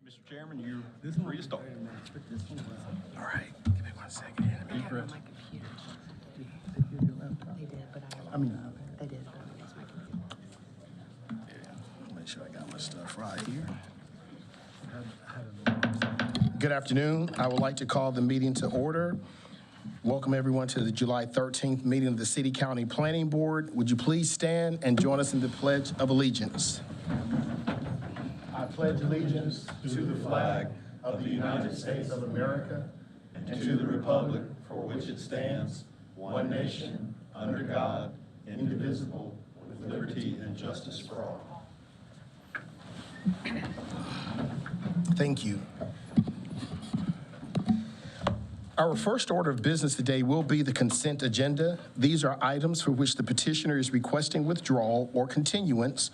Mr. Chairman, you're free to start. All right, give me 1 second here. Let me I have it on my computer. They did, but they did, but I don't use my computer. make sure I got my stuff right here. Good afternoon. I would like to call the meeting to order. Welcome everyone to the July 13th meeting of the City County Planning Board. Would you please stand and join us in the Pledge of Allegiance? I pledge allegiance to the flag of the United States of America and to the republic for which it stands, one nation, under God, indivisible, with liberty and justice for all. Thank you. Our first order of business today will be the consent agenda. These are items for which the petitioner is requesting withdrawal or continuance,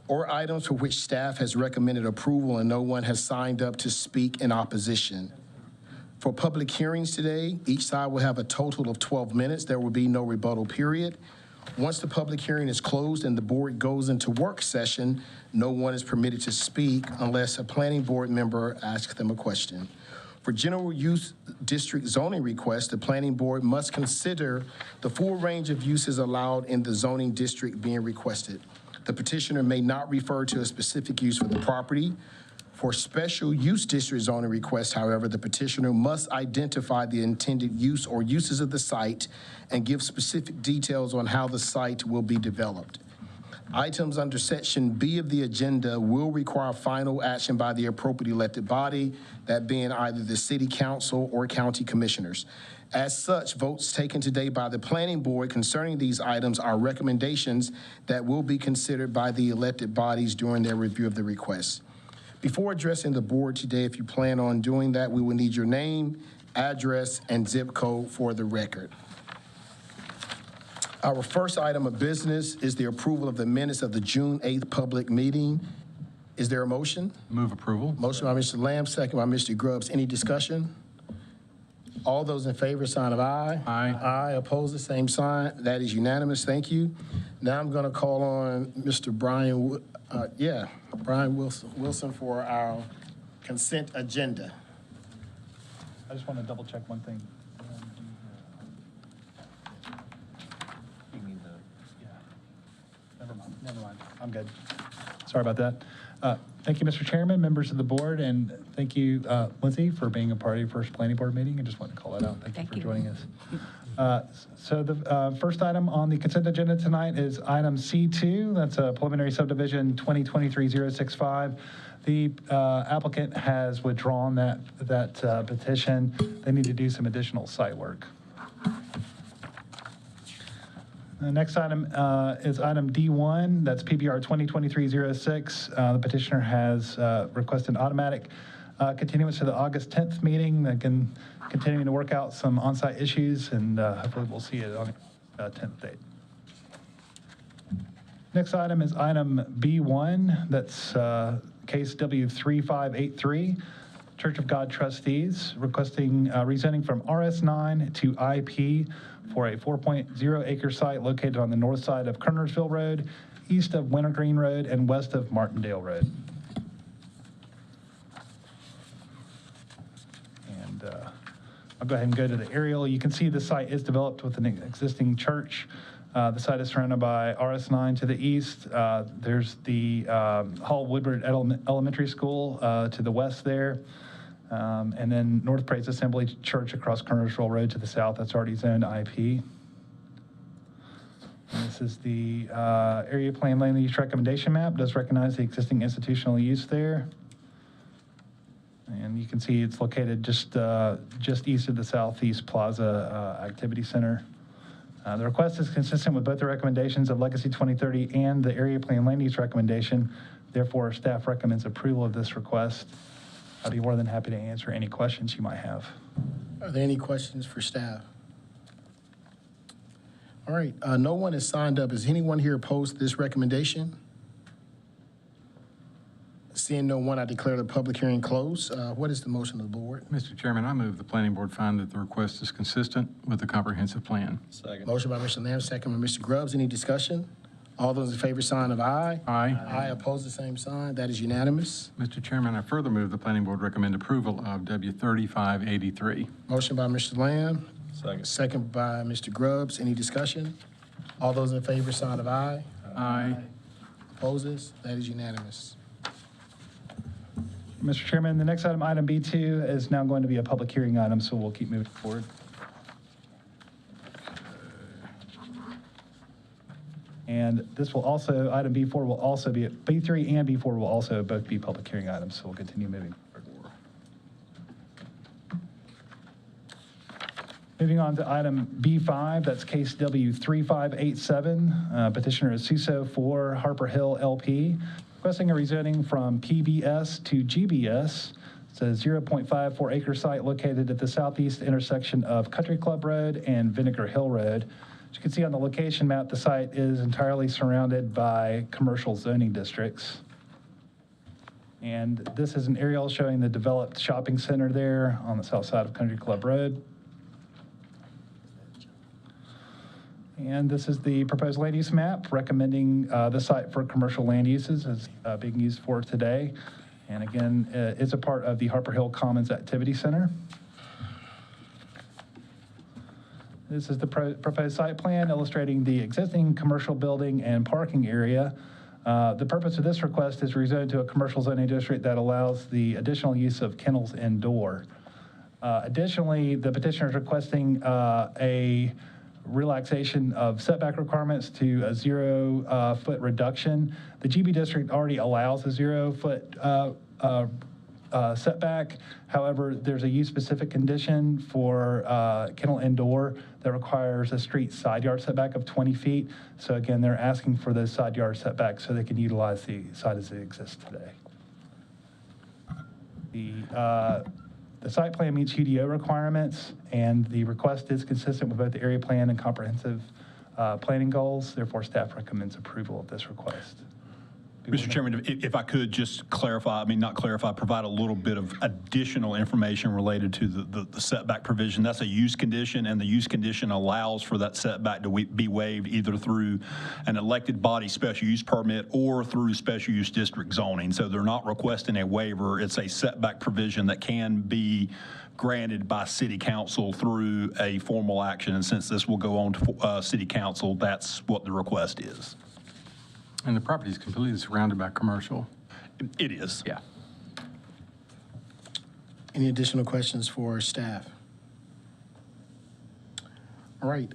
or items for which staff has recommended approval and no one has signed up to speak in opposition. For public hearings today, each side will have a total of 12 minutes. There will be no rebuttal period. Once the public hearing is closed and the board goes into work session, no one is permitted to speak unless a planning board member asks them a question. For general use district zoning requests, the planning board must consider the full range of uses allowed in the zoning district being requested. The petitioner may not refer to a specific use for the property. For special use district zoning requests, however, the petitioner must identify the intended use or uses of the site and give specific details on how the site will be developed. Items under Section B of the agenda will require final action by the appropriate elected body, that being either the City Council or County Commissioners. As such, votes taken today by the Planning Board concerning these items are recommendations that will be considered by the elected bodies during their review of the requests. Before addressing the board today, if you plan on doing that, we will need your name, address, and zip code for the record. Our first item of business is the approval of the minutes of the June 8th public meeting. Is there a motion? Move approval. Motion by Mr. Lamb, second by Mr. Grubbs. Any discussion? All those in favor, sign of aye. Aye. Aye, opposed, the same sign. That is unanimous, thank you. Now I'm gonna call on Mr. Brian Wilson for our consent agenda. I just want to double check one thing. You mean yeah. Never mind. I'm good. Sorry about that. Thank you, Mr. Chairman, members of the board, and thank you, Lindsay, for being a part of your first planning board meeting. I just wanted to call that out. Thank you for joining us. So the first item on the consent agenda tonight is item C2. That's a preliminary subdivision 2023-065. The applicant has withdrawn that petition. They need to do some additional site work. The next item is item D1. That's PBR 2023-06. The petitioner has requested automatic continuance to the August 10th meeting. They can continuing to work out some on-site issues, and hopefully we'll see it on the 10th date. Next item is item B1. That's case W3583. Church of God trustees requesting rezoning from RS9 to IP for a 4.0 acre site located on the north side of Kernersville Road, east of Wintergreen Road, and west of Martindale Road. And I'll go ahead and go to the aerial. You can see the site is developed with an existing church. The site is surrounded by RS9 to the east. There's the Hall Woodward Elementary School to the west there. And then North Praise Assembly Church across Kernersville Road to the south. That's already zoned IP. And this is the area plan land use recommendation map. Does recognize the existing institutional use there. And you can see it's located just east of the Southeast Plaza Activity Center. The request is consistent with both the recommendations of Legacy 2030 and the area plan land use recommendation. Therefore, staff recommends approval of this request. I'd be more than happy to answer any questions you might have. Are there any questions for staff? All right, no one has signed up. Is anyone here opposed to this recommendation? Seeing no one, I declare the public hearing closed. What is the motion of the board? Mr. Chairman, I move the planning board find that the request is consistent with the comprehensive plan. Second. Motion by Mr. Lamb, second by Mr. Grubbs. Any discussion? All those in favor, sign of aye. Aye. Aye, opposed, the same sign. That is unanimous. Mr. Chairman, I further move the planning board recommend approval of W 3583. Motion by Mr. Lamb, Second. second by Mr. Grubbs. Any discussion? All those in favor, sign of aye. Aye. Opposes? That is unanimous. Mr. Chairman, the next item, item B2, is now going to be a public hearing item, so we'll keep moving forward. And this will also, item B4 will also be, B3 and B4 will also both be public hearing items, so we'll continue moving forward. Moving on to item B5, that's case W3587. Petitioner is Suso for Harper Hill LP, requesting a rezoning from PBS to GBS. It's a 0.54 acre site located at the southeast intersection of Country Club Road and Vinegar Hill Road. As you can see on the location map, the site is entirely surrounded by commercial zoning districts. And this is an aerial showing the developed shopping center there on the south side of Country Club Road. And this is the proposed land use map recommending the site for commercial land uses as being used for today. And again, it's a part of the Harper Hill Commons Activity Center. This is the proposed site plan illustrating the existing commercial building and parking area. The purpose of this request is rezoned to a commercial zoning district that allows the additional use of kennels indoor. Additionally, the petitioner is requesting a relaxation of setback requirements to a 0-foot reduction. The GB district already allows a 0-foot setback. However, there's a use-specific condition for kennel indoor that requires a street side yard setback of 20 feet. So again, they're asking for those side yard setbacks so they can utilize the site as it exists today. The site plan meets UDO requirements, and the request is consistent with both the area plan and comprehensive planning goals. Therefore, staff recommends approval of this request. Mr. Chairman, if I could just clarify, not clarify, provide a little bit of additional information related to the setback provision. That's a use condition, and the use condition allows for that setback to be waived either through an elected body special use permit or through special use district zoning. So they're not requesting a waiver. It's a setback provision that can be granted by city council through a formal action. And since this will go on to city council, that's what the request is. And the property is completely surrounded by commercial. It is. Yeah. Any additional questions for staff? All right,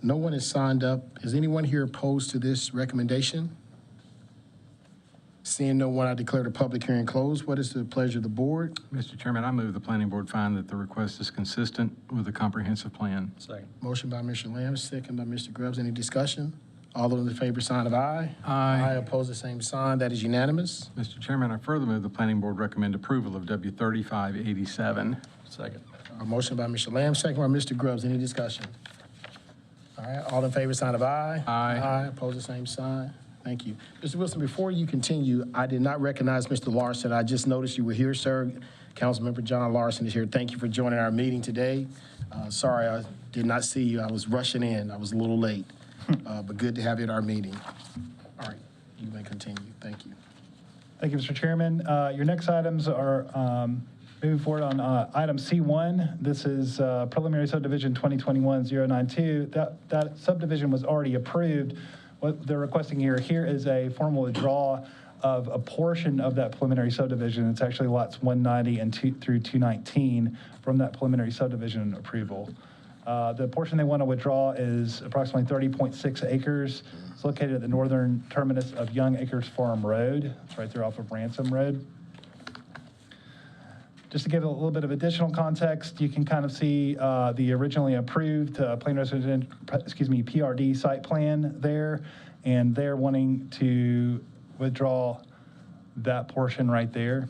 no one has signed up. Is anyone here opposed to this recommendation? Seeing no one, I declare the public hearing closed. What is the pleasure of the board? Mr. Chairman, I move the planning board find that the request is consistent with the comprehensive plan. Second. Motion by Mr. Lamb, second by Mr. Grubbs. Any discussion? All those in favor, sign of aye. Aye. Oppose the same sign. That is unanimous. Mr. Chairman, I further move the planning board recommend approval of W 3587. Second. A motion by Mr. Lamb, second by Mr. Grubbs. Any discussion? All right, all in favor, sign of aye. Aye. Oppose the same sign. Thank you. Mr. Wilson, before you continue, I did not recognize Mr. Larson. I just noticed you were here, sir. Councilmember John Larson is here. Thank you for joining our meeting today. Sorry, I did not see you. I was rushing in. I was a little late. But good to have you at our meeting. All right, you may continue. Thank you. Thank you, Mr. Chairman. Your next items are moving forward on item C1. This is preliminary subdivision 2021-092. That subdivision was already approved. What they're requesting here is a formal withdrawal of a portion of that preliminary subdivision. It's actually lots 190 and through 219 from that preliminary subdivision approval. The portion they want to withdraw is approximately 30.6 acres. It's located at the northern terminus of Young Acres Farm Road. It's right there off of Ransom Road. Just to give a little bit of additional context, you can kind of see the originally approved PRD site plan there, and they're wanting to withdraw that portion right there.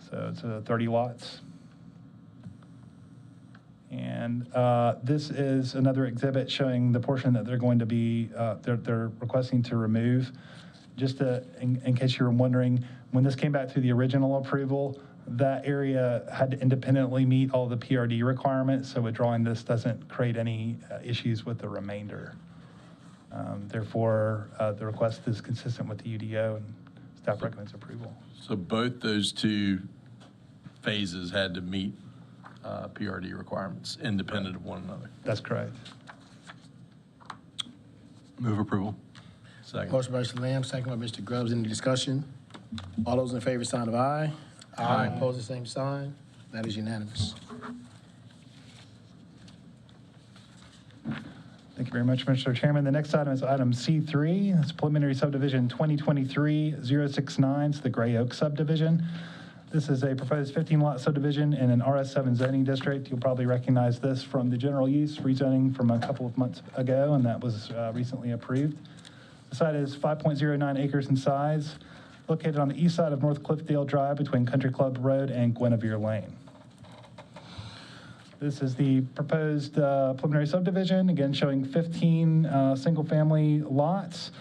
So it's 30 lots. And this is another exhibit showing the portion that they're going to be, they're requesting to remove. Just to, in case you were wondering, when this came back through the original approval, that area had to independently meet all the PRD requirements, so withdrawing this doesn't create any issues with the remainder. Therefore, the request is consistent with the UDO, and staff recommends approval. So both those two phases had to meet PRD requirements independent of one another. That's correct. Move approval. Second. Motion by Mr. Lamb, second by Mr. Grubbs. Any discussion? All those in favor, sign of aye. Aye. Opposed, the same sign. That is unanimous. Thank you very much, Mr. Chairman. The next item is item C3. It's preliminary subdivision 2023-069. It's the Gray Oak subdivision. This is a proposed 15-lot subdivision in an RS7 zoning district. You'll probably recognize this from the general use rezoning from a couple of months ago, and that was recently approved. The site is 5.09 acres in size, located on the east side of North Cliffdale Drive between Country Club Road and Guinevere Lane. This is the proposed preliminary subdivision, again showing 15 single-family lots.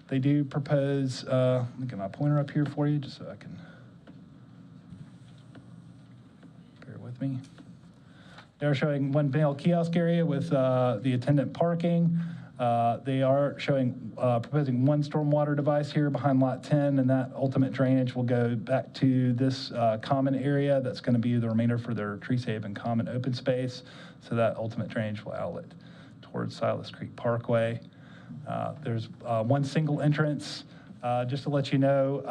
They do propose, let me get my pointer up here for you just so I can, bear with me. They're showing one male kiosk area with the attendant parking. They are showing, proposing one stormwater device here behind lot 10, and that ultimate drainage will go back to this common area. That's going to be the remainder for their tree save and common open space. So that ultimate drainage will outlet towards Silas Creek Parkway. There's one single entrance. Just to let you know,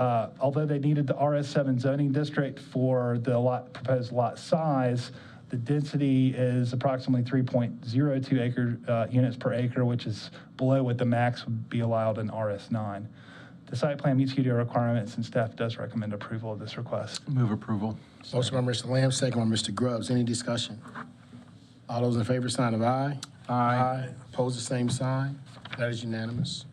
although they needed the RS7 zoning district for the proposed lot size, the density is approximately 3.02 units per acre, which is below what the max would be allowed in RS9. The site plan meets UDO requirements, and staff does recommend approval of this request. Move approval. Motion by Mr. Lamb, second by Mr. Grubbs. Any discussion? All those in favor, sign of aye. Aye. Opposed, the same sign. That is unanimous.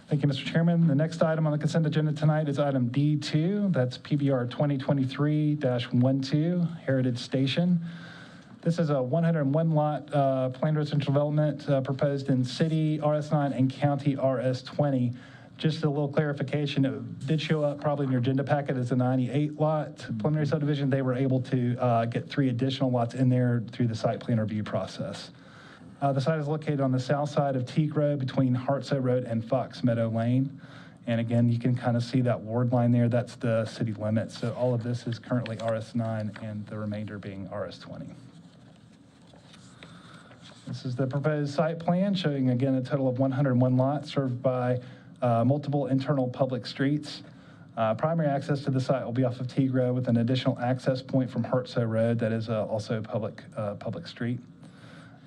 Thank you, Mr. Chairman. The next item on the consent agenda tonight is item D2. That's PBR 2023-12, Heritage Station. This is a 101-lot planned residential development proposed in city RS9 and county RS20. Just a little clarification, it did show up probably in your agenda packet as a 98-lot preliminary subdivision. They were able to get 3 additional lots in there through the site plan review process. The site is located on the south side of Teague Road between Hartsoe Road and Fox Meadow Lane. And again, you can kind of see that ward line there. That's the city limits. So all of this is currently RS9 and the remainder being RS20. This is the proposed site plan showing, again, a total of 101 lots served by multiple internal public streets. Primary access to the site will be off of Teague Road with an additional access point from Hartsoe Road that is also public street.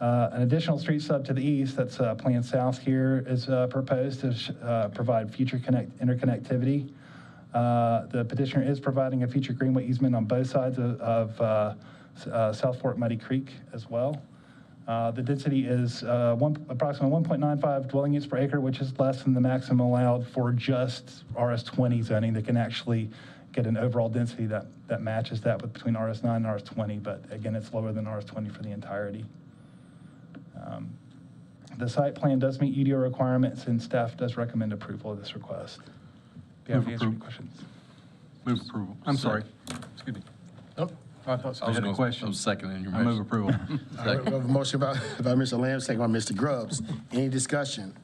An additional street stub to the east that's planned south here is proposed to provide future interconnectivity. The petitioner is providing a future greenway easement on both sides of South Fork Muddy Creek as well. The density is approximately 1.95 dwelling units per acre, which is less than the maximum allowed for just RS20 zoning. They can actually get an overall density that matches that with between RS9 and RS20, but again, it's lower than RS20 for the entirety. The site plan does meet UDO requirements, and staff does recommend approval of this request. Do you have any questions? Move approval. I'm sorry. Excuse me. Oh, I thought somebody had a question. I was seconding your I move motion. approval. all right, we have a motion by Mr. Lamb, second by Mr. Grubbs. Any discussion?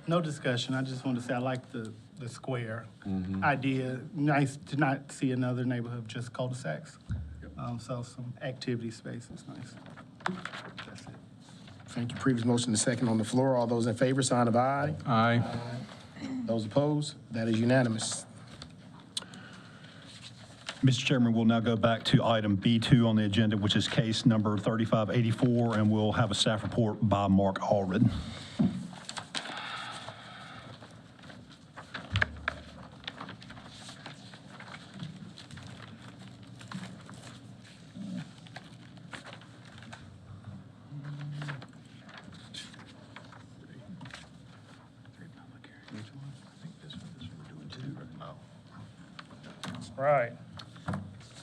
No discussion. I just want to say I like the square idea. Nice to not see another neighborhood of just cul-de-sacs. So some activity space is nice. That's it. Thank you. Previous motion and second on the floor. All those in favor, sign of aye. Aye. Those opposed? That is unanimous. Mr. Chairman, we'll now go back to item B2 on the agenda, which is case number 3584, and we'll have a staff report by Mark Allred. Right.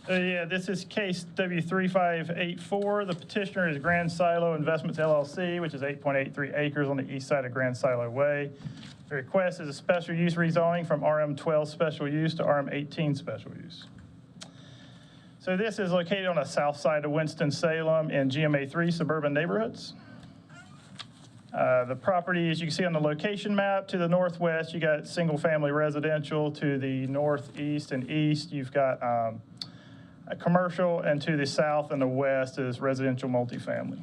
Yeah, this is case W3584. The petitioner is Grand Silo Investments LLC, which is 8.83 acres on the east side of Grand Silo Way. The request is a special use rezoning from RM12 special use to RM18 special use. So this is located on the south side of Winston-Salem in GMA3 suburban neighborhoods. The property, as you can see on the location map, to the northwest, you got single-family residential. To the northeast and east, you've got a commercial, and to the south and the west is residential multifamily.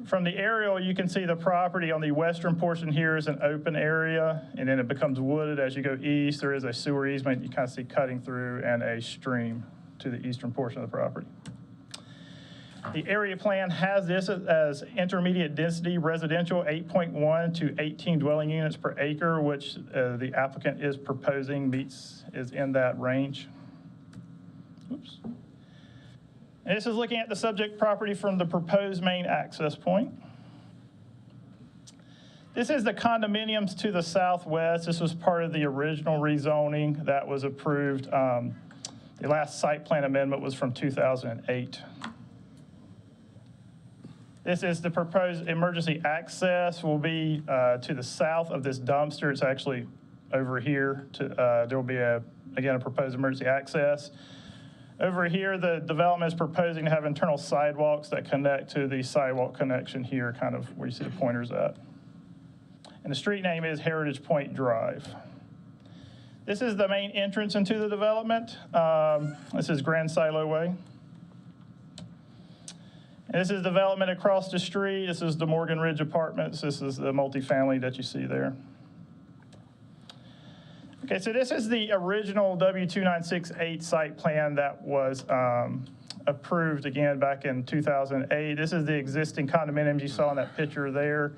From the aerial, you can see the property on the western portion here is an open area, and then it becomes wooded as you go east. There is a sewer easement you kind of see cutting through and a stream to the eastern portion of the property. The area plan has this as intermediate density residential, 8.1 to 18 dwelling units per acre, which the applicant is proposing is in that range. Oops. And this is looking at the subject property from the proposed main access point. This is the condominiums to the southwest. This was part of the original rezoning that was approved. The last site plan amendment was from 2008. This is the proposed emergency access will be to the south of this dumpster. It's actually over here. There will be, again, a proposed emergency access. Over here, the development is proposing to have internal sidewalks that connect to the sidewalk connection here, kind of where you see the pointers at. And the street name is Heritage Point Drive. This is the main entrance into the development. This is Grand Silo Way. And this is development across the street. This is the Morgan Ridge Apartments. This is the multifamily that you see there. Okay, so this is the original W2968 site plan that was approved again back in 2008. This is the existing condominiums you saw in that picture there.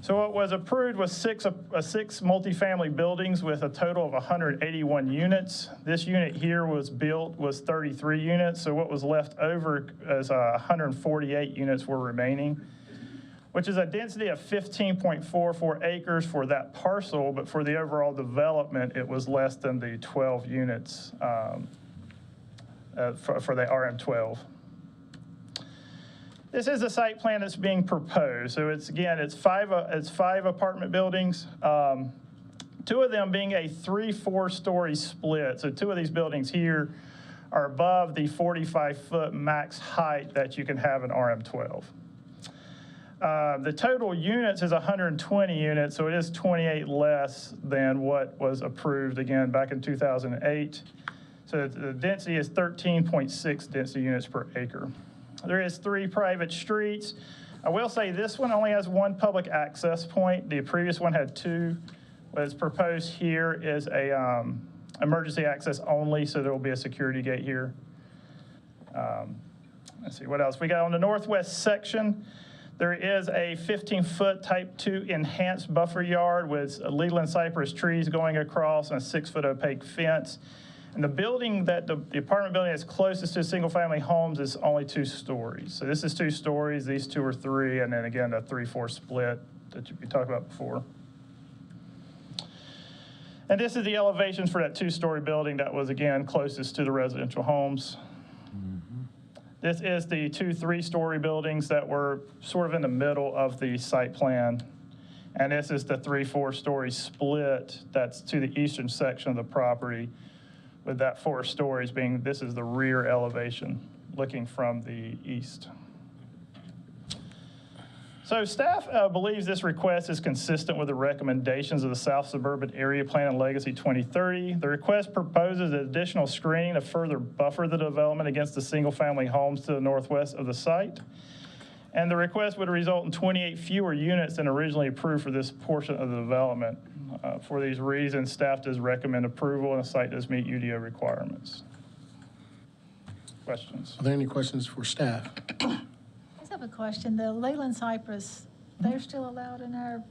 So what was approved was six multifamily buildings with a total of 181 units. This unit here was 33 units. So what was left over is 148 units were remaining, which is a density of 15.44 acres for that parcel, but for the overall development, it was less than the 12 units for the RM12. This is the site plan that's being proposed. So it's five apartment buildings, two of them being a 3-4-story split. So two of these buildings here are above the 45-foot max height that you can have in RM12. The total units is 120 units, so it is 28 less than what was approved, again, back in 2008. So the density is 13.6 density units per acre. There is 3 private streets. I will say this one only has 1 public access point. The previous one had 2. What is proposed here is a emergency access only, so there will be a security gate here. Let's see, what else? We got on the northwest section, there is a 15-foot type 2 enhanced buffer yard with Leland cypress trees going across and a 6-foot opaque fence. And the building that the apartment building that's closest to single-family homes is only 2 stories. So this is 2 stories, these 2 are 3, and then again, a 3-4 split that we talked about before. And this is the elevations for that 2-story building that was, again, closest to the residential homes. This is the 2 3-story buildings that were sort of in the middle of the site plan. And this is the 3-4-story split that's to the eastern section of the property, with that 4 stories being, this is the rear elevation looking from the east. So staff believes this request is consistent with the recommendations of the South Suburban Area Plan and Legacy 2030. The request proposes additional screening to further buffer the development against the single-family homes to the northwest of the site. And the request would result in 28 fewer units than originally approved for this portion of the development. For these reasons, staff does recommend approval and the site does meet UDO requirements. Questions? Are there any questions for staff? I just have a question. The Leyland cypress, they're still allowed in our?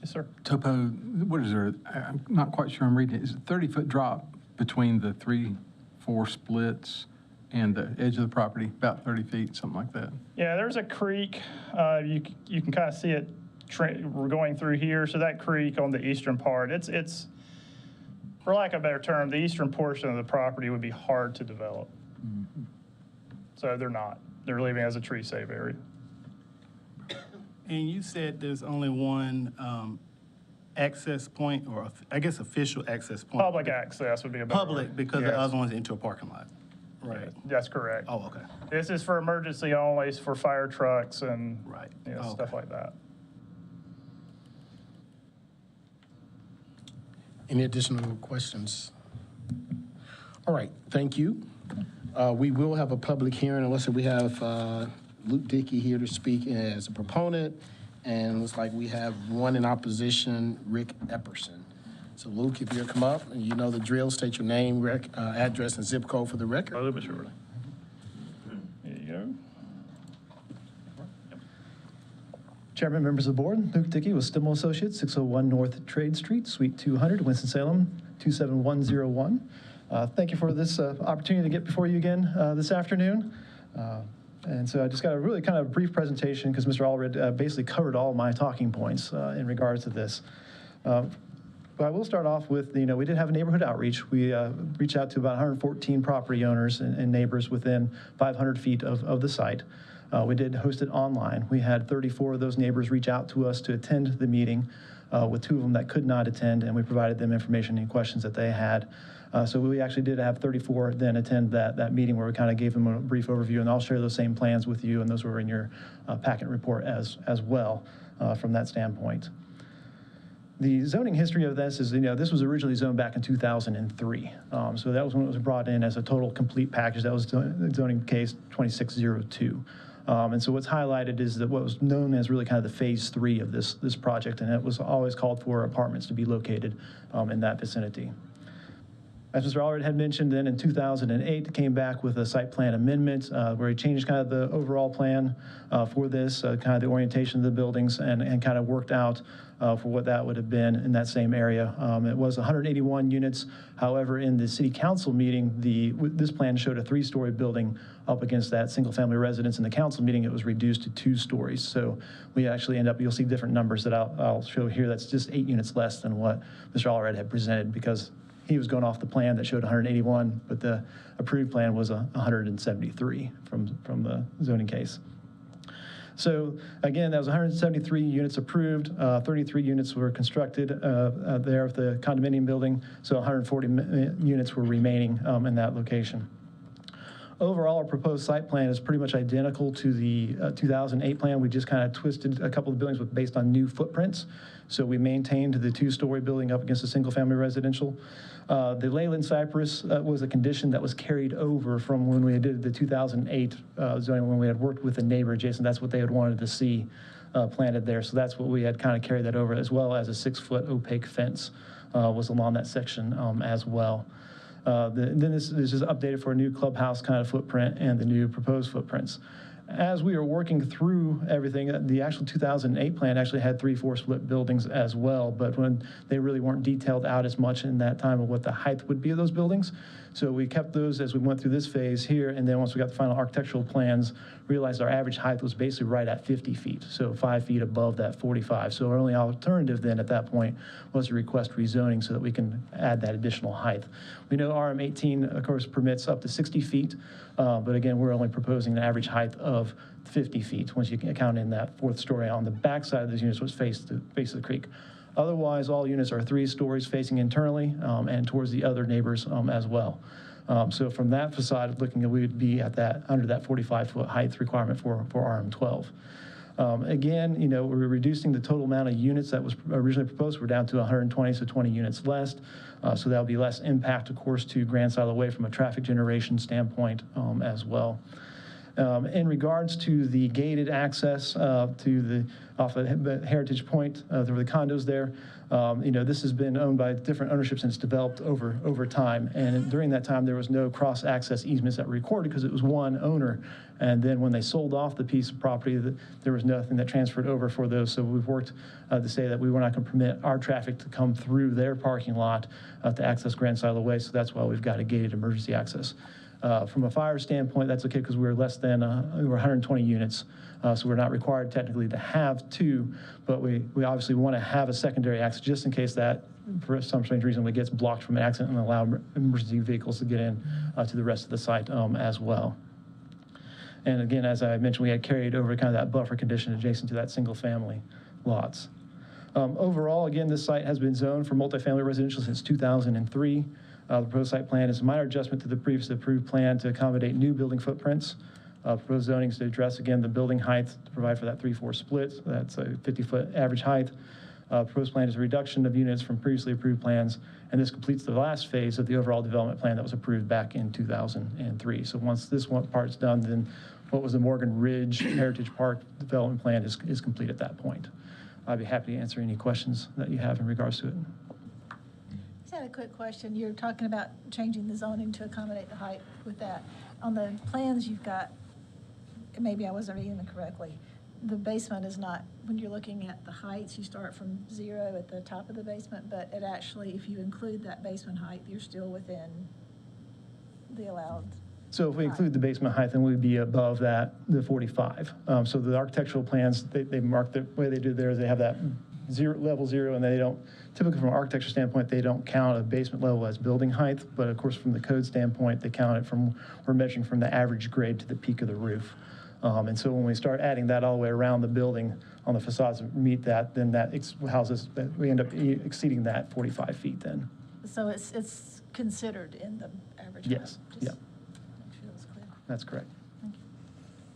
Yes, sir. Topo, what is there? I'm not quite sure I'm reading it. Is it 30-foot drop between the 3-4 splits and the edge of the property, about 30 feet, something like that? Yeah, there's a creek. You can kind of see it. We're going through here. So that creek on the eastern part, it's for lack of a better term, the eastern portion of the property would be hard to develop. Mm-hmm. So they're not. They're leaving it as a tree save area. And you said there's only one access point, or I guess official access point? Public access would be a better word. Public, because the Yes. other one's into a parking lot. Right. That's correct. Oh, okay. This is for emergency only, it's for fire trucks and, Right. you know, Oh, stuff okay. like that. Any additional questions? All right, thank you. We will have a public hearing unless we have Luke Dickey here to speak as a proponent. And it looks like we have one in opposition, Rick Epperson. So Luke, if you'll come up, and you know the drill, state your name, address, and zip code for the record. Slowly but surely. There you go. Chairman, members of the board, Luke Dickey with Stimmel Associates, 601 North Trade Street, Suite 200, Winston-Salem, 27101. Thank you for this opportunity to get before you again this afternoon. And so I just got a really kind of brief presentation because Mr. Allred basically covered all my talking points in regards to this. But I will start off with, we did have a neighborhood outreach. We reached out to about 114 property owners and neighbors within 500 feet of the site. We did host it online. We had 34 of those neighbors reach out to us to attend the meeting, with 2 of them that could not attend, and we provided them information and questions that they had. So we actually did have 34 then attend that meeting where we kind of gave them a brief overview, and I'll share those same plans with you, and those were in your packet report as well from that standpoint. The zoning history of this is, this was originally zoned back in 2003. So that was when it was brought in as a total complete package. That was zoning case 2602. And so what's highlighted is that what was known as really kind of the phase 3 of this project, and it was always called for apartments to be located in that vicinity. As Mr. Allred had mentioned, then in 2008, came back with a site plan amendment where he changed kind of the overall plan for this, kind of the orientation of the buildings, and kind of worked out for what that would have been in that same area. It was 181 units. However, in the city council meeting, this plan showed a 3-story building up against that single-family residence. In the council meeting, it was reduced to 2 stories. So we actually end up, you'll see different numbers that I'll show here. That's just 8 units less than what Mr. Allred had presented, because he was going off the plan that showed 181, but the approved plan was 173 from the zoning case. So again, that was 173 units approved. 33 units were constructed there at the condominium building. So 140 units were remaining in that location. Overall, our proposed site plan is pretty much identical to the 2008 plan. We just kind of twisted a couple of buildings based on new footprints. So we maintained the 2-story building up against a single-family residential. The Leyland cypress was a condition that was carried over from when we did the 2008 zoning, when we had worked with the neighbor adjacent. That's what they had wanted to see planted there. So that's what we had kind of carried that over, as well as a 6-foot opaque fence was along that section as well. Then this is updated for a new clubhouse kind of footprint and the new proposed footprints. As we were working through everything, the actual 2008 plan actually had 3-4 split buildings as well, but when they really weren't detailed out as much in that time of what the height would be of those buildings. So we kept those as we went through this phase here, and then once we got the final architectural plans, realized our average height was basically right at 50 feet, so 5 feet above that 45. So our only alternative then at that point was to request rezoning so that we can add that additional height. We know RM18, of course, permits up to 60 feet, but again, we're only proposing an average height of 50 feet once you can count in that 4th story on the back side of those units, which face the creek. Otherwise, all units are 3 stories facing internally and towards the other neighbors as well. So from that facade, looking at, we would be at that under that 45-foot height requirement for RM12. Again, we're reducing the total amount of units that was originally proposed. We're down to 120, so 20 units less. So that'll be less impact, of course, to Grand Silo Way from a traffic generation standpoint as well. In regards to the gated access off of Heritage Point, there were the condos there. This has been owned by different ownerships and it's developed over time. And during that time, there was no cross-access easements that were recorded because it was one owner. And then when they sold off the piece of property, there was nothing that transferred over for those. So we've worked to say that we were not going to permit our traffic to come through their parking lot to access Grand Silo Way. So that's why we've got a gated emergency access. From a fire standpoint, that's okay because we're less than we're 120 units, so we're not required technically to have 2, but we obviously want to have a secondary access just in case that, for some strange reason, it gets blocked from an accident and allow emergency vehicles to get in to the rest of the site as well. And again, as I mentioned, we had carried over kind of that buffer condition adjacent to that single-family lots. Overall, again, this site has been zoned for multifamily residential since 2003. The proposed site plan is a minor adjustment to the previously approved plan to accommodate new building footprints. Proposed zoning is to address, again, the building height to provide for that 3-4 split. That's a 50-foot average height. Proposed plan is a reduction of units from previously approved plans, and this completes the last phase of the overall development plan that was approved back in 2003. So once this one part's done, then what was the Morgan Ridge Heritage Park development plan is complete at that point. I'd be happy to answer any questions that you have in regards to it. Just had a quick question. You're talking about changing the zoning to accommodate the height with that. On the plans you've got, maybe I wasn't reading them correctly, the basement is not, when you're looking at the heights, you start from 0 at the top of the basement, but it actually, if you include that basement height, you're still within the allowed. So if we include the basement height, then we'd be above that, the 45. So the architectural plans, they mark the way they do there is they have that level 0, and they don't, typically from an architecture standpoint, they don't count a basement level as building height, but of course from the code standpoint, they count it from, we're measuring from the average grade to the peak of the roof. And so when we start adding that all the way around the building on the facades to meet that, then that houses, we end up exceeding that 45 feet then. So it's considered in the average height? Yes, Just yeah. make sure that's clear. That's correct. Thank you.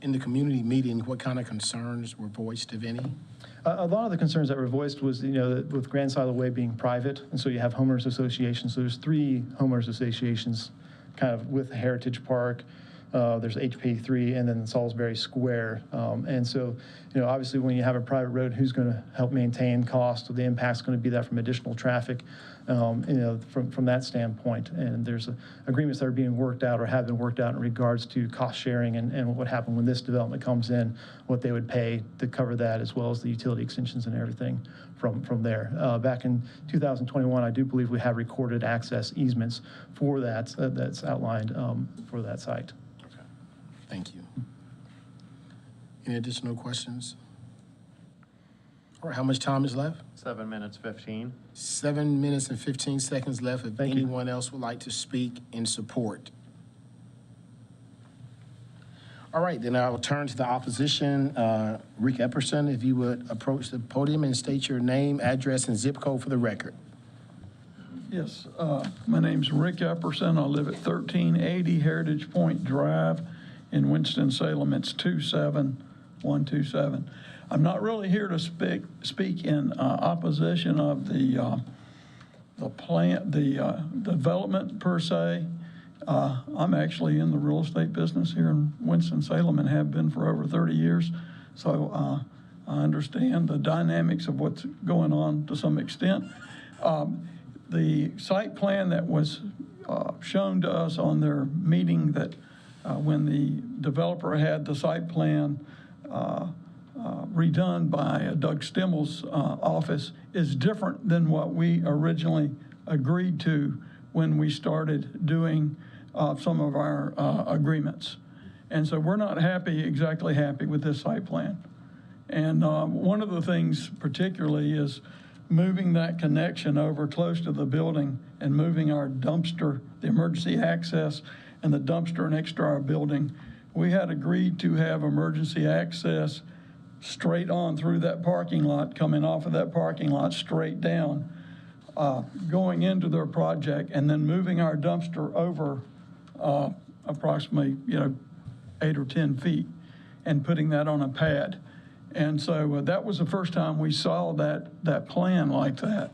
In the community meeting, what kind of concerns were voiced, if any? A lot of the concerns that were voiced was, that with Grand Silo Way being private, and so you have homeowners associations. So there's 3 homeowners associations kind of with Heritage Park. There's HP3 and then Salisbury Square. And so, obviously when you have a private road, who's going to help maintain cost? The impact's going to be that from additional traffic, from that standpoint. And there's agreements that are being worked out or have been worked out in regards to cost sharing and what happened when this development comes in, what they would pay to cover that, as well as the utility extensions and everything from there. Back in 2021, I do believe we have recorded access easements for that, that's outlined for that site. Thank you. Any additional questions? All right, how much time is left? 7 minutes, 15. 7 minutes and 15 seconds left. If Thank you. anyone else would like to speak in support. All right, then I'll turn to the opposition. Rick Epperson, if you would approach the podium and state your name, address, and zip code for the record. Yes, my name's Rick Epperson. I live at 1380 Heritage Point Drive in Winston-Salem. It's 27127. I'm not really here to speak in opposition of the development per se. I'm actually in the real estate business here in Winston-Salem and have been for over 30 years. So I understand the dynamics of what's going on to some extent. The site plan that was shown to us on their meeting, that when the developer had the site plan redone by Doug Stimmel's office, is different than what we originally agreed to when we started doing some of our agreements. And so we're not exactly happy with this site plan. And one of the things particularly is moving that connection over close to the building and moving our dumpster, the emergency access and the dumpster next to our building. We had agreed to have emergency access straight on through that parking lot, coming off of that parking lot straight down, going into their project, and then moving our dumpster over approximately 8 or 10 feet and putting that on a pad. And so that was the first time we saw that plan like that.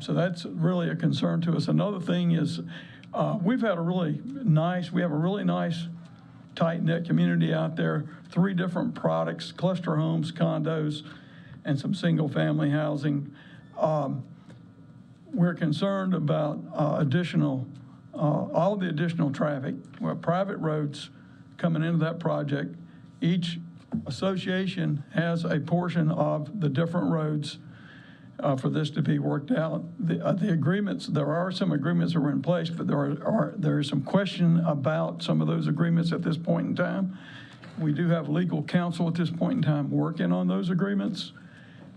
So that's really a concern to us. Another thing is we have a really nice tight-knit community out there, 3 different products, cluster homes, condos, and some single-family housing. We're concerned about all the additional traffic. We have private roads coming into that project. Each association has a portion of the different roads for this to be worked out. The agreements, there are some agreements that were in place, but there is some question about some of those agreements at this point in time. We do have legal counsel at this point in time working on those agreements.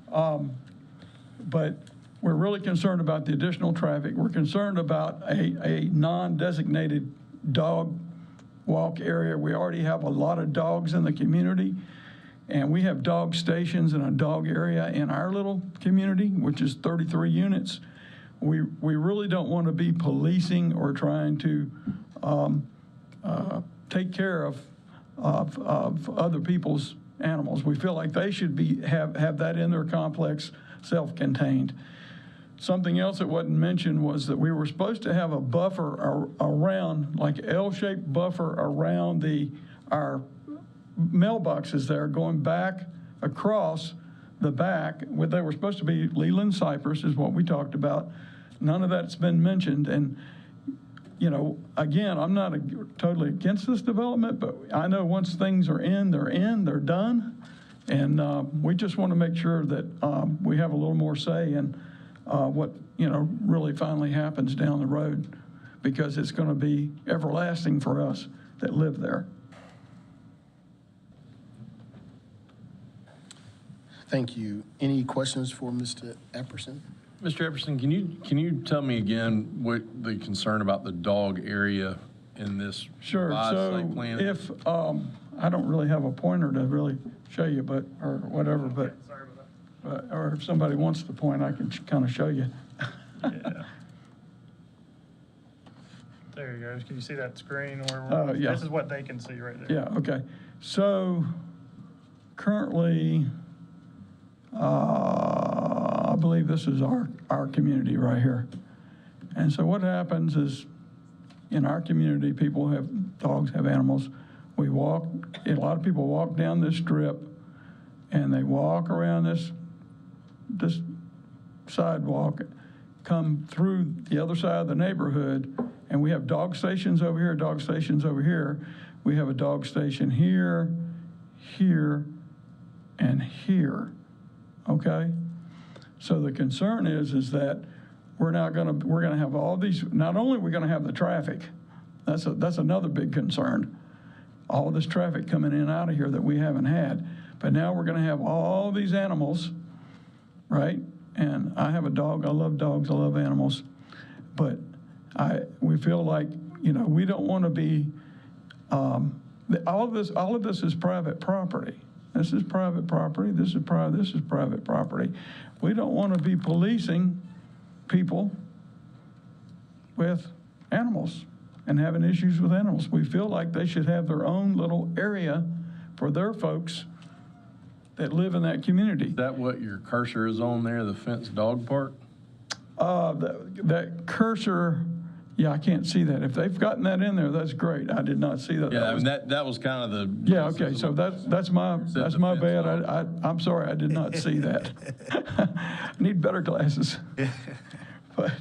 But we're really concerned about the additional traffic. We're concerned about a non-designated dog walk area. We already have a lot of dogs in the community, And we have dog stations and a dog area in our little community, which is 33 units. We really don't want to be policing or trying to take care of other people's animals. We feel like they should have that in their complex, self-contained. Something else that wasn't mentioned was that we were supposed to have a buffer around, like L-shaped buffer around our mailboxes there, going back across the back. They were supposed to be Leland cypress is what we talked about. None of that's been mentioned. And, you know, again, I'm not totally against this development, but I know once things are in, they're done. And we just want to make sure that we have a little more say in what, you know, really finally happens down the road, because it's going to be everlasting for us that live there. Thank you. Any questions for Mr. Epperson? Mr. Epperson, can you tell me again what the concern about the dog area in this Sure. revised So site plan? if, I don't really have a pointer to really show you, but, or whatever, but, Sorry about or if somebody wants the point, I can kind of show you. that. Yeah. There you go. Can you see that screen where Yeah. this is what they can see right there? Yeah, okay. So currently, I believe this is our community right here. And so what happens is, in our community, people have dogs, have animals. A lot of people walk down this strip, and they walk around this sidewalk, come through the other side of the neighborhood, and we have dog stations over here, dog stations over here. We have a dog station here, here, and here, okay? So the concern is that we're gonna have all these, not only are we gonna have the traffic, that's another big concern, all this traffic coming in and out of here that we haven't had, but now we're gonna have all these animals, right? And I have a dog, I love dogs, I love animals, but we feel like, you know, we don't want to be, all of this is private property. This is private property, this is private property. We don't want to be policing people with animals and having issues with animals. We feel like they should have their own little area for their folks that live in that community. Is that what your cursor is on there, the fenced dog park? That cursor, yeah, I can't see that. If they've gotten that in there, that's great. I did not see that. Yeah, I mean, that was kind of the. Yeah, okay, so that's my bad. I'm sorry, I did not see that. I need better glasses. But,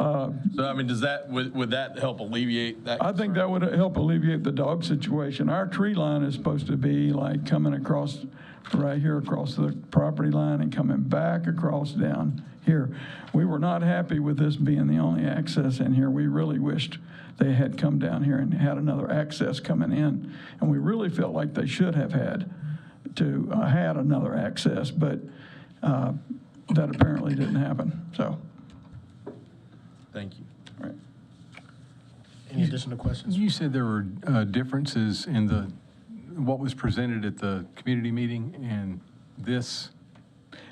So, I mean, would that help alleviate that? I think that would help alleviate the dog situation. Our tree line is supposed to be like coming across, right here across the property line and coming back across down here. We were not happy with this being the only access in here. We really wished they had come down here and had another access coming in. And we really felt like they should have had another access, but that apparently didn't happen, so. Thank you. All right. Any additional questions? You said there were differences in what was presented at the community meeting and this?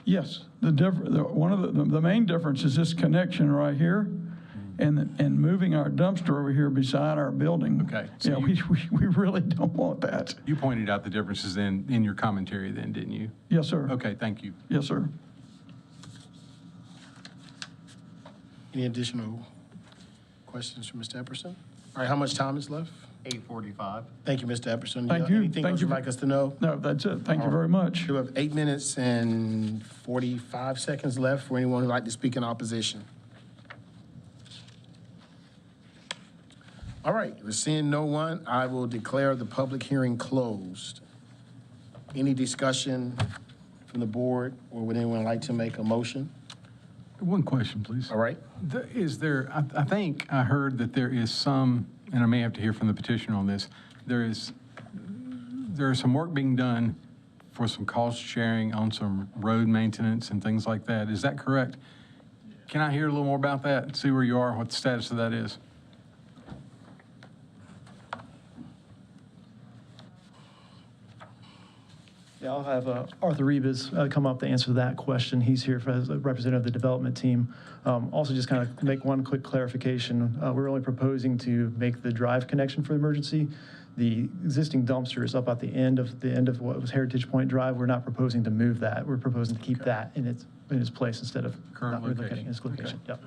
Yes, one of the main difference is this connection right here, and moving our dumpster over here beside our building. Okay, Yeah, so we really don't want that. You pointed out the differences in your commentary then, didn't you? Yes, sir. Okay, thank you. Yes, sir. Any additional questions for Mr. Epperson? All right, how much time is left? 8:45. Thank you, Mr. Epperson. Thank you. Anything Thank else you you'd for- like us to know? No, that's it. Thank you very much. We have 8 minutes and 45 seconds left for anyone who'd like to speak in opposition. All right, we're seeing no one. I will declare the public hearing closed. Any discussion from the board, or would anyone like to make a motion? One question, please. All right. Is there, I think I heard that there is some, and I may have to hear from the petitioner on this, there is some work being done for some cost sharing on some road maintenance and things like that. Is that correct? Can I hear a little more about that and see where you are, what the status of that is? Yeah, I'll have Arthur Rebus come up to answer that question. He's here as a representative of the development team. Also, just kind of make one quick clarification. We're only proposing to make the drive connection for emergency. The existing dumpster is up at the end of what was Heritage Point Drive. We're not proposing to move that. We're proposing to keep that in its place instead of Current not relocating location. its location. Yep.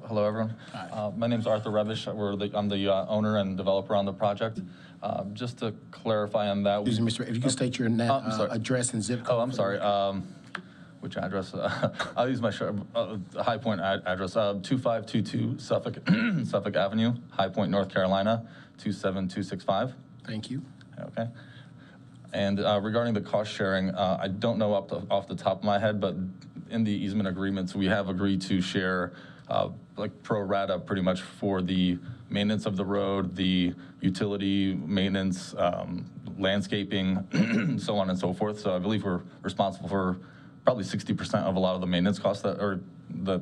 Hello, everyone. My name's Arthur Revish. I'm the owner and developer on the project. Just to clarify on that. Excuse me, Mr. If you can state your address and zip code. Oh, I'm sorry. Which address? I'll use my High Point address. 2522 Suffolk Avenue, High Point, North Carolina, 27265. Thank you. Okay. And regarding the cost sharing, I don't know off the top of my head, but in the easement agreements, we have agreed to share like pro rata pretty much for the maintenance of the road, the utility maintenance, landscaping, so on and so forth. So I believe we're responsible for probably 60% of a lot of the maintenance costs that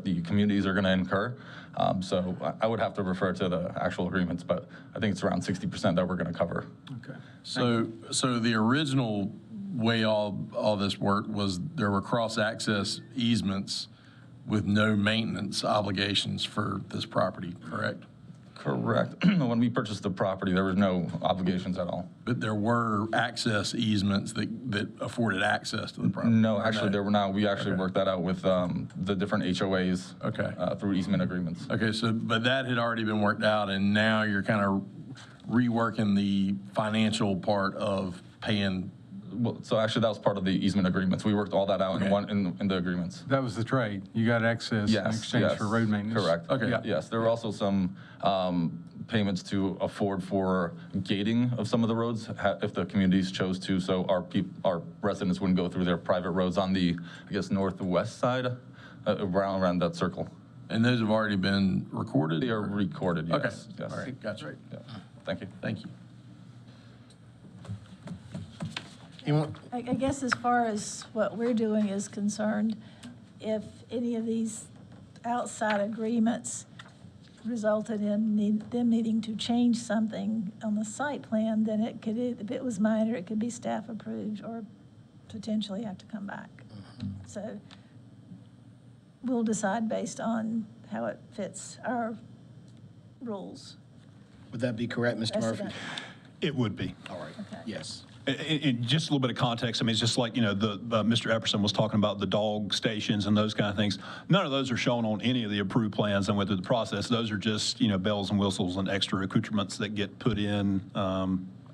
the communities are going to incur. So I would have to refer to the actual agreements, but I think it's around 60% that we're going to cover. Okay. So the original way all this worked was there were cross-access easements with no maintenance obligations for this property, correct? Correct. When we purchased the property, there was no obligations at all. But there were access easements that afforded access to the property? No, actually, there were not. We actually worked that out with the different HOAs through easement agreements. Okay, but that had already been worked out, and now you're kind of reworking the financial part of paying. Well, so actually, that was part of the easement agreements. We worked all that out in the agreements. That was the trade. You got access in exchange for road maintenance. Correct. Okay. Yeah. Yes, there were also some payments to afford for gating of some of the roads if the communities chose to, so our residents wouldn't go through their private roads on the, I guess, northwest side, around that circle. And those have already been recorded? They are recorded, yes. Okay. Yes. All right, gotcha. Yeah. Thank you. Thank you. I guess as far as what we're doing is concerned, if any of these outside agreements resulted in them needing to change something on the site plan, then it could, if it was minor, it could be staff approved or potentially have to come back. So we'll decide based on how it fits our rules. Would that be correct, Mr. Murphy? Precedent. It would be. All right. Okay. Yes. In just a little bit of context, I mean, it's just like, Mr. Epperson was talking about the dog stations and those kind of things. None of those are shown on any of the approved plans and went through the process. Those are just, bells and whistles and extra accoutrements that get put in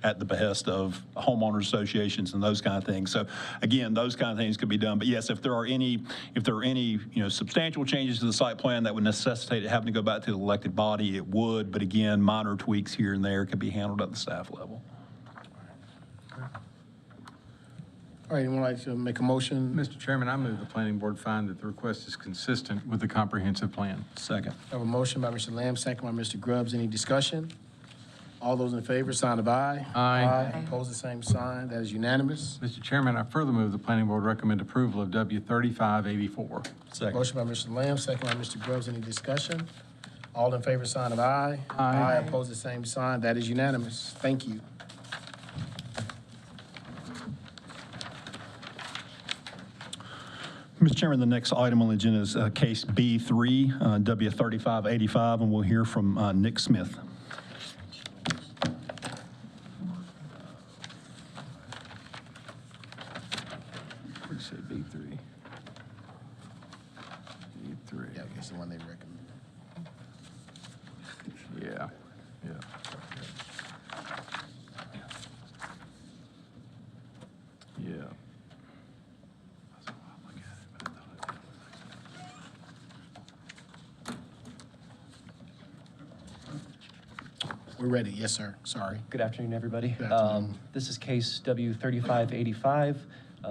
at the behest of homeowners associations and those kind of things. So again, those kind of things could be done. But yes, if there are any substantial changes to the site plan that would necessitate it having to go back to the elected body, it would. But again, minor tweaks here and there could be handled at the staff level. All right, anyone like to make a motion? Mr. Chairman, I move the planning board find that the request is consistent with the comprehensive plan. Second. I have a motion by Mr. Lamb, second by Mr. Grubbs. Any discussion? All those in favor, sign of aye. Aye. Opposed, the same sign. That is unanimous. Mr. Chairman, I further move the planning board recommend approval of W 3584. Second. Motion by Mr. Lamb, second by Mr. Grubbs. Any discussion? All in favor, sign of aye. Aye. Opposed, the same sign. That is unanimous. Thank you. Mr. Chairman, the next item on the agenda is case B3, W 3585, and we'll hear from Nick Smith. What'd you say, B3? B3. Yeah, that's the one they recommend. Yeah, yeah. We're ready. Yes, sir. Sorry. Good afternoon, everybody. Good afternoon. This is case W 3585.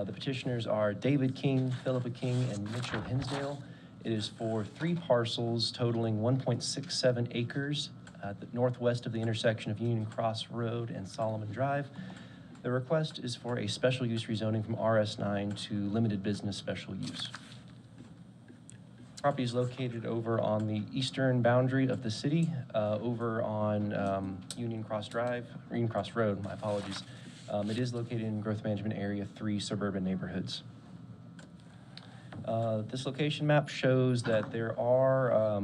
The petitioners are David King, Philippa King, and Mitchell Hinsdale. It is for 3 parcels totaling 1.67 acres at the northwest of the intersection of Union Cross Road and Solomon Drive. The request is for a special use rezoning from RS9 to limited business special use. Property is located over on the eastern boundary of the city, over on Union Cross Road, my apologies. It is located in Growth Management Area 3 suburban neighborhoods. This location map shows that there are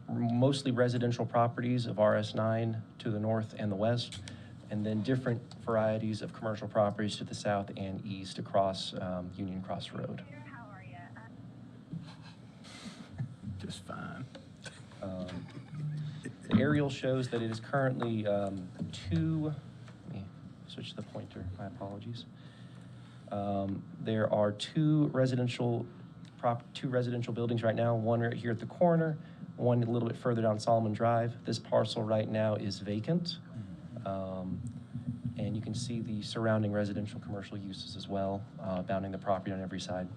mostly residential properties of RS9 to the north and the west, and then different varieties of commercial properties to the south and east across Union Cross Road. Just fine. The aerial shows that it is currently let me switch the pointer, my apologies. There are two residential buildings right now, one right here at the corner, one a little bit further down Solomon Drive. This parcel right now is vacant. And you can see the surrounding residential commercial uses as well, bounding the property on every side.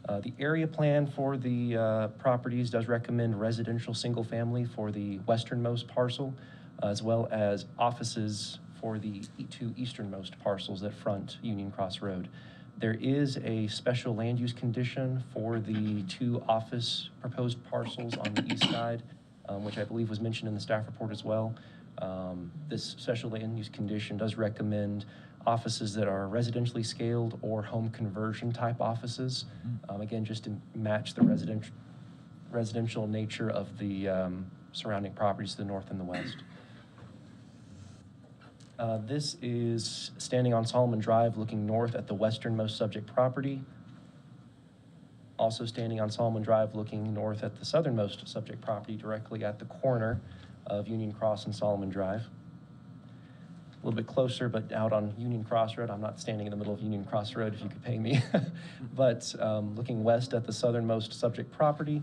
The area plan for the properties does recommend residential single-family for the westernmost parcel, as well as offices for the two easternmost parcels that front Union Cross Road. There is a special land use condition for the two office proposed parcels on the east side, which I believe was mentioned in the staff report as well. This special land use condition does recommend offices that are residentially scaled or home conversion type offices. Again, just to match the residential nature of the surrounding properties to the north and the west. This is standing on Solomon Drive looking north at the westernmost subject property. Also standing on Solomon Drive looking north at the southernmost subject property directly at the corner of Union Cross and Solomon Drive. A little bit closer, but out on Union Cross Road. I'm not standing in the middle of Union Cross Road if you could pay me. But looking west at the southernmost subject property,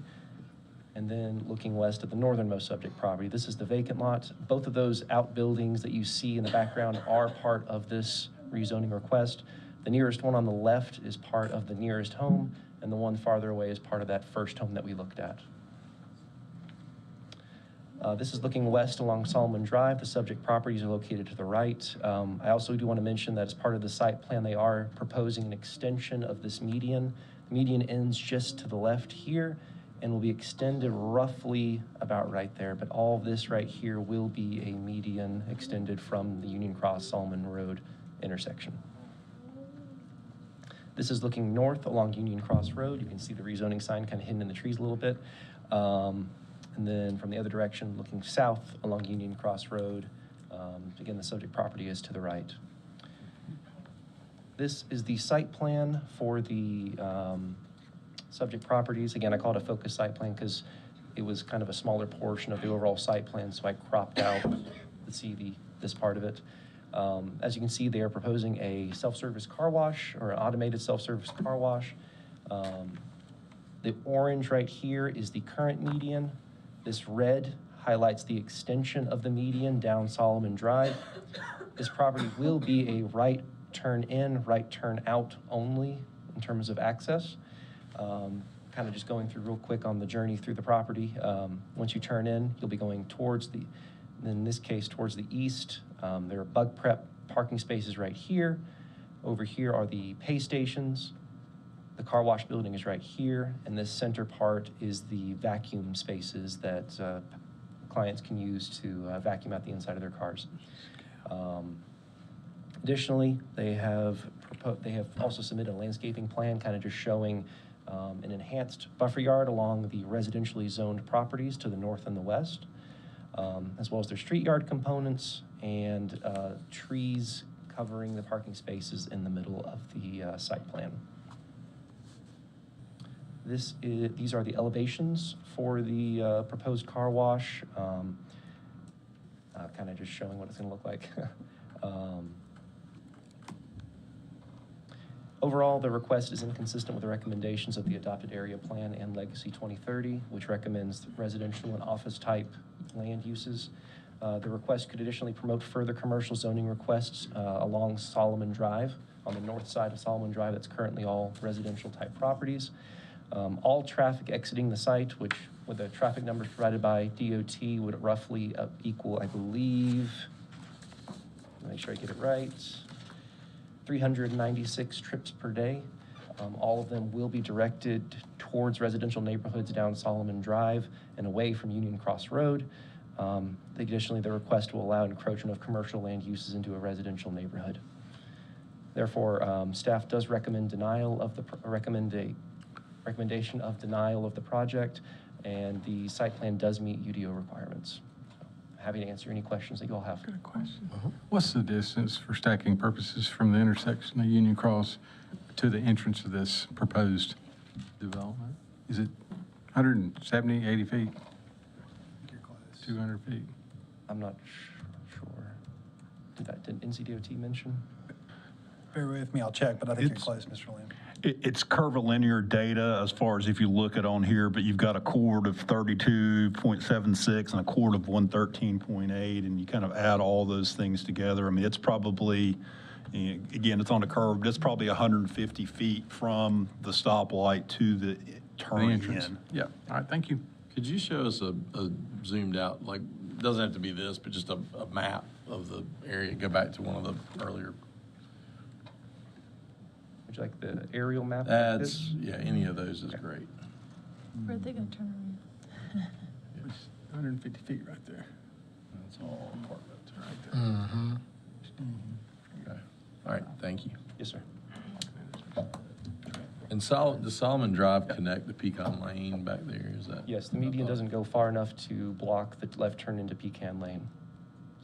and then looking west at the northernmost subject property. This is the vacant lot. Both of those outbuildings that you see in the background are part of this rezoning request. The nearest one on the left is part of the nearest home, and the one farther away is part of that first home that we looked at. This is looking west along Solomon Drive. The subject properties are located to the right. I also do want to mention that as part of the site plan, they are proposing an extension of this median. The median ends just to the left here and will be extended roughly about right there. But all of this right here will be a median extended from the Union Cross Solomon Road intersection. This is looking north along Union Cross Road. You can see the rezoning sign kind of hidden in the trees a little bit. And then from the other direction, looking south along Union Cross Road, again, the subject property is to the right. This is the site plan for the subject properties. Again, I call it a focus site plan because it was kind of a smaller portion of the overall site plan, so I cropped out this part of it. As you can see, they are proposing a self-service car wash or an automated self-service car wash. The orange right here is the current median. This red highlights the extension of the median down Solomon Drive. This property will be a right turn in, right turn out only in terms of access. Kind of just going through real quick on the journey through the property. Once you turn in, you'll be going towards in this case, towards the east. There are bug prep parking spaces right here. Over here are the pay stations. The car wash building is right here, and this center part is the vacuum spaces that clients can use to vacuum out the inside of their cars. Additionally, they have also submitted a landscaping plan, kind of just showing an enhanced buffer yard along the residentially zoned properties to the north and the west, as well as their street yard components and trees covering the parking spaces in the middle of the site plan. These are the elevations for the proposed car wash, kind of just showing what it's going to look like. Overall, the request is inconsistent with the recommendations of the adopted area plan and Legacy 2030, which recommends residential and office type land uses. The request could additionally promote further commercial zoning requests along Solomon Drive, on the north side of Solomon Drive. That's currently all residential type properties. All traffic exiting the site, which with the traffic numbers provided by DOT would roughly equal, I believe, make sure I get it right, 396 trips per day. All of them will be directed towards residential neighborhoods down Solomon Drive and away from Union Cross Road. Additionally, the request will allow encroachment of commercial land uses into a residential neighborhood. Therefore, staff does recommend recommendation of denial of the project, and the site plan does meet UDO requirements. So, happy to answer any questions that you all have. Good question. What's the distance for stacking purposes from the intersection of Union Cross to the entrance of this proposed development? Is it 170, 80 feet? 200 feet? I'm not sure. Did NCDOT mention? Bear with me, I'll check, but I think you're close, Mr. Lamb. It's curvilinear data as far as if you look at on here, but you've got a chord of 32.76 and a chord of 113.8, and you kind of add all those things together. I mean, it's probably, again, it's on a curve, but it's probably 150 feet from the stoplight to the turn entrance. in. Yeah, all right, thank you. Could you show us a zoomed out, like, doesn't have to be this, but just a map of the area? Go back to one of the earlier. Would you like the aerial map? That's, yeah, any of those is great. Where are they going to turn around? It's 150 feet right there. That's all apartments right there. Okay. All right, thank you. Yes, sir. And does Solomon Drive connect the Pecan Lane back there? Is that? Yes, the median doesn't go far enough to block the left turn into Pecan Lane.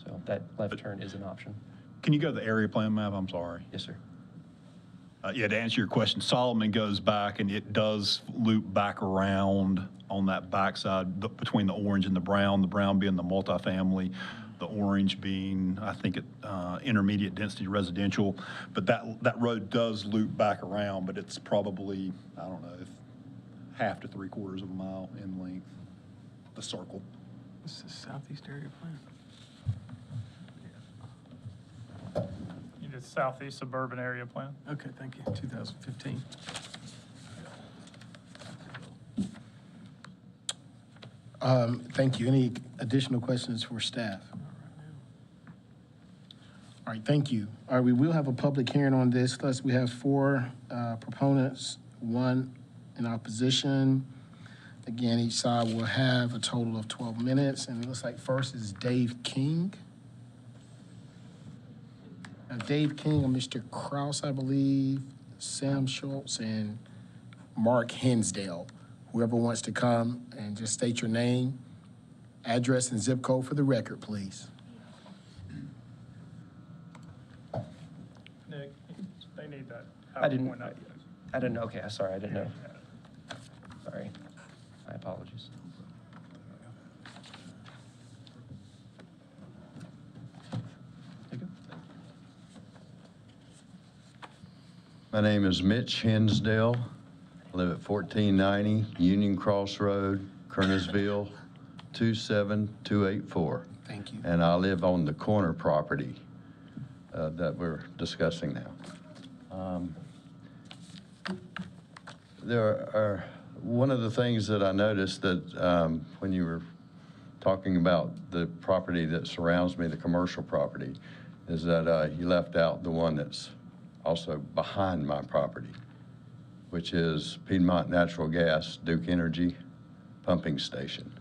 So that left turn is an option. Can you go to the area plan map? I'm sorry. Yes, sir. Yeah, to answer your question, Solomon goes back and it does loop back around on that backside between the orange and the brown being the multifamily, the orange being, I think, intermediate density residential. But that road does loop back around, but it's probably, I don't know, half to 3/4 of a mile in length, the circle. This is southeast area plan. You did southeast suburban area plan. Okay, thank you, 2015. Thank you. Any additional questions for staff? All right, thank you. All right, we will have a public hearing on this. Thus, we have 4 proponents, 1 in opposition. Again, each side will have a total of 12 minutes, and it looks like first is Dave King. Now, Dave King and Mr. Kraus, I believe, Sam Schultz, and Mark Hensdale. Whoever wants to come and just state your name, address, and zip code for the record, please. Nick, they need that. I didn't know. Okay, sorry, I didn't know. Sorry. My apologies. There you go. My name is Mitch Hensdale. I live at 1490 Union Cross Road, Kernersville, 27284. Thank you. And I live on the corner property that we're discussing now. One of the things that I noticed that when you were talking about the property that surrounds me, the commercial property, is that you left out the one that's also behind my property, which is Piedmont Natural Gas, Duke Energy pumping station.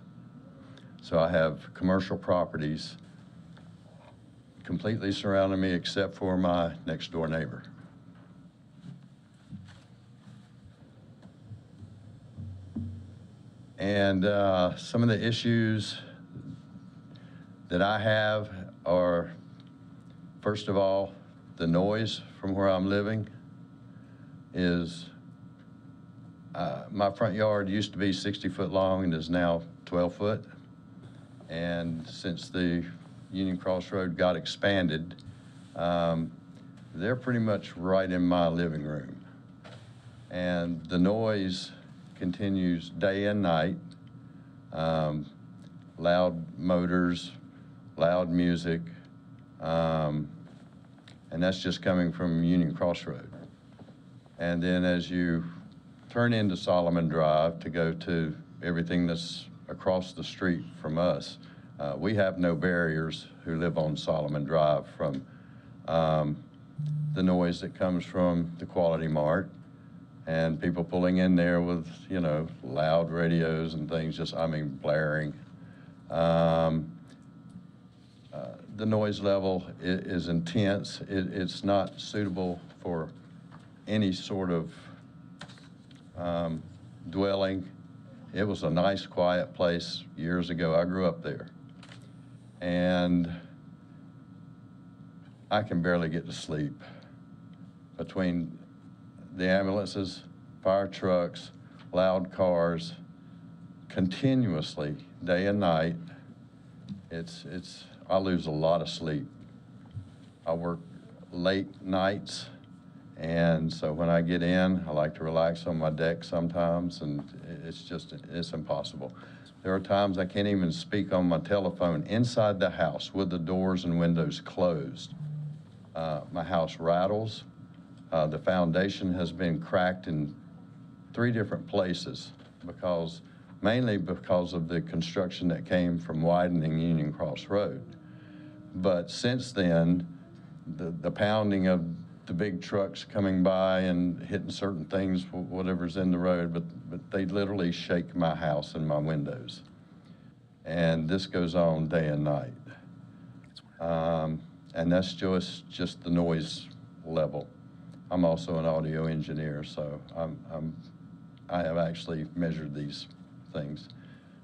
So I have commercial properties completely surrounding me except for my next door neighbor. And some of the issues that I have are, first of all, the noise from where I'm living is, my front yard used to be 60 foot long and is now 12 foot. And since the Union Cross Road got expanded, they're pretty much right in my living room. And the noise continues day and night, loud motors, loud music, and that's just coming from Union Cross Road. And then as you turn into Solomon Drive to go to everything that's across the street from us, we have no barriers who live on Solomon Drive from the noise that comes from the Quality Mart and people pulling in there with, you know, loud radios and things, just, I mean, blaring. The noise level is intense. It's not suitable for any sort of dwelling. It was a nice, quiet place years ago. I grew up there. And I can barely get to sleep. Between the ambulances, fire trucks, loud cars, continuously, day and night, I lose a lot of sleep. I work late nights, and so when I get in, I like to relax on my deck sometimes, and it's impossible. There are times I can't even speak on my telephone inside the house with the doors and windows closed. My house rattles. The foundation has been cracked in 3 different places mainly because of the construction that came from widening Union Cross Road. But since then, the pounding of the big trucks coming by and hitting certain things, whatever's in the road, but they literally shake my house and my windows. And this goes on day and night. And that's just the noise level. I'm also an audio engineer, so I have actually measured these things.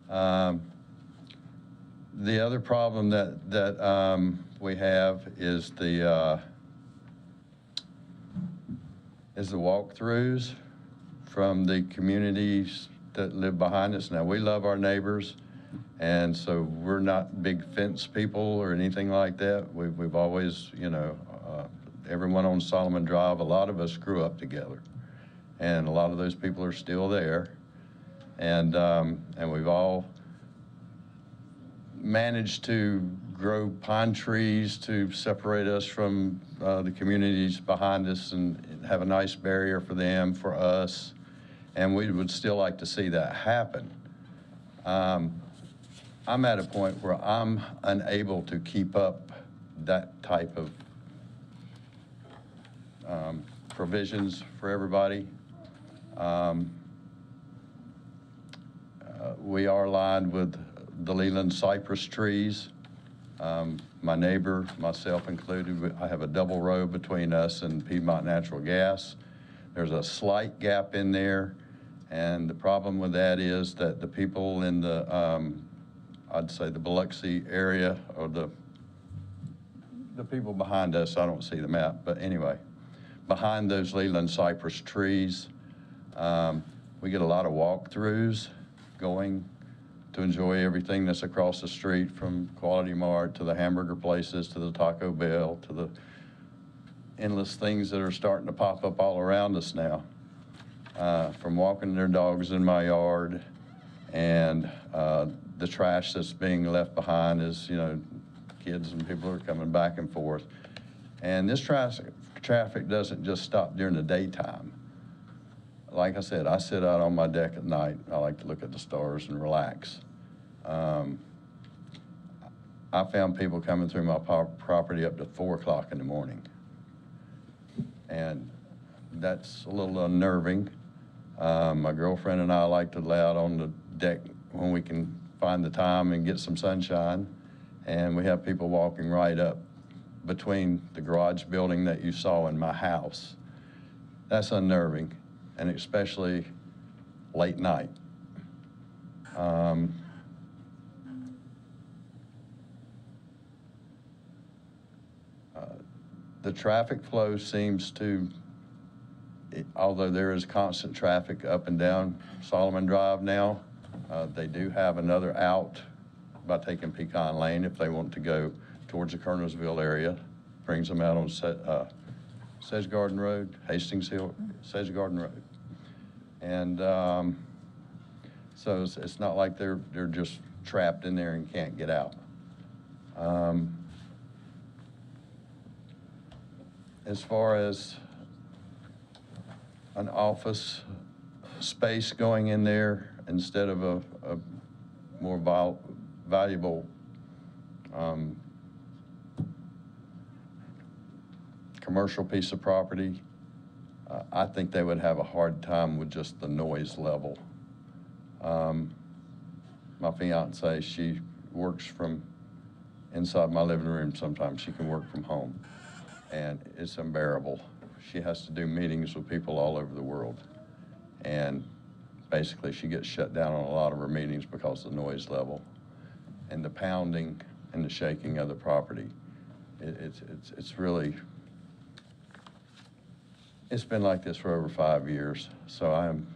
The other problem that we have is the walkthroughs from the communities that live behind us. Now, we love our neighbors, and so we're not big fence people or anything like that. We've always, you know, everyone on Solomon Drive, a lot of us grew up together, and a lot of those people are still there, and we've all managed to grow pine trees to separate us from the communities behind us and have a nice barrier for them, for us, and we would still like to see that happen. I'm at a point where I'm unable to keep up that type of provisions for everybody. We are lined with the Leland cypress trees. My neighbor, myself included, I have a double row between us and Piedmont Natural Gas. There's a slight gap in there, and the problem with that is that the people in the, I'd say the Biloxi area, or the people behind us, I don't see the map, but anyway, behind those Leland cypress trees, we get a lot of walkthroughs going to enjoy everything that's across the street, from Quality Mart to the hamburger places to the Taco Bell to the endless things that are starting to pop up all around us now. From walking their dogs in my yard, and the trash that's being left behind is, you know, kids and people are coming back and forth. And this traffic doesn't just stop during the daytime. Like I said, I sit out on my deck at night. I like to look at the stars and relax. I found people coming through my property up to 4 o'clock in the morning. And that's a little unnerving. My girlfriend and I like to lay out on the deck when we can find the time and get some sunshine. And we have people walking right up between the garage building that you saw in my house. That's unnerving, and especially late night. The traffic flow seems to, although there is constant traffic up and down Solomon Drive now, they do have another out by taking Pecan Lane if they want to go towards the Colonelsville area. Brings them out on Sedge Garden Road, Hastings Hill, Sedge Garden Road. And so it's not like they're just trapped in there and can't get out. As far as an office space going in there instead of a more valuable commercial piece of property, I think they would have a hard time with just the noise level. My fiance, she works from inside my living room sometimes. She can work from home, and it's unbearable. She has to do meetings with people all over the world, and basically she gets shut down on a lot of her meetings because of the noise level and the pounding and the shaking of the property. It's really, it's been like this for over 5 years, so I'm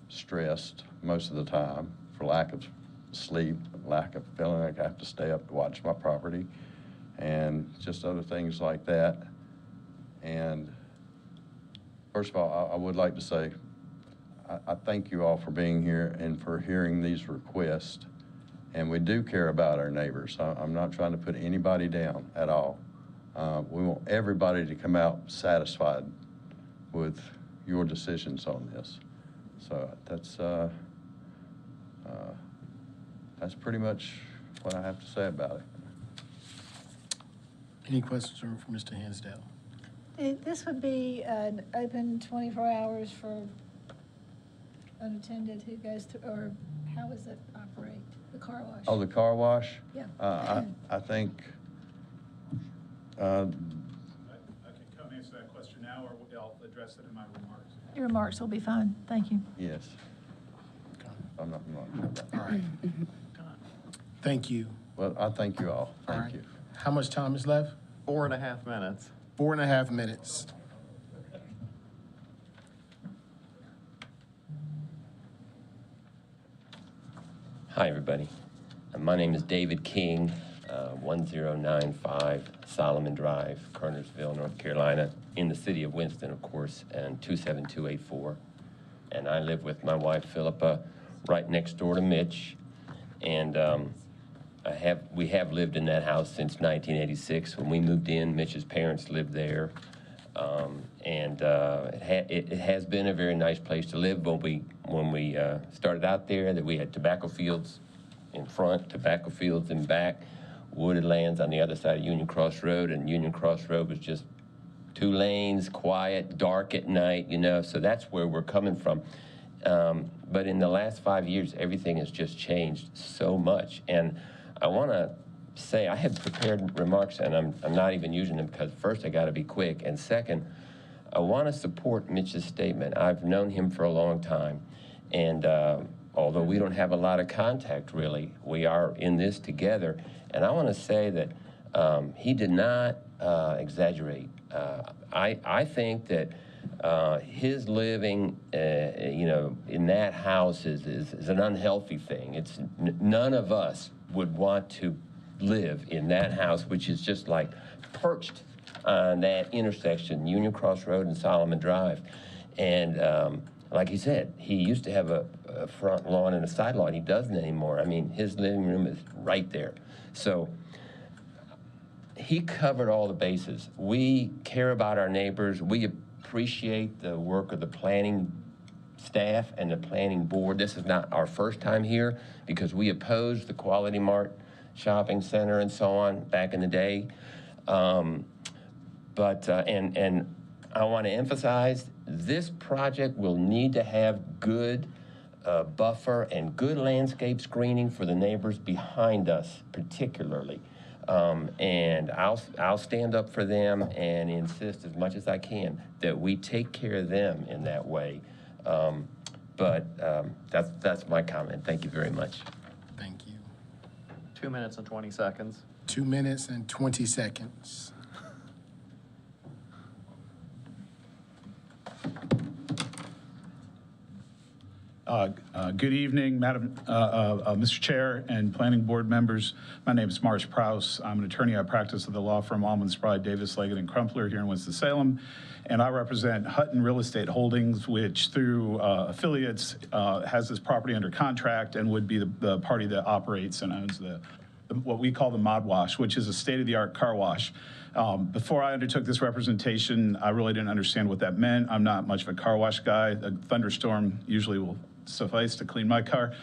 stressed most of the time for lack of sleep, lack of feeling like I have to stay up to watch my property, and just other things like that. And first of all, I would like to say I thank you all for being here and for hearing these requests. And we do care about our neighbors. I'm not trying to put anybody down at all. We want everybody to come out satisfied with your decisions on this. So that's pretty much what I have to say about it. Any questions for Mr. Hinsdale? This would be an open 24 hours for unattended who goes to, or how does it operate? The car wash? Oh, the car wash? Yeah. I think, I can come answer that question now, or I'll address it in my remarks. Your remarks will be fine. Thank you. yes. I'm not. All right. Thank you. Well, I thank you all. All Thank right. you. How much time is left? 4.5 minutes. 4.5 minutes. Hi, everybody. My name is David King, 1095 Solomon Drive, Kernersville, North Carolina, in the city of Winston, of course, and 27284. And I live with my wife, Philippa, right next door to Mitch. And we have lived in that house since 1986. When we moved in, Mitch's parents lived there. It has been a very nice place to live. When we started out there, that we had tobacco fields in front, tobacco fields in back, wooded lands on the other side of Union Cross Road, and Union Cross Road was just 2 lanes, quiet, dark at night, you know, so that's where we're coming from. But in the last 5 years, everything has just changed so much. And I want to say I had prepared remarks, and I'm not even using them because first I got to be quick, and second, I want to support Mitch's statement. I've known him for a long time, and although we don't have a lot of contact really, we are in this together. And I want to say that he did not exaggerate. I think that his living, you know, in that house is an unhealthy thing. None of us would want to live in that house, which is just like perched on that intersection, Union Cross Road and Solomon Drive. And like he said, he used to have a front lawn and a side lawn. He doesn't anymore. I mean, his living room is right there. So he covered all the bases. We care about our neighbors. We appreciate the work of the planning staff and the planning board. This is not our first time here because we opposed the Quality Mart shopping center and so on back in the day. And I want to emphasize this project will need to have good buffer and good landscape screening for the neighbors behind us particularly. And I'll stand up for them and insist as much as I can that we take care of them in that way. That's my comment. Thank you very much. Thank you. 2 minutes and 20 seconds. 2 minutes and 20 seconds. Good evening, Madam, Mr. Chair and Planning Board members. My name is Morris Prowse. I'm an attorney. I practice at the law firm Allman Sprague, Davis, Leggett, and Crumpler here in Winston-Salem. And I represent Hutton Real Estate Holdings, which through affiliates has this property under contract and would be the party that operates and owns what we call the Mod Wash, which is a state-of-the-art car wash. Before I undertook this representation, I really didn't understand what that meant. I'm not much of a car wash guy. A thunderstorm usually will suffice to clean my car.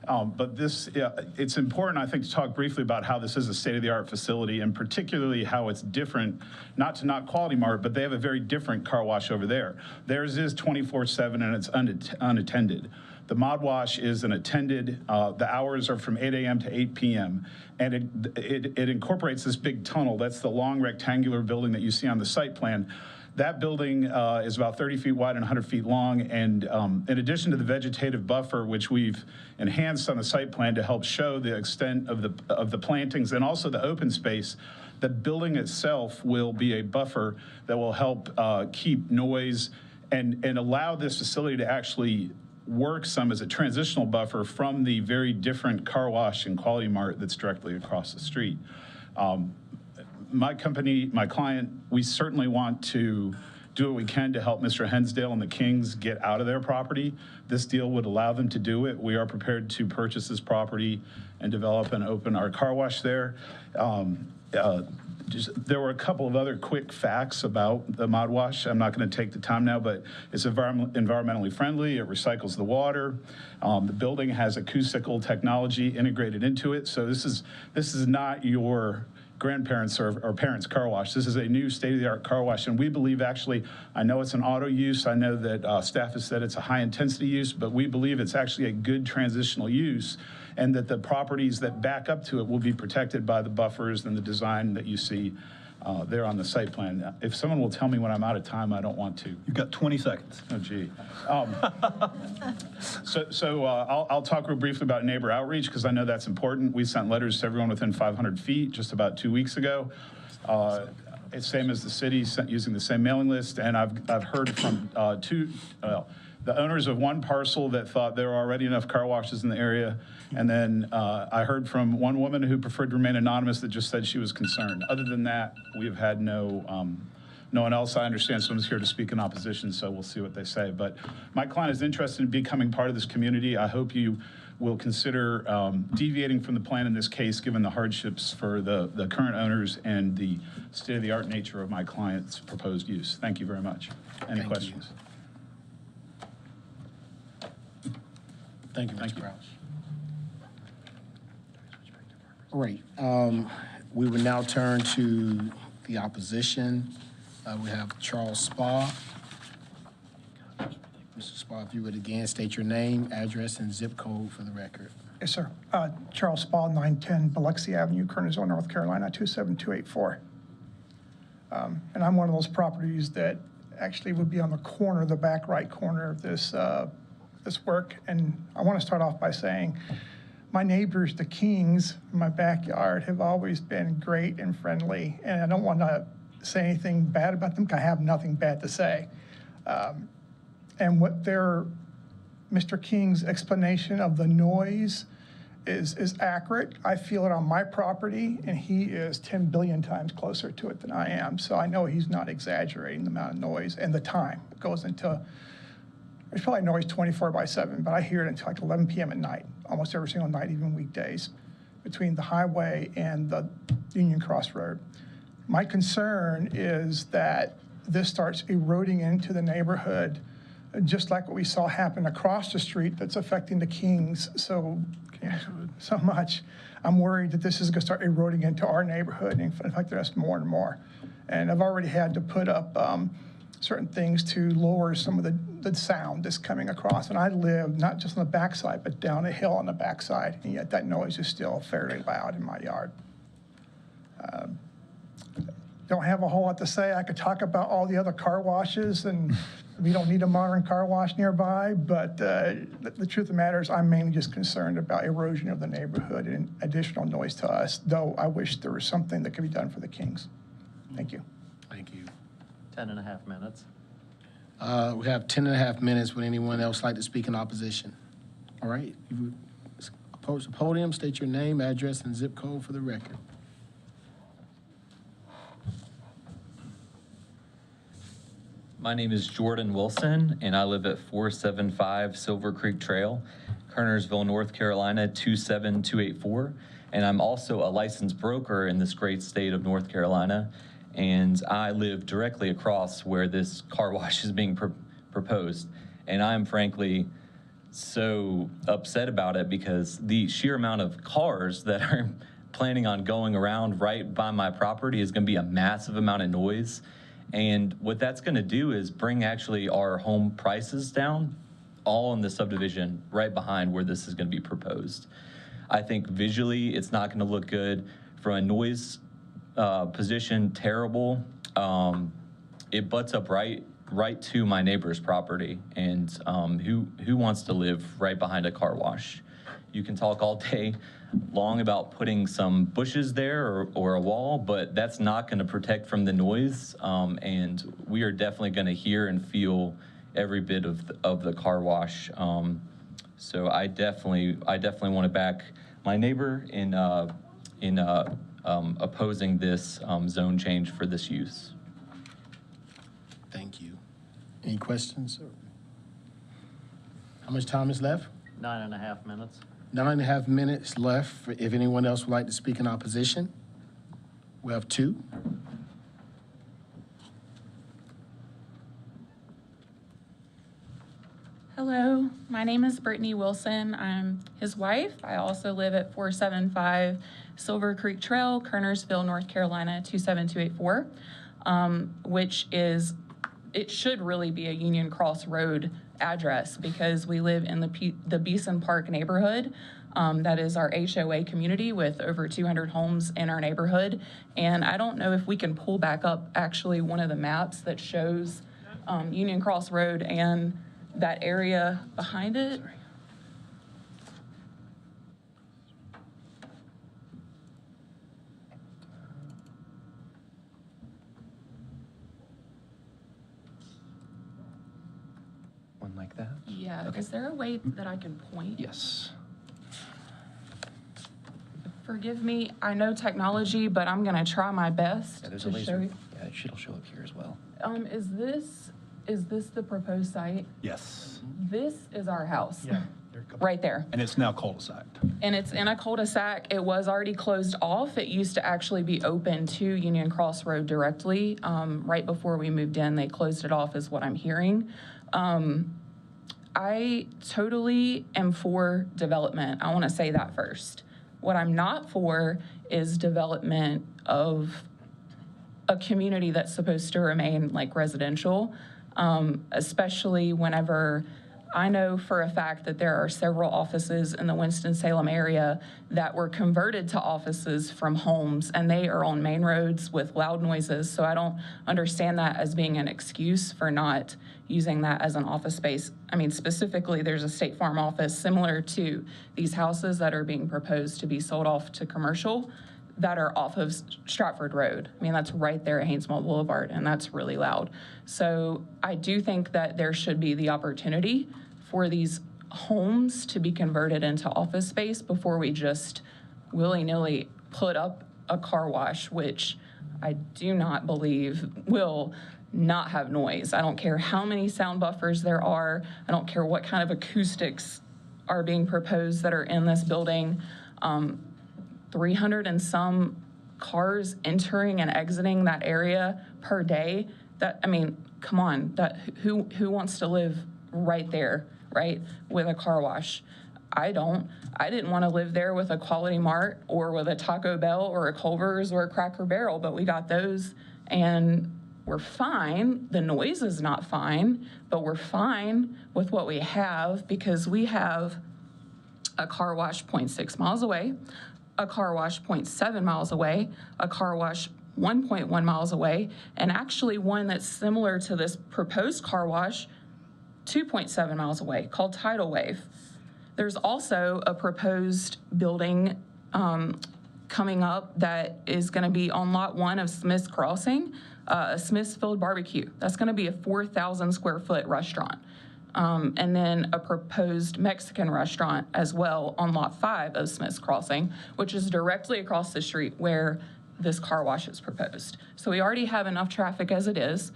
But this, it's important, I think, to talk briefly about how this is a state-of-the-art facility, and particularly how it's different, not to knock Quality Mart, but they have a very different car wash over there. Theirs is 24/7 and it's unattended. The Mod Wash is an attended, the hours are from 8 a.m. to 8 p.m. And it incorporates this big tunnel. That's the long rectangular building that you see on the site plan. That building is about 30 feet wide and 100 feet long. And in addition to the vegetative buffer, which we've enhanced on the site plan to help show the extent of the plantings and also the open space, the building itself will be a buffer that will help keep noise and allow this facility to actually work some as a transitional buffer from the very different car wash and Quality Mart that's directly across the street. My company, my client, we certainly want to do what we can to help Mr. Hensdale and the Kings get out of their property. This deal would allow them to do it. We are prepared to purchase this property and develop and open our car wash there. There were a couple of other quick facts about the Mod Wash. I'm not going to take the time now, but it's environmentally friendly. It recycles the water. The building has acoustical technology integrated into it. So this is not your grandparents or parents' car wash. This is a new state-of-the-art car wash, and we believe, actually, I know it's an auto use. I know that staff has said it's a high-intensity use, but we believe it's actually a good transitional use, and that the properties that back up to it will be protected by the buffers and the design that you see there on the site plan. If someone will tell me when I'm out of time, I don't want to. You've got 20 seconds. Oh, gee. I'll talk real briefly about neighbor outreach, because I know that's important. We sent letters to everyone within 500 feet just about 2 weeks ago. It's same as the city, sent using the same mailing list, and I've heard from the owners of one parcel that thought there were already enough car washes in the area, and then I heard from one woman who preferred to remain anonymous that just said she was concerned. Other than that, we have had no one else. I understand someone's here to speak in opposition, so we'll see what they say. But my client is interested in becoming part of this community. I hope you will consider deviating from the plan in this case, given the hardships for the current owners and the state-of-the-art nature of my client's proposed use. Thank you very much. Any questions? Thank you, Mr. Crouch. All right, we will now turn to the opposition. We have Charles Spa. Mr. Spa, if you would again state your name, address, and zip code for the record. Yes, sir. Charles Spa, 910 Biloxi Avenue, Kernersville, North Carolina, 27284. And I'm one of those properties that actually would be on the corner, the back right corner of this work. And I want to start off by saying my neighbors, the Kings, in my backyard, have always been great and friendly. And I don't want to say anything bad about them, because I have nothing bad to say. And what Mr. King's explanation of the noise is accurate. I feel it on my property, and he is 10 billion times closer to it than I am. So I know he's not exaggerating the amount of noise and the time. It goes into, there's probably noise 24/7, but I hear it until like 11 p.m. at night, almost every single night, even weekdays, between the highway and the Union Cross Road. My concern is that this starts eroding into the neighborhood, just like what we saw happen across the street that's affecting the Kings so much. I'm worried that this is going to start eroding into our neighborhood and affect us more and more. And I've already had to put up certain things to lower some of the sound that's coming across. And I live not just on the backside, but down a hill on the backside, and yet that noise is still fairly loud in my yard. Don't have a whole lot to say. I could talk about all the other car washes, and we don't need a modern car wash nearby, but the truth of the matter is I'm mainly just concerned about erosion of the neighborhood and additional noise to us, though I wish there was something that could be done for the Kings. Thank you. Thank you. 10.5 minutes. We have 10.5 minutes. Would anyone else like to speak in opposition? All right. If you approach the podium, state your name, address, and zip code for the record. My name is Jordan Wilson, and I live at 475 Silver Creek Trail, Kernersville, North Carolina, 27284. And I'm also a licensed broker in this great state of North Carolina. And I live directly across where this car wash is being proposed. And I'm frankly so upset about it because the sheer amount of cars that are planning on going around right by my property is going to be a massive amount of noise. And what that's going to do is bring actually our home prices down, all in the subdivision right behind where this is going to be proposed. I think visually it's not going to look good. From a noise position, terrible. It butts up right to my neighbor's property, and who wants to live right behind a car wash? You can talk all day long about putting some bushes there or a wall, but that's not going to protect from the noise, and we are definitely going to hear and feel every bit of the car wash. So I definitely want to back my neighbor in opposing this zone change for this use. Thank you. Any questions? How much time is left? 9.5 minutes. 9.5 minutes left. If anyone else would like to speak in opposition, we have 2. Hello, my name is Brittany Wilson. I'm his wife. I also live at 475 Silver Creek Trail, Kernersville, North Carolina, 27284, which is, it should really be a Union Cross Road address because we live in the Beeson Park neighborhood. That is our HOA community with over 200 homes in our neighborhood. And I don't know if we can pull back up actually one of the maps that shows Union Cross Road and that area behind it. One like that? Yeah, is there a way that I can point? Yes. Forgive me, I know technology, but I'm gonna try my best Yeah, there's to a show laser. you. Yeah, it should show up here as well. Is this the proposed site? Yes. This is our house. Yeah. Right there. And it's now cul-de-sac. And it's in a cul-de-sac. It was already closed off. It used to actually be open to Union Cross Road directly. Right before we moved in, they closed it off is what I'm hearing. I totally am for development. I want to say that first. What I'm not for is development of a community that's supposed to remain like residential, especially whenever I know for a fact that there are several offices in the Winston-Salem area that were converted to offices from homes, and they are on main roads with loud noises. So I don't understand that as being an excuse for not using that as an office space. I mean, specifically, there's a State Farm office similar to these houses that are being proposed to be sold off to commercial that are off of Stratford Road. I mean, that's right there at Haynesville Boulevard, and that's really loud. So I do think that there should be the opportunity for these homes to be converted into office space before we just willy-nilly put up a car wash, which I do not believe will not have noise. I don't care how many sound buffers there are. I don't care what kind of acoustics are being proposed that are in this building. 300 and some cars entering and exiting that area per day. That, I mean, come on, who wants to live right there, right, with a car wash? I don't. I didn't want to live there with a Quality Mart or with a Taco Bell or a Culver's or a Cracker Barrel, but we got those and we're fine. The noise is not fine, but we're fine with what we have because we have a car wash 0.6 miles away, a car wash 0.7 miles away, a car wash 1.1 miles away, and actually one that's similar to this proposed car wash 2.7 miles away called Tidal Wave. There's also a proposed building coming up that is going to be on Lot 1 of Smith's Crossing, a Smithfield Barbecue. That's going to be a 4,000 square foot restaurant. And then a proposed Mexican restaurant as well on Lot 5 of Smith's Crossing, which is directly across the street where this car wash is proposed. So we already have enough traffic as it is.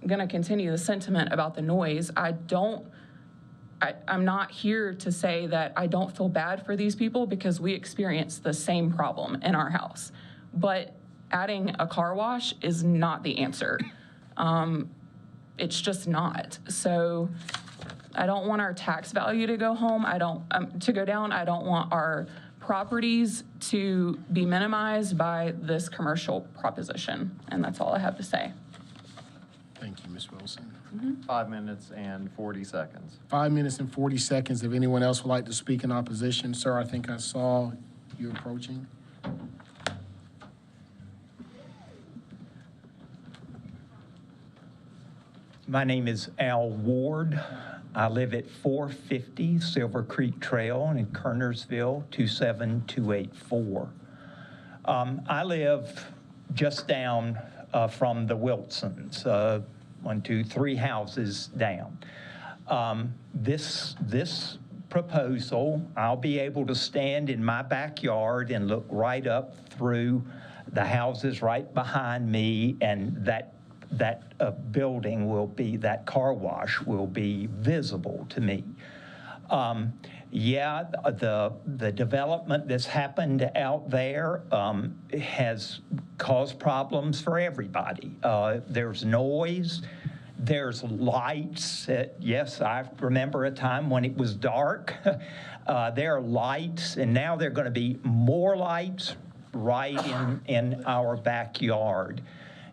I'm going to continue the sentiment about the noise. I'm not here to say that I don't feel bad for these people because we experience the same problem in our house. But adding a car wash is not the answer. It's just not. So I don't want our tax value to go home. I don't, to go down. I don't want our properties to be minimized by this commercial proposition. And that's all I have to say. Thank you, Ms. Wilson. 5 minutes and 40 seconds. 5 minutes and 40 seconds. If anyone else would like to speak in opposition, sir, I think I saw you approaching. My name is Al Ward. I live at 450 Silver Creek Trail in Kernersville, 27284. I live just down from the Wilsons, 1, 2, 3 houses down. This proposal, I'll be able to stand in my backyard and look right up through the houses right behind me, and that building will be, that car wash will be visible to me. Yeah, the development that's happened out there has caused problems for everybody. There's noise, there's lights. Yes, I remember a time when it was dark. There are lights, and now there are going to be more lights right in our backyard.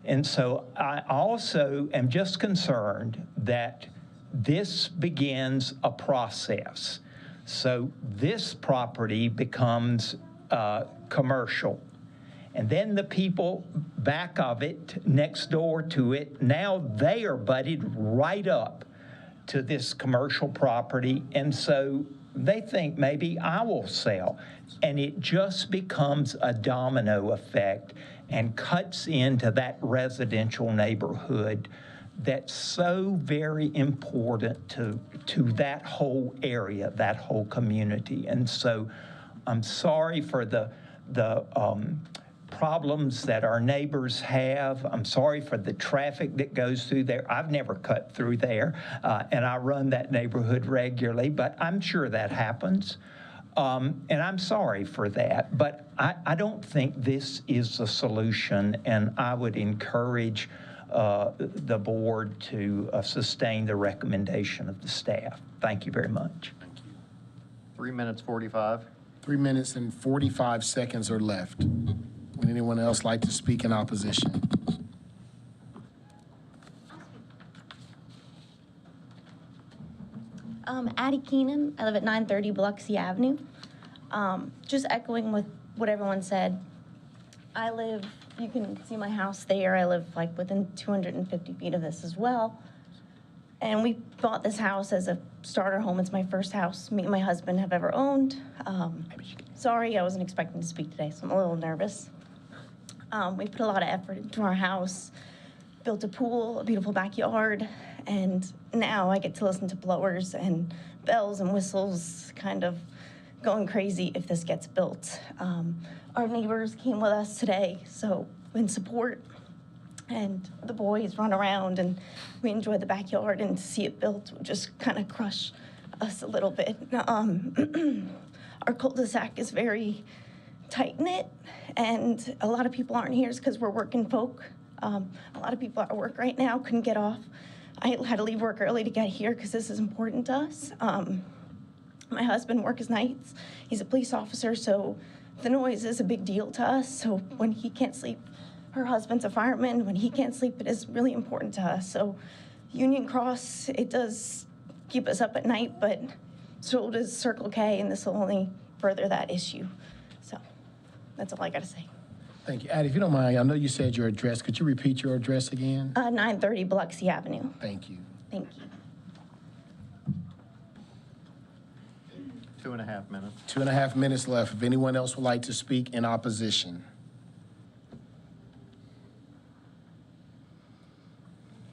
And so I also am just concerned that this begins a process. So this property becomes commercial. And then the people back of it, next door to it, now they are butted right up to this commercial property. And so they think maybe I will sell. And it just becomes a domino effect and cuts into that residential neighborhood that's so very important to that whole area, that whole community. And so I'm sorry for the problems that our neighbors have. I'm sorry for the traffic that goes through there. I've never cut through there, and I run that neighborhood regularly, but I'm sure that happens. And I'm sorry for that, but I don't think this is the solution, and I would encourage the board to sustain the recommendation of the staff. Thank you very much. Thank you. 3 minutes 45. 3 minutes and 45 seconds are left. Would anyone else like to speak in opposition? Addie Keenan. I live at 930 Biloxi Avenue. Just echoing with what everyone said. I live, you can see my house there. I live like within 250 feet of this as well. And we bought this house as a starter home. It's my first house me and my husband have ever owned. Sorry, I wasn't expecting to speak today, so I'm a little nervous. We put a lot of effort into our house, built a pool, a beautiful backyard, and now I get to listen to blowers and bells and whistles kind of going crazy if this gets built. Our neighbors came with us today, so in support, and the boys run around and we enjoy the backyard, and to see it built would just kind of crush us a little bit. Our cul-de-sac is very tight-knit, and a lot of people aren't here because we're working folk. A lot of people at work right now couldn't get off. I had to leave work early to get here because this is important to us. My husband works nights. He's a police officer, so the noise is a big deal to us. So when he can't sleep, her husband's a fireman. When he can't sleep, it is really important to us. So Union Cross, it does keep us up at night, but so does Circle K, and this will only further that issue. So that's all I got to say. Thank you. Addie, if you don't mind, I know you said your address. Could you repeat your address again? 930 Biloxi Avenue. Thank you. Thank you. 2.5 minutes. 2.5 minutes left. If anyone else would like to speak in opposition.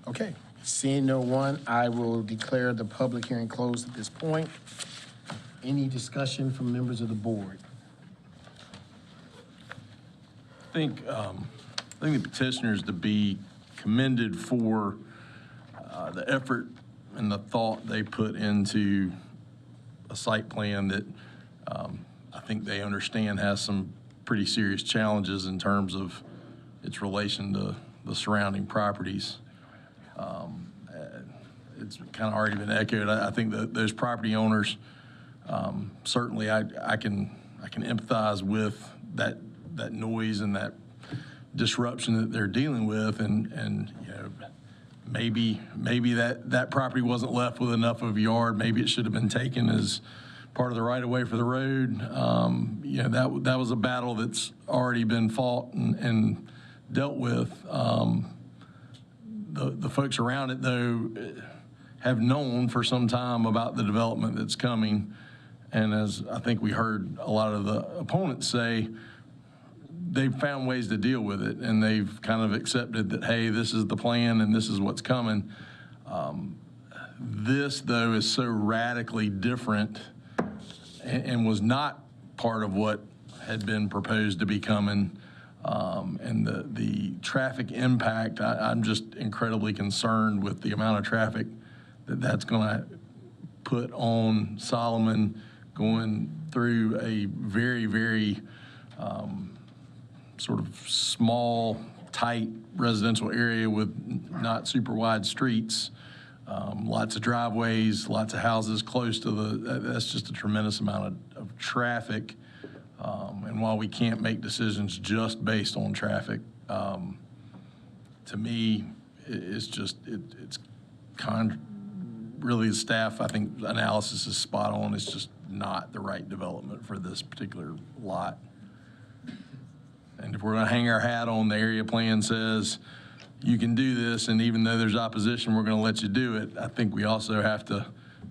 Okay, seeing no one, I will declare the public hearing closed at this point. Any discussion from members of the board? I think the petitioners to be commended for the effort and the thought they put into a site plan that I think they understand has some pretty serious challenges in terms of its relation to the surrounding properties. it's kind of already been echoed. I think that those property owners, certainly I can empathize with that noise and that disruption that they're dealing with, and you know, maybe that property wasn't left with enough of a yard. Maybe it should have been taken as part of the right of way for the road. You know, that was a battle that's already been fought and dealt with. The folks around it, though, have known for some time about the development that's coming. And as I think we heard a lot of the opponents say, they've found ways to deal with it, and they've kind of accepted that, hey, this is the plan and this is what's coming. This, though, is so radically different and was not part of what had been proposed to be coming. And the traffic impact, I'm just incredibly concerned with the amount of traffic that's going to put on Solomon, going through a very, very sort of small, tight residential area with not super wide streets, lots of driveways, lots of houses close to that's just a tremendous amount of traffic. And while we can't make decisions just based on traffic, to me, it's just, really the staff, I think analysis is spot on. It's just not the right development for this particular lot. And if we're gonna hang our hat on the area plan says, you can do this, and even though there's opposition, we're gonna let you do it, I think we also have to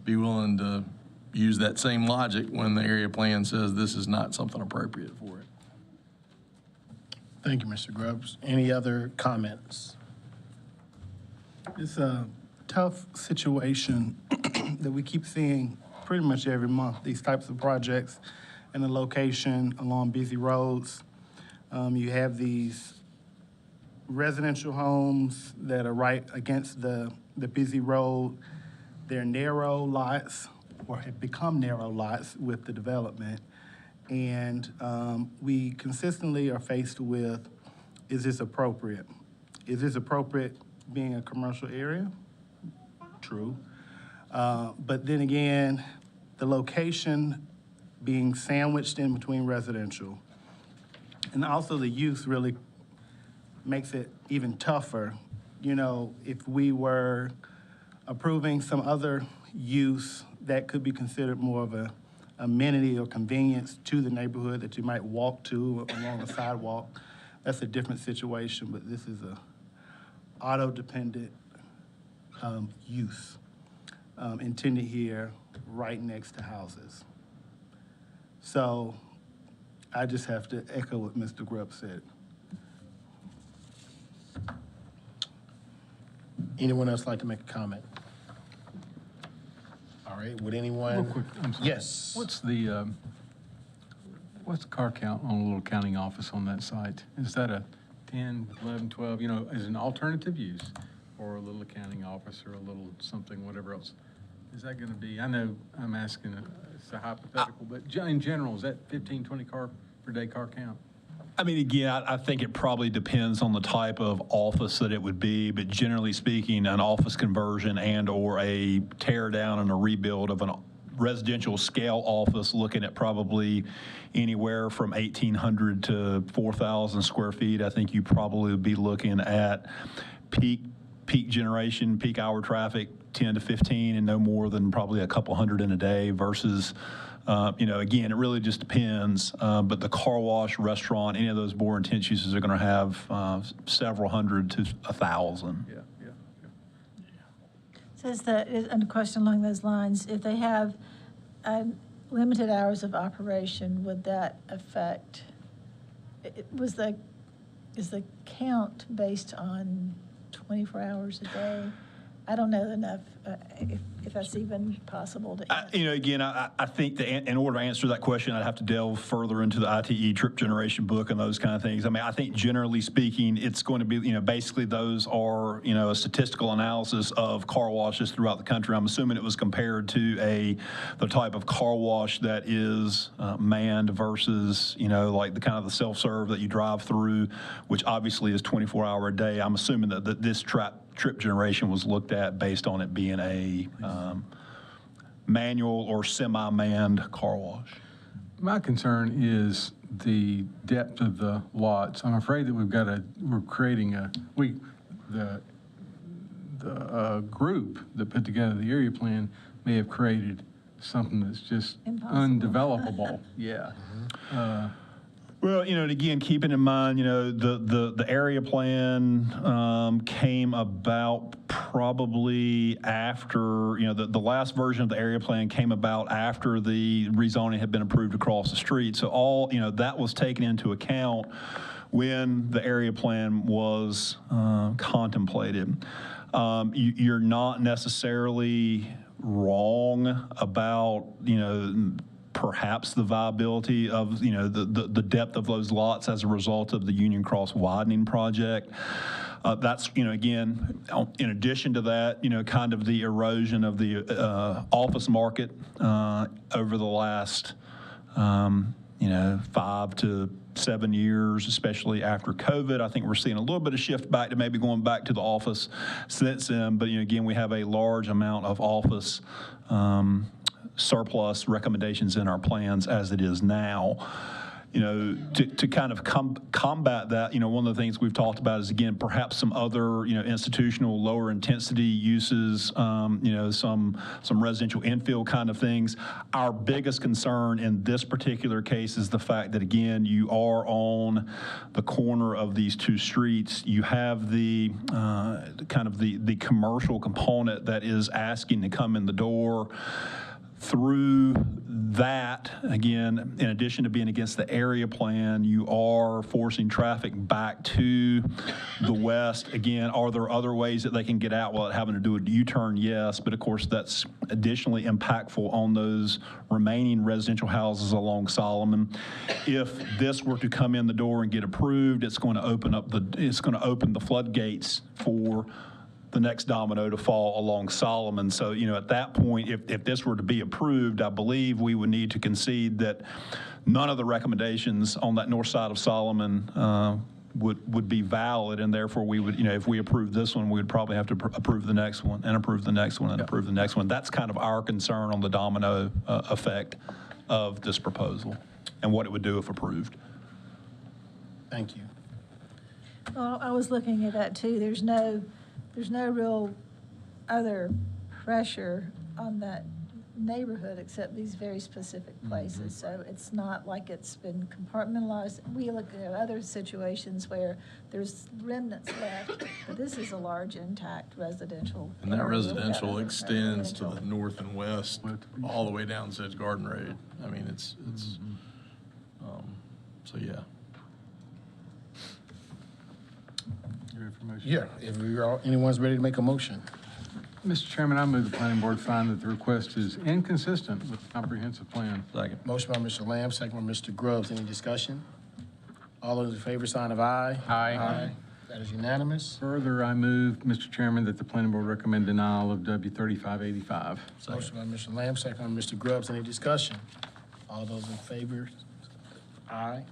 be willing to use that same logic when the area plan says this is not something appropriate for it. Thank you, Mr. Grubbs. Any other comments? It's a tough situation that we keep seeing pretty much every month, these types of projects and the location along busy roads. You have these residential homes that are right against the busy road. They're narrow lots, or have become narrow lots with the development. And we consistently are faced with, is this appropriate? Is this appropriate being a commercial area? True. But then again, the location being sandwiched in between residential, and also the use really makes it even tougher. You know, if we were approving some other use that could be considered more of a amenity or convenience to the neighborhood that you might walk to along a sidewalk, that's a different situation, but this is a auto-dependent use intended here right next to houses. So I just have to echo what Mr. Grubb said. Anyone else like to make a comment? All right, would anyone? Real quick, I'm sorry. Yes. What's the car count on a little accounting office on that site? Is that a 10, 11, 12, you know, as an alternative use, or a little accounting office, or a little something, whatever else? Is that gonna be, I know I'm asking, it's a hypothetical, but in general, is that 15, 20 car per day car count? I mean, again, I think it probably depends on the type of office that it would be, but generally speaking, an office conversion and or a tear down and a rebuild of a residential scale office, looking at probably anywhere from 1,800 to 4,000 square feet, I think you probably would be looking at peak generation, peak hour traffic, 10 to 15, and no more than probably a couple hundred in a day versus, you know, again, it really just depends. But the car wash, restaurant, any of those more intense uses are going to have several hundred to 1,000. Yeah. Says that, and a question along those lines, if they have limited hours of operation, would that affect, is the count based on 24 hours a day? I don't know enough if that's even possible to answer. You know, again, I think that in order to answer that question, I'd have to delve further into the ITE trip generation book and those kind of things. I mean, I think generally speaking, it's going to be, you know, basically those are, you know, a statistical analysis of car washes throughout the country. I'm assuming it was compared to the type of car wash that is manned versus, you know, like the kind of the self-serve that you drive through, which obviously is 24 hour a day. I'm assuming that this trip generation was looked at based on it being a manual or semi-manned car wash. My concern is the depth of the lots. I'm afraid that we're creating the group that put together the area plan may have created something that's just undevelopable. Yeah. Well, and again, keeping in mind, the area plan came about probably after, the last version of the area plan came about after the rezoning had been approved across the street. So all, that was taken into account when the area plan was contemplated. You're not necessarily wrong about, perhaps the viability of, the depth of those lots as a result of the Union Cross widening project. That's, again, in addition to that, kind of the erosion of the office market over the last, 5 to 7 years, especially after COVID. I think we're seeing a little bit of shift back to maybe going back to the office since then. But, again, we have a large amount of office surplus recommendations in our plans as it is now. To kind of combat that, one of the things we've talked about is, again, perhaps some other, institutional lower intensity uses, some residential infill kind of things. Our biggest concern in this particular case is the fact that, again, you are on the corner of these two streets. You have the kind of the commercial component that is asking to come in the door. Through that, again, in addition to being against the area plan, you are forcing traffic back to the west. Again, are there other ways that they can get out without having to do a U-turn? Yes, but of course that's additionally impactful on those remaining residential houses along Solomon. If this were to come in the door and get approved, it's going to open the floodgates for the next domino to fall along Solomon. So, at that point, if this were to be approved, I believe we would need to concede that none of the recommendations on that north side of Solomon would be valid, and therefore we would, if we approve this one, we would probably have to approve the next one, and approve the next one, and approve the next one. That's kind of our concern on the domino effect of this proposal and what it would do if approved. Thank you. Well, I was looking at that too. There's no real other pressure on that neighborhood except these very specific places. So it's not like it's been compartmentalized. We look at other situations where there's remnants left, but this is a large intact residential. And that residential extends to the north and west, all the way down Sedge Garden Road. I mean, so yeah. Yeah, if anyone's ready to make a motion. Mr. Chairman, I move the planning board find that the request is inconsistent with the comprehensive plan. Second. Motion by Mr. Lamb, second by Mr. Grubbs. Any discussion? All those in favor, sign of aye. Aye. That is unanimous. Further, I move, Mr. Chairman, that the planning board recommend denial of W 3585. Motion by Mr. Lamb, second by Mr. Grubbs. Any discussion? All those in favor, aye.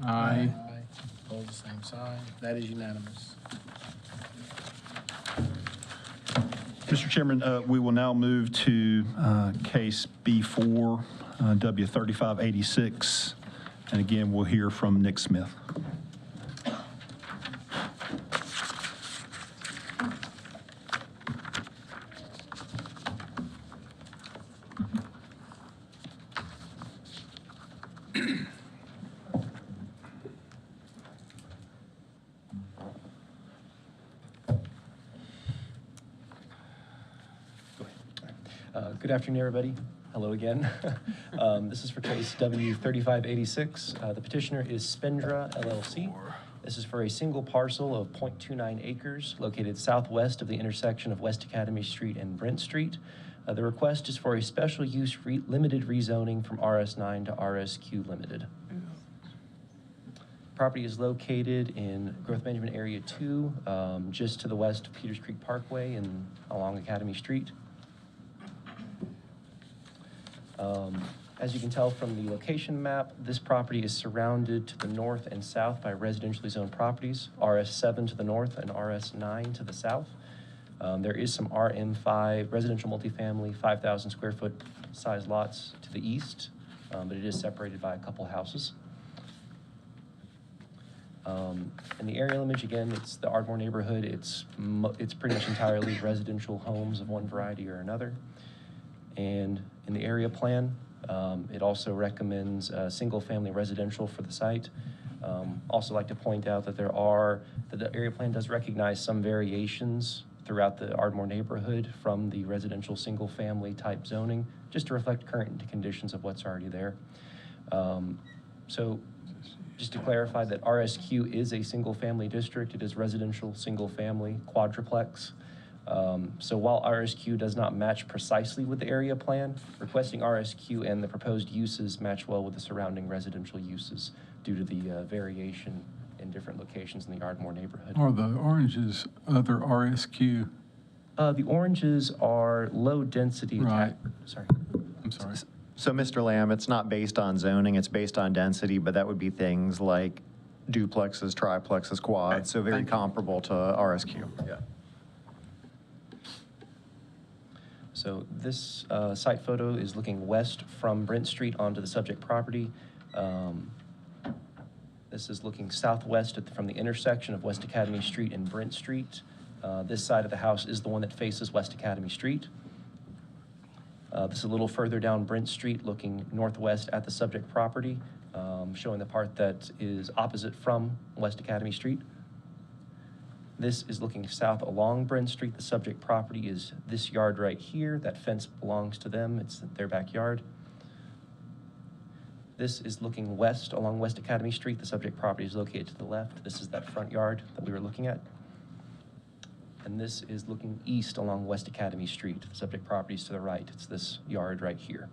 Aye. Opposed, the same sign. That is unanimous. Mr. Chairman, we will now move to case B4, W 3586. And again, we'll hear from Nick Smith. Good afternoon, everybody. Hello again. This is for case W 3586. The petitioner is Spendra LLC. This is for a single parcel of 0.29 acres located southwest of the intersection of West Academy Street and Brent Street. The request is for a special use limited rezoning from RS9 to RSQ limited. Property is located in Growth Management Area 2, just to the west of Peters Creek Parkway and along Academy Street. As you can tell from the location map, this property is surrounded to the north and south by residentially zoned properties, RS7 to the north and RS9 to the south. There is some RM5 residential multifamily, 5,000 square foot size lots to the east, but it is separated by a couple houses. In the aerial image, again, it's the Ardmore neighborhood. It's pretty much entirely residential homes of one variety or another. And in the area plan, it also recommends single-family residential for the site. Also like to point out that the area plan does recognize some variations throughout the Ardmore neighborhood from the residential single-family type zoning, just to reflect current conditions of what's already there. So just to clarify that RSQ is a single-family district. It is residential, single-family, quadruplex. So while RSQ does not match precisely with the area plan, requesting RSQ and the proposed uses match well with the surrounding residential uses due to the variation in different locations in the Ardmore neighborhood. Are the oranges other RSQ? The oranges are low-density. Right. Sorry. I'm sorry. So, Mr. Lamb, it's not based on zoning, it's based on density, but that would be things like duplexes, triplexes, quads, so very comparable to RSQ. Yeah. So this site photo is looking west from Brent Street onto the subject property. This is looking southwest from the intersection of West Academy Street and Brent Street. This side of the house is the one that faces West Academy Street. This is a little further down Brent Street, looking northwest at the subject property, showing the part that is opposite from West Academy Street. This is looking south along Brent Street. The subject property is this yard right here. That fence belongs to them. It's their backyard. This is looking west along West Academy Street. The subject property is located to the left. This is that front yard that we were looking at. And this is looking east along West Academy Street. The subject property is to the right. It's this yard right here.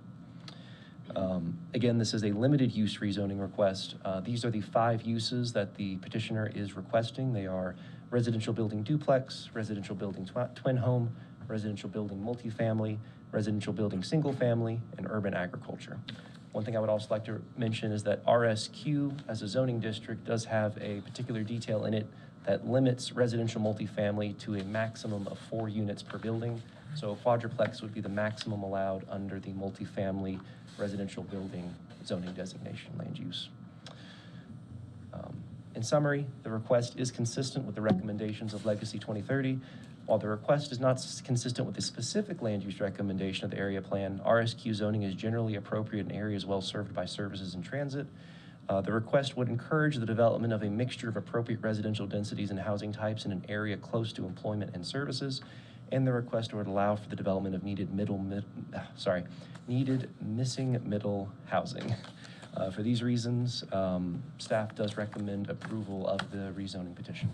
Again, this is a limited use rezoning request. These are the 5 uses that the petitioner is requesting. They are residential building duplex, residential building twin home, residential building multifamily, residential building single family, and urban agriculture. One thing I would also like to mention is that RSQ as a zoning district does have a particular detail in it that limits residential multifamily to a maximum of 4 units per building. So a quadruplex would be the maximum allowed under the multifamily residential building zoning designation land use. In summary, the request is consistent with the recommendations of Legacy 2030. While the request is not consistent with the specific land use recommendation of the area plan, RSQ zoning is generally appropriate in areas well served by services and transit. The request would encourage the development of a mixture of appropriate residential densities and housing types in an area close to employment and services, and the request would allow for the development of needed missing middle housing. For these reasons, staff does recommend approval of the rezoning petition.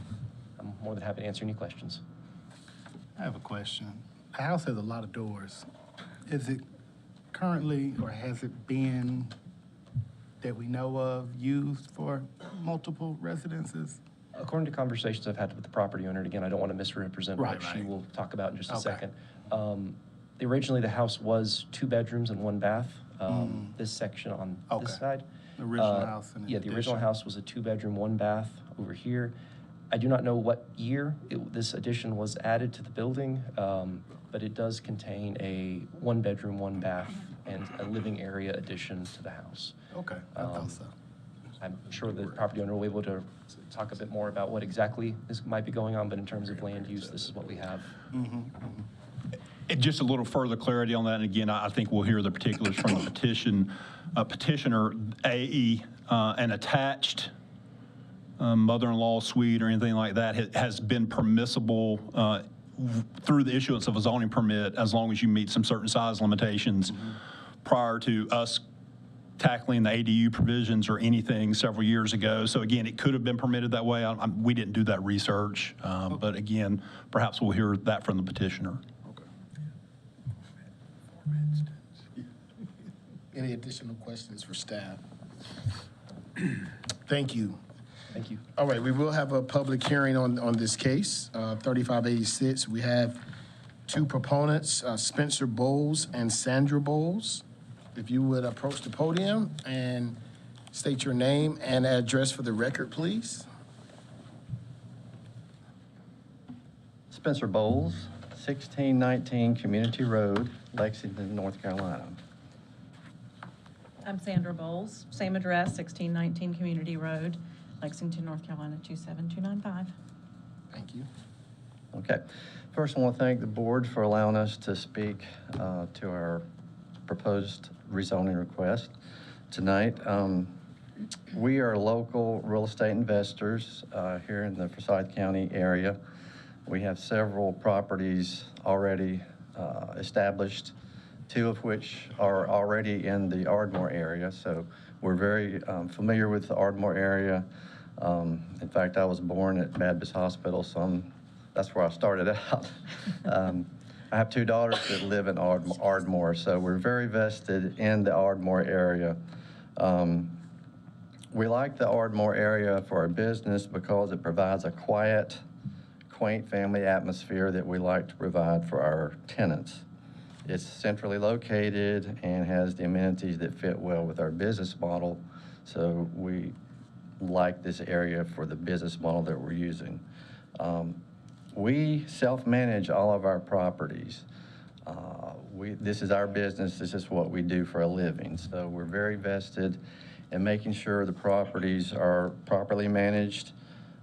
I'm more than happy to answer any questions. I have a question. The house has a lot of doors. Is it currently, or has it been, that we know of, used for multiple residences? According to conversations I've had with the property owner, and again, I don't want to misrepresent what she will talk about in just a second. Originally, the house was 2 bedrooms and 1 bath. This section on this side. The original house. Yeah, the original house was a 2-bedroom, 1 bath over here. I do not know what year this addition was added to the building, but it does contain a 1-bedroom, 1 bath, and a living area addition to the house. Okay, I thought so. I'm sure the property owner will be able to talk a bit more about what exactly might be going on, but in terms of land use, this is what we have. And just a little further clarity on that, and again, I think we'll hear the particulars from the petitioner. An attached mother-in-law suite or anything like that has been permissible through the issuance of a zoning permit as long as you meet some certain size limitations. Prior to us tackling the ADU provisions or anything several years ago. So again, it could have been permitted that way. We didn't do that research, but again, perhaps we'll hear that from the petitioner. Any additional questions for staff? Thank you. Thank you. All right, we will have a public hearing on this case, 3586. We have 2 proponents, Spencer Bowles and Sandra Bowles. If you would approach the podium and state your name and address for the record, please. Spencer Bowles, 1619 Community Road, Lexington, North Carolina. I'm Sandra Bowles, same address, 1619 Community Road, Lexington, North Carolina, 27295. Thank you. Okay. First, I want to thank the board for allowing us to speak to our proposed rezoning request tonight. We are local real estate investors here in the Forsyth County area. We have several properties already established, two of which are already in the Ardmore area. So we're very familiar with the Ardmore area. In fact, I was born at Baptist Hospital, so that's where I started out. I have two daughters that live in Ardmore, so we're very vested in the Ardmore area. We like the Ardmore area for our business because it provides a quiet, quaint family atmosphere that we like to provide for our tenants. It's centrally located and has the amenities that fit well with our business model, so we like this area for the business model that we're using. We self-manage all of our properties. This is our business. This is what we do for a living. So we're very vested in making sure the properties are properly managed.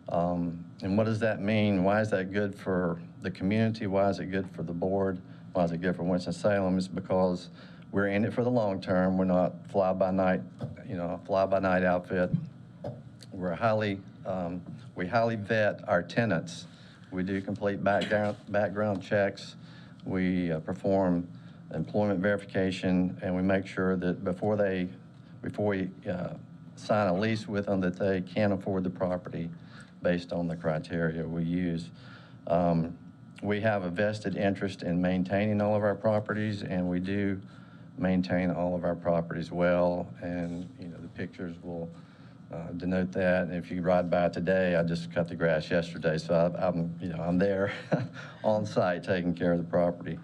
And what does that mean? Why is that good for the community? Why is it good for the board? Why is it good for Winston-Salem? It's because we're in it for the long term. We're not fly-by-night, fly-by-night outfit. We highly vet our tenants. We do complete background checks. We perform employment verification, and we make sure that before we sign a lease with them, that they can afford the property based on the criteria we use. We have a vested interest in maintaining all of our properties, and we do maintain all of our properties well, and the pictures will denote that. And if you ride by today, I just cut the grass yesterday, so I'm there on site taking care of the property.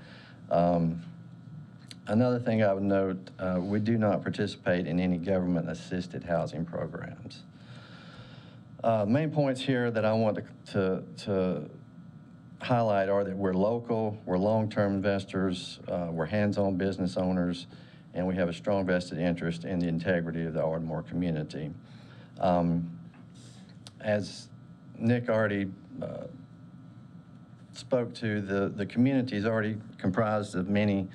Another thing I would note, we do not participate in any government-assisted housing programs. Main points here that I want to highlight are that we're local, we're long-term investors, we're hands-on business owners, and we have a strong vested interest in the integrity of the Ardmore community. As Nick already spoke to, the community is already comprised of many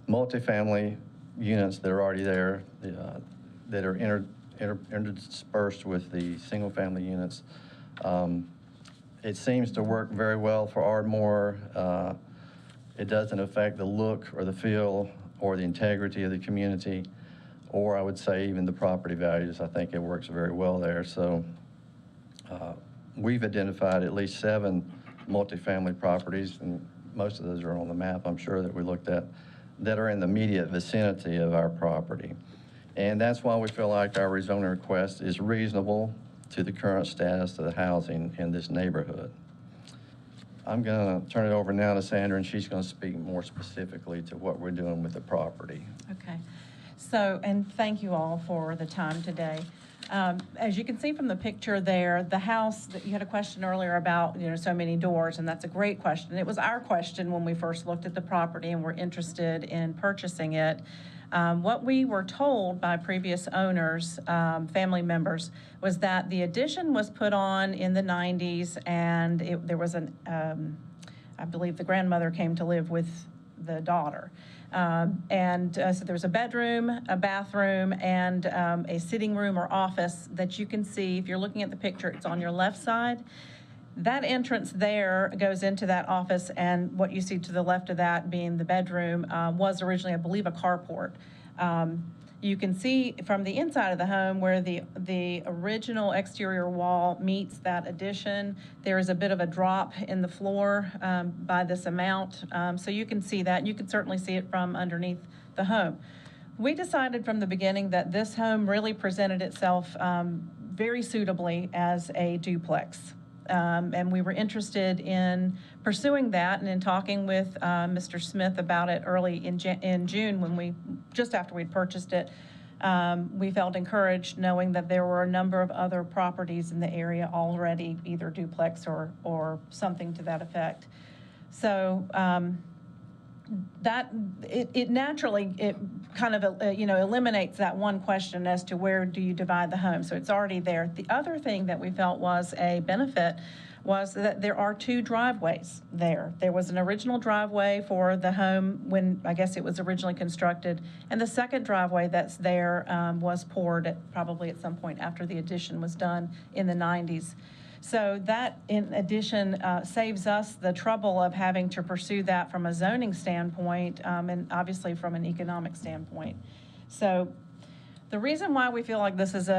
multifamily units that are already there, that are interspersed with the single-family units. It seems to work very well for Ardmore. It doesn't affect the look or the feel or the integrity of the community, or I would say even the property values. I think it works very well there. So we've identified at least 7 multifamily properties, and most of those are on the map, I'm sure, that we looked at, that are in the immediate vicinity of our property. And that's why we feel like our rezoning request is reasonable to the current status of the housing in this neighborhood. I'm going to turn it over now to Sandra, and she's going to speak more specifically to what we're doing with the property. Okay. So, and thank you all for the time today. As you can see from the picture there, the house, that you had a question earlier about, so many doors, and that's a great question. It was our question when we first looked at the property and were interested in purchasing it. What we were told by previous owners, family members, was that the addition was put on in the 90s, and there was I believe the grandmother came to live with the daughter. So there was a bedroom, a bathroom, and a sitting room or office that you can see. If you're looking at the picture, it's on your left side. That entrance there goes into that office, and what you see to the left of that being the bedroom was originally, I believe, a carport. You can see from the inside of the home where the original exterior wall meets that addition. There is a bit of a drop in the floor by this amount, so you can see that. You can certainly see it from underneath the home. We decided from the beginning that this home really presented itself very suitably as a duplex. And we were interested in pursuing that, and in talking with Mr. Smith about it early in June, when just after we'd purchased it, we felt encouraged knowing that there were a number of other properties in the area already, either duplex or something to that effect. So that, it naturally, it kind of, eliminates that one question as to where do you divide the home. So it's already there. The other thing that we felt was a benefit was that there are 2 driveways there. There was an original driveway for the home when, I guess, it was originally constructed, and the second driveway that's there was poured probably at some point after the addition was done in the 90s. So that, in addition, saves us the trouble of having to pursue that from a zoning standpoint, and obviously from an economic standpoint. So the reason why we feel like this is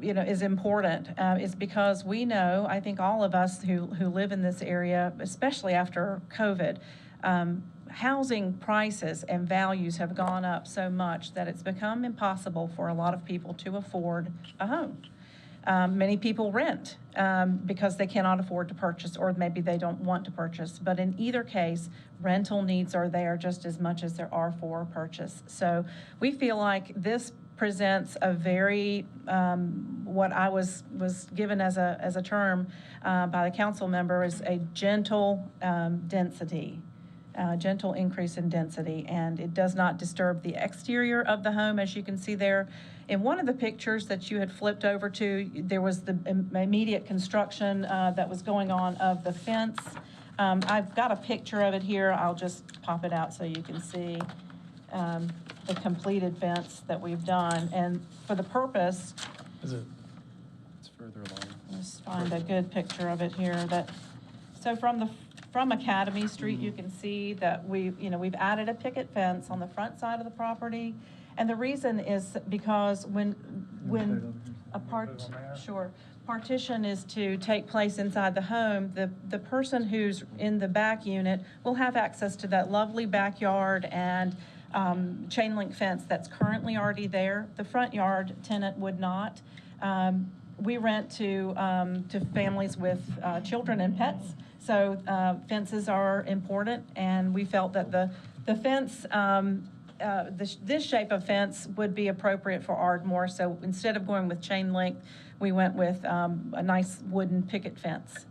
is important is because we know, I think all of us who live in this area, especially after COVID, housing prices and values have gone up so much that it's become impossible for a lot of people to afford a home. Many people rent because they cannot afford to purchase, or maybe they don't want to purchase. But in either case, rental needs are there just as much as there are for purchase. So we feel like this presents a very, what I was given as a term by the council member, is a gentle density. Gentle increase in density, and it does not disturb the exterior of the home, as you can see there. In one of the pictures that you had flipped over to, there was the immediate construction that was going on of the fence. I've got a picture of it here. I'll just pop it out so you can see the completed fence that we've done. And for the purpose, It's further along. let's find a good picture of it here. So from Academy Street, you can see that we've added a picket fence on the front side of the property. And the reason is because when a partition is to take place inside the home, the person who's in the back unit will have access to that lovely backyard and chain link fence that's currently already there. The front yard tenant would not. We rent to families with children and pets. So fences are important, and we felt that the fence, this shape of fence would be appropriate for Ardmore. So instead of going with chain link, we went with a nice wooden picket fence.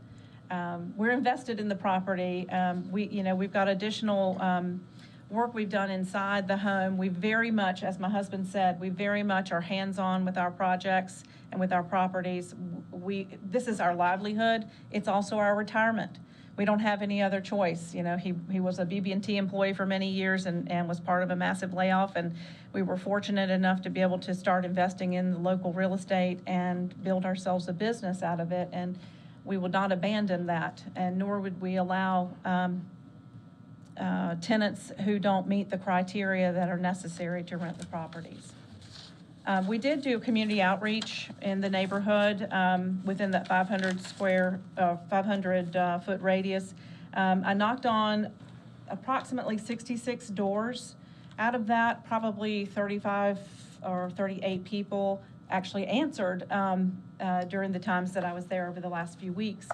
We're invested in the property. We've got additional work we've done inside the home. We very much, as my husband said, we very much are hands-on with our projects and with our properties. This is our livelihood. It's also our retirement. We don't have any other choice. He was a BB&T employee for many years and was part of a massive layoff, and we were fortunate enough to be able to start investing in the local real estate and build ourselves a business out of it, and we would not abandon that, and nor would we allow tenants who don't meet the criteria that are necessary to rent the properties. We did do community outreach in the neighborhood within that 500-foot radius. I knocked on approximately 66 doors. Out of that, probably 35 or 38 people actually answered during the times that I was there over the last few weeks.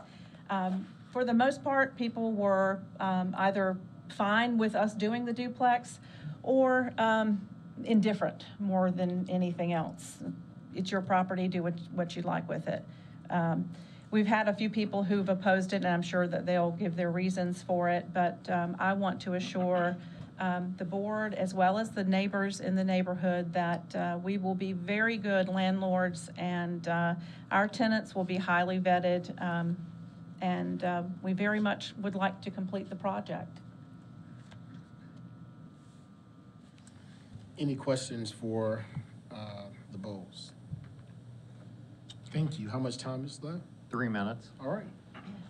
For the most part, people were either fine with us doing the duplex or indifferent more than anything else. It's your property, do what you like with it. We've had a few people who've opposed it, and I'm sure that they'll give their reasons for it, but I want to assure the board as well as the neighbors in the neighborhood that we will be very good landlords, and our tenants will be highly vetted, and we very much would like to complete the project. Any questions for the Bowles? Thank you. How much time is left? 3 minutes. All right.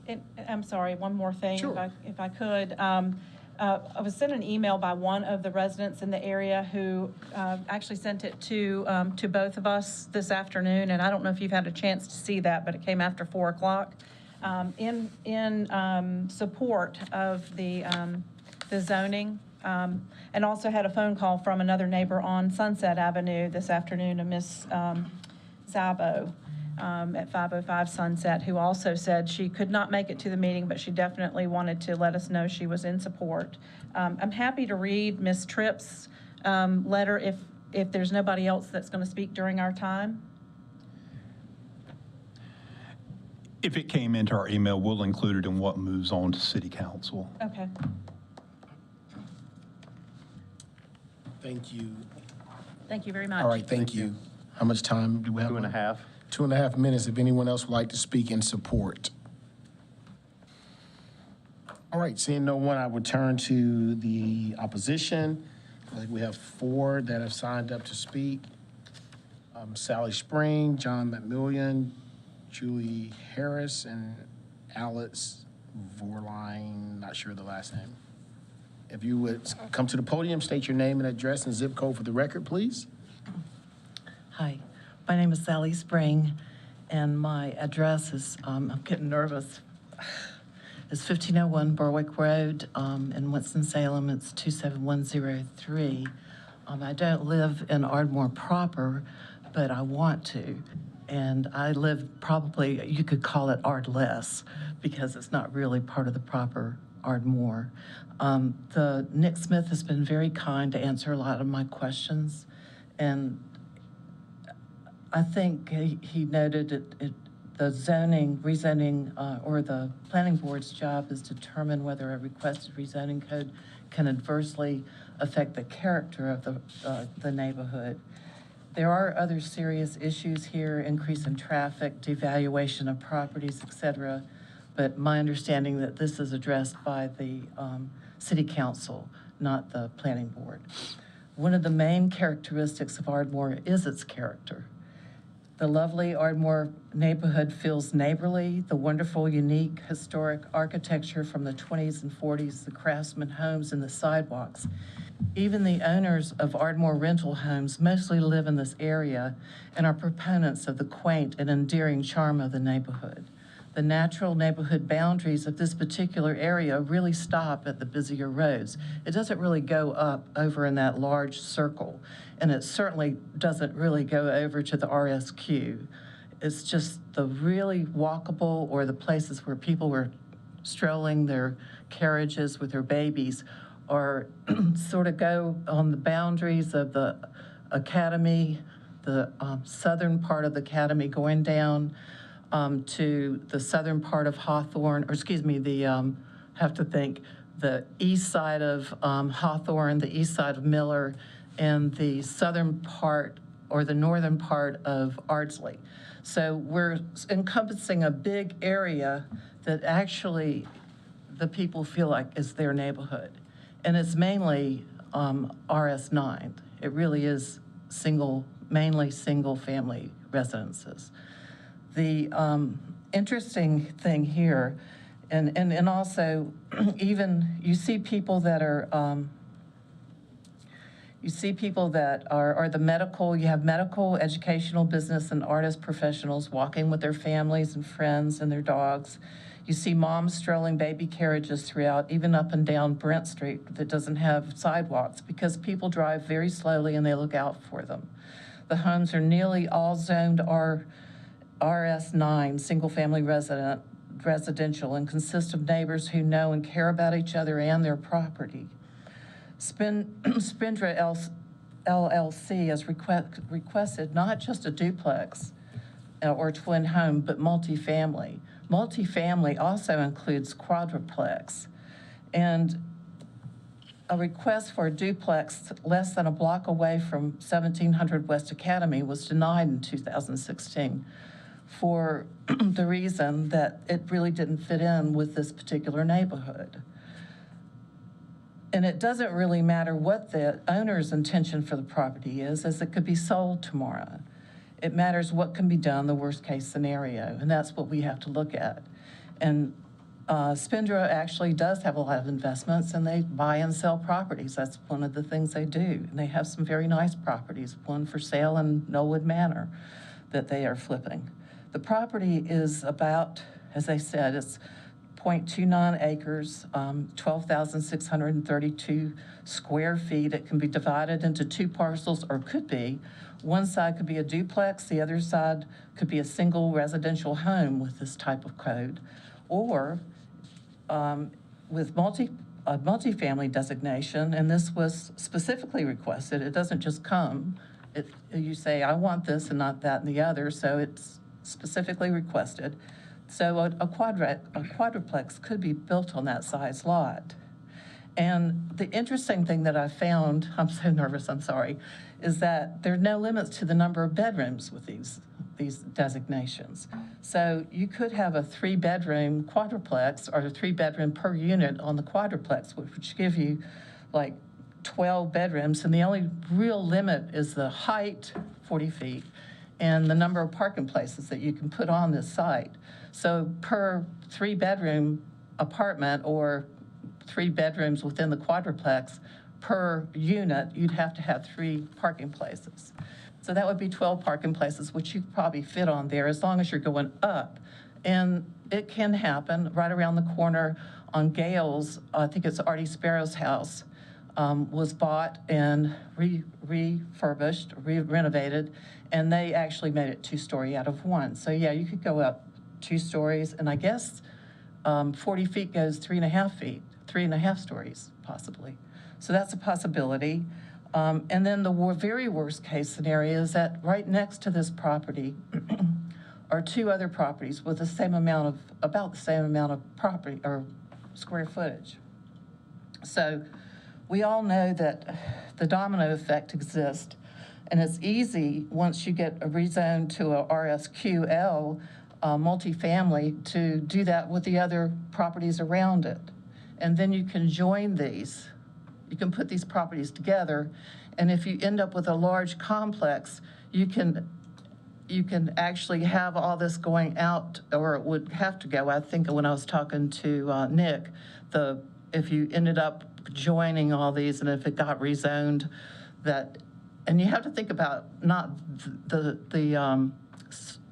And I'm sorry, one more thing, Sure. if I could. I was sent an email by one of the residents in the area who actually sent it to both of us this afternoon, and I don't know if you've had a chance to see that, but it came after 4 o'clock, in support of the zoning. And also had a phone call from another neighbor on Sunset Avenue this afternoon, a Miss Zabo at 505 Sunset, who also said she could not make it to the meeting, but she definitely wanted to let us know she was in support. I'm happy to read Miss Tripp's letter if there's nobody else that's going to speak during our time. If it came into our email, we'll include it in what moves on to city council. Okay. Thank you. Thank you very much. All right, thank you. How much time do we have? 2.5. 2.5 minutes. If anyone else would like to speak in support. All right, seeing no one, I would turn to the opposition. I think we have 4 that have signed up to speak. Sally Spring, John McMillian, Julie Harris, and Alex Vorline, not sure of the last name. If you would come to the podium, state your name and address and zip code for the record, please. Hi, my name is Sally Spring, and my address is, I'm getting nervous, is 1501 Berwick Road in Winston-Salem. It's 27103. I don't live in Ardmore proper, but I want to. And I live probably, you could call it Ardless, because it's not really part of the proper Ardmore. Nick Smith has been very kind to answer a lot of my questions, and I think he noted the zoning, rezoning, or the planning board's job is to determine whether a requested rezoning code can adversely affect the character of the neighborhood. There are other serious issues here, increase in traffic, devaluation of properties, et cetera, but my understanding that this is addressed by the city council, not the planning board. One of the main characteristics of Ardmore is its character. The lovely Ardmore neighborhood feels neighborly, the wonderful, unique, historic architecture from the 20s and 40s, the craftsman homes and the sidewalks. Even the owners of Ardmore rental homes mostly live in this area and are proponents of the quaint and endearing charm of the neighborhood. The natural neighborhood boundaries of this particular area really stop at the busier roads. It doesn't really go up over in that large circle, and it certainly doesn't really go over to the RSQ. It's just the really walkable, or the places where people were strolling their carriages with their babies, or sort of go on the boundaries of the academy, the southern part of the academy going down to the southern part of Hawthorne, or excuse me, the east side of Hawthorne, the east side of Miller, and the southern part or the northern part of Ardsley. So we're encompassing a big area that actually the people feel like is their neighborhood. And it's mainly RS9. It really is mainly single-family residences. The interesting thing here, and also even you see people that are the medical, you have medical, educational, business, and artist professionals walking with their families and friends and their dogs. You see moms strolling baby carriages throughout, even up and down Brent Street that doesn't have sidewalks, because people drive very slowly and they look out for them. The homes are nearly all zoned RS9, single-family residential, and consist of neighbors who know and care about each other and their property. Spindra LLC has requested not just a duplex or twin home, but multifamily. Multifamily also includes quadruplex. And a request for a duplex less than a block away from 1700 West Academy was denied in 2016 for the reason that it really didn't fit in with this particular neighborhood. And it doesn't really matter what the owner's intention for the property is, as it could be sold tomorrow. It matters what can be done, the worst-case scenario, and that's what we have to look at. And Spindra actually does have a lot of investments, and they buy and sell properties. That's one of the things they do. And they have some very nice properties, one for sale in Knollwood Manor that they are flipping. The property is about, as I said, it's 0.29 acres, 12,632 square feet. It can be divided into 2 parcels, or could be. One side could be a duplex, the other side could be a single residential home with this type of code, or with a multifamily designation, and this was specifically requested. It doesn't just come. You say, I want this and not that and the other, so it's specifically requested. So a quadruplex could be built on that size lot. And the interesting thing that I found, I'm so nervous, I'm sorry, is that there are no limits to the number of bedrooms with these designations. So you could have a 3-bedroom quadruplex or a 3-bedroom per unit on the quadruplex, which give you like 12 bedrooms. And the only real limit is the height, 40 feet, and the number of parking places that you can put on this site. So per 3-bedroom apartment or 3 bedrooms within the quadruplex, per unit, you'd have to have 3 parking places. So that would be 12 parking places, which you could probably fit on there as long as you're going up. And it can happen right around the corner on Gales. I think it's Artie Sparrow's house, was bought and refurbished, renovated, and they actually made it 2-story out of 1. So yeah, you could go up 2 stories, and I guess 40 feet goes 3.5 feet, 3.5 stories possibly. So that's a possibility. And then the very worst case scenario is that right next to this property are 2 other properties with about the same amount of property or square footage. So we all know that the domino effect exists, and it's easy once you get a rezone to a RSQL multifamily to do that with the other properties around it. And then you can join these. You can put these properties together, and if you end up with a large complex, you can actually have all this going out, or it would have to go. I think when I was talking to Nick, if you ended up joining all these, and if it got rezoned, and you have to think about not the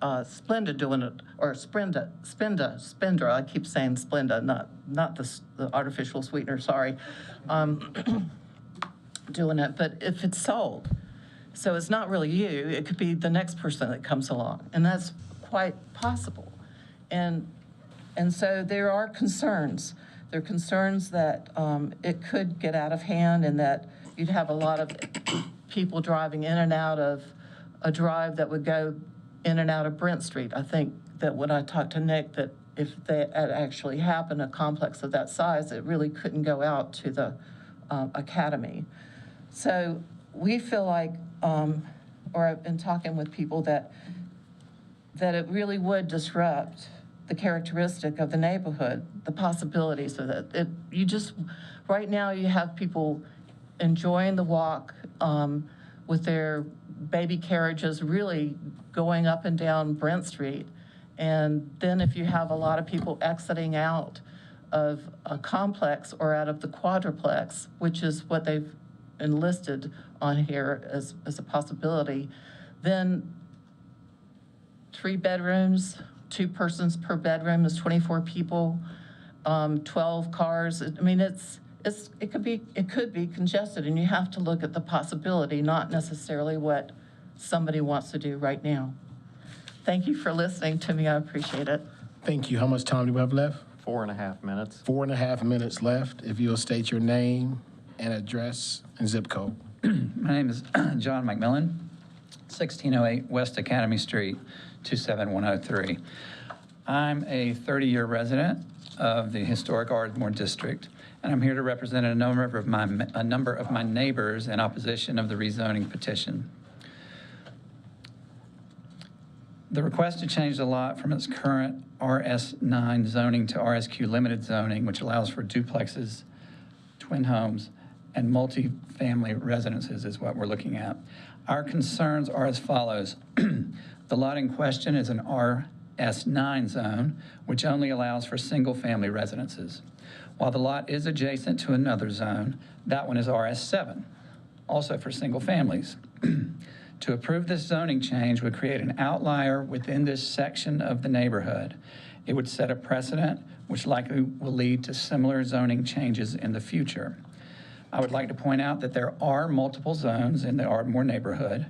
Splenda doing it, or Spenda, I keep saying Splenda, not the artificial sweetener, sorry, doing it, but if it's sold. So it's not really you, it could be the next person that comes along, and that's quite possible. And so there are concerns. There are concerns that it could get out of hand, and that you'd have a lot of people driving in and out of a drive that would go in and out of Brent Street. I think that when I talked to Nick, that if that actually happened, a complex of that size, it really couldn't go out to the academy. So we feel like, or I've been talking with people that it really would disrupt the characteristic of the neighborhood, the possibilities of that. Right now you have people enjoying the walk with their baby carriages really going up and down Brent Street. And then if you have a lot of people exiting out of a complex or out of the quadruplex, which is what they've enlisted on here as a possibility, then 3 bedrooms, 2 persons per bedroom is 24 people, 12 cars. I mean, it could be congested, and you have to look at the possibility, not necessarily what somebody wants to do right now. Thank you for listening to me. I appreciate it. Thank you. How much time do we have left? 4.5 minutes. 4.5 minutes left. If you'll state your name and address and zip code. My name is John McMillan, 1608 West Academy Street, 27103. I'm a 30-year resident of the historic Ardmore District, and I'm here to represent a number of my neighbors in opposition of the rezoning petition. The request to change the lot from its current RS9 zoning to RSQ limited zoning, which allows for duplexes, twin homes, and multi-family residences is what we're looking at. Our concerns are as follows. The lot in question is an RS9 zone, which only allows for single-family residences. While the lot is adjacent to another zone, that one is RS7, also for single families. To approve this zoning change would create an outlier within this section of the neighborhood. It would set a precedent which likely will lead to similar zoning changes in the future. I would like to point out that there are multiple zones in the Ardmore neighborhood.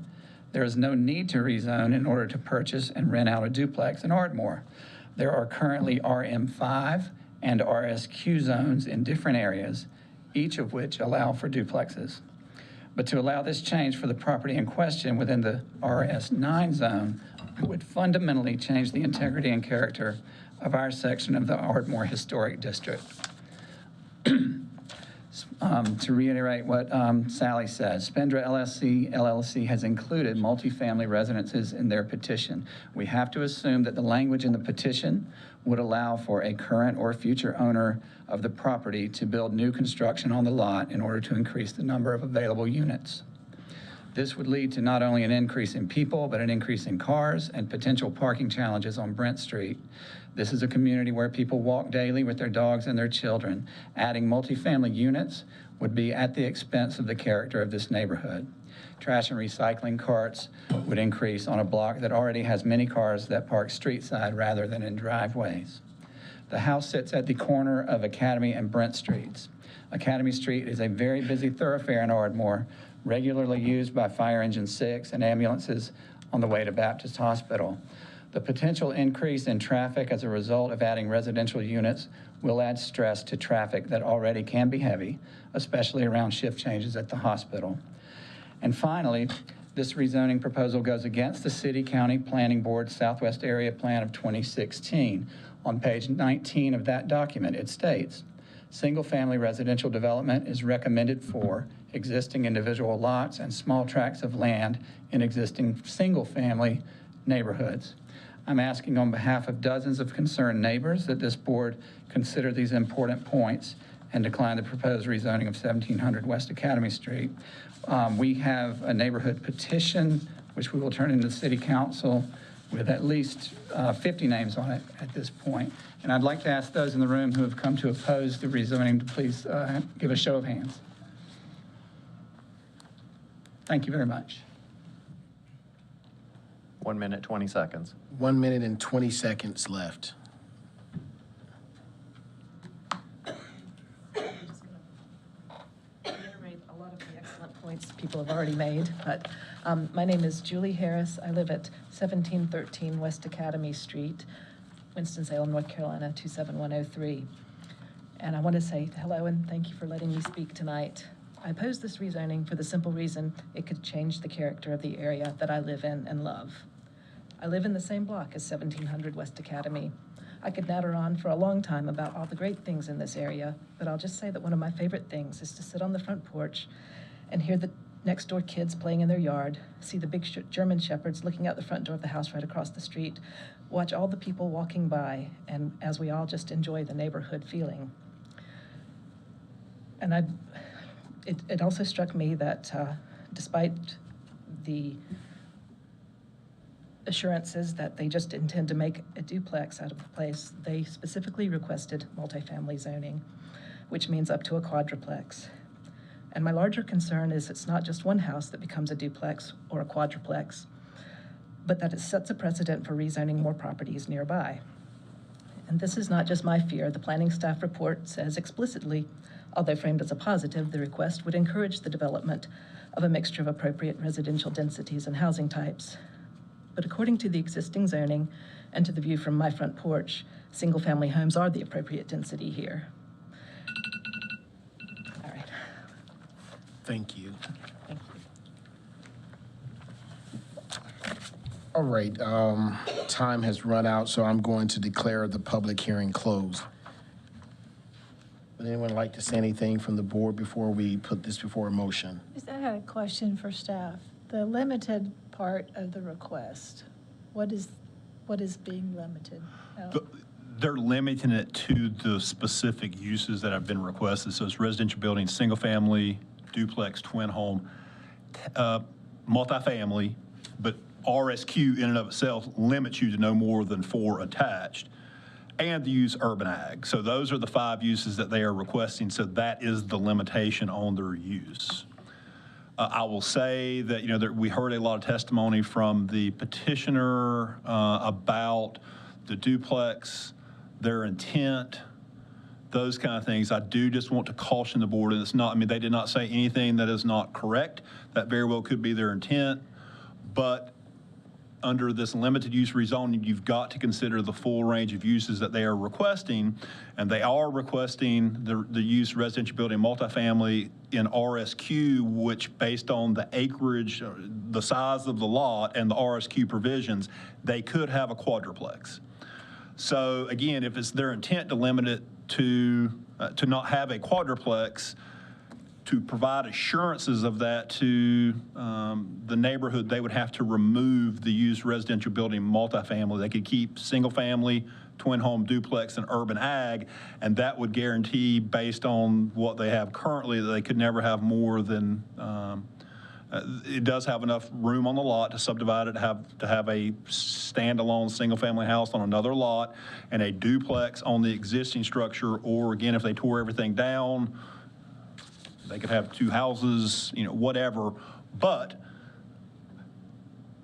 There is no need to rezone in order to purchase and rent out a duplex in Ardmore. There are currently RM5 and RSQ zones in different areas, each of which allow for duplexes. But to allow this change for the property in question within the RS9 zone would fundamentally change the integrity and character of our section of the Ardmore Historic District. To reiterate what Sally said, Spendra LLC has included multifamily residences in their petition. We have to assume that the language in the petition would allow for a current or future owner of the property to build new construction on the lot in order to increase the number of available units. This would lead to not only an increase in people, but an increase in cars and potential parking challenges on Brent Street. This is a community where people walk daily with their dogs and their children. Adding multifamily units would be at the expense of the character of this neighborhood. Trash and recycling carts would increase on a block that already has many cars that park street side rather than in driveways. The house sits at the corner of Academy and Brent Streets. Academy Street is a very busy thoroughfare in Ardmore, regularly used by Fire Engine 6 and ambulances on the way to Baptist Hospital. The potential increase in traffic as a result of adding residential units will add stress to traffic that already can be heavy, especially around shift changes at the hospital. And finally, this rezoning proposal goes against the City County Planning Board Southwest Area Plan of 2016. On page 19 of that document, it states, single-family residential development is recommended for existing individual lots and small tracts of land in existing single-family neighborhoods. I'm asking on behalf of dozens of concerned neighbors that this board consider these important points and decline the proposed rezoning of 1700 West Academy Street. We have a neighborhood petition, which we will turn into the City Council with at least 50 names on it at this point. And I'd like to ask those in the room who have come to oppose the rezoning to please give a show of hands. Thank you very much. 1 minute, 20 seconds. 1 minute and 20 seconds left. Reiterate a lot of the excellent points people have already made, but my name is Julie Harris. I live at 1713 West Academy Street, Winston-Salem, North Carolina, 27103. And I want to say hello and thank you for letting me speak tonight. I oppose this rezoning for the simple reason it could change the character of the area that I live in and love. I live in the same block as 1700 West Academy. I could natter on for a long time about all the great things in this area, but I'll just say that one of my favorite things is to sit on the front porch and hear the next door kids playing in their yard, see the big German shepherds looking out the front door of the house right across the street, watch all the people walking by, and as we all just enjoy the neighborhood feeling. And it also struck me that despite the assurances that they just intend to make a duplex out of the place, they specifically requested multifamily zoning, which means up to a quadruplex. And my larger concern is it's not just one house that becomes a duplex or a quadruplex, but that it sets a precedent for rezoning more properties nearby. And this is not just my fear. The planning staff report says explicitly, although framed as a positive, the request would encourage the development of a mixture of appropriate residential densities and housing types. But according to the existing zoning and to the view from my front porch, single-family homes are the appropriate density here. All right. Thank you. Thank you. All right, time has run out, so I'm going to declare the public hearing closed. Would anyone like to say anything from the board before we put this before a motion? I had a question for staff. The limited part of the request, what is being limited? They're limiting it to the specific uses that have been requested. So it's residential buildings, single family, duplex, twin home, multifamily, but RSQ in and of itself limits you to no more than 4 attached, and to use urban ag. So those are the 5 uses that they are requesting. So that is the limitation on their use. I will say that, we heard a lot of testimony from the petitioner about the duplex, their intent, those kind of things. I do just want to caution the board, and it's not, they did not say anything that is not correct. That very well could be their intent, but under this limited use rezoning, you've got to consider the full range of uses that they are requesting, and they are requesting the use residential building multifamily in RSQ, which based on the acreage, the size of the lot and the RSQ provisions, they could have a quadruplex. So again, if it's their intent to limit it to not have a quadruplex, to provide assurances of that to the neighborhood, they would have to remove the used residential building multifamily. They could keep single family, twin home, duplex, and urban ag, and that would guarantee, based on what they have currently, that they could never have more than, it does have enough room on the lot to subdivide it, to have a standalone single-family house on another lot, and a duplex on the existing structure, or again, if they tore everything down, they could have two houses, whatever. But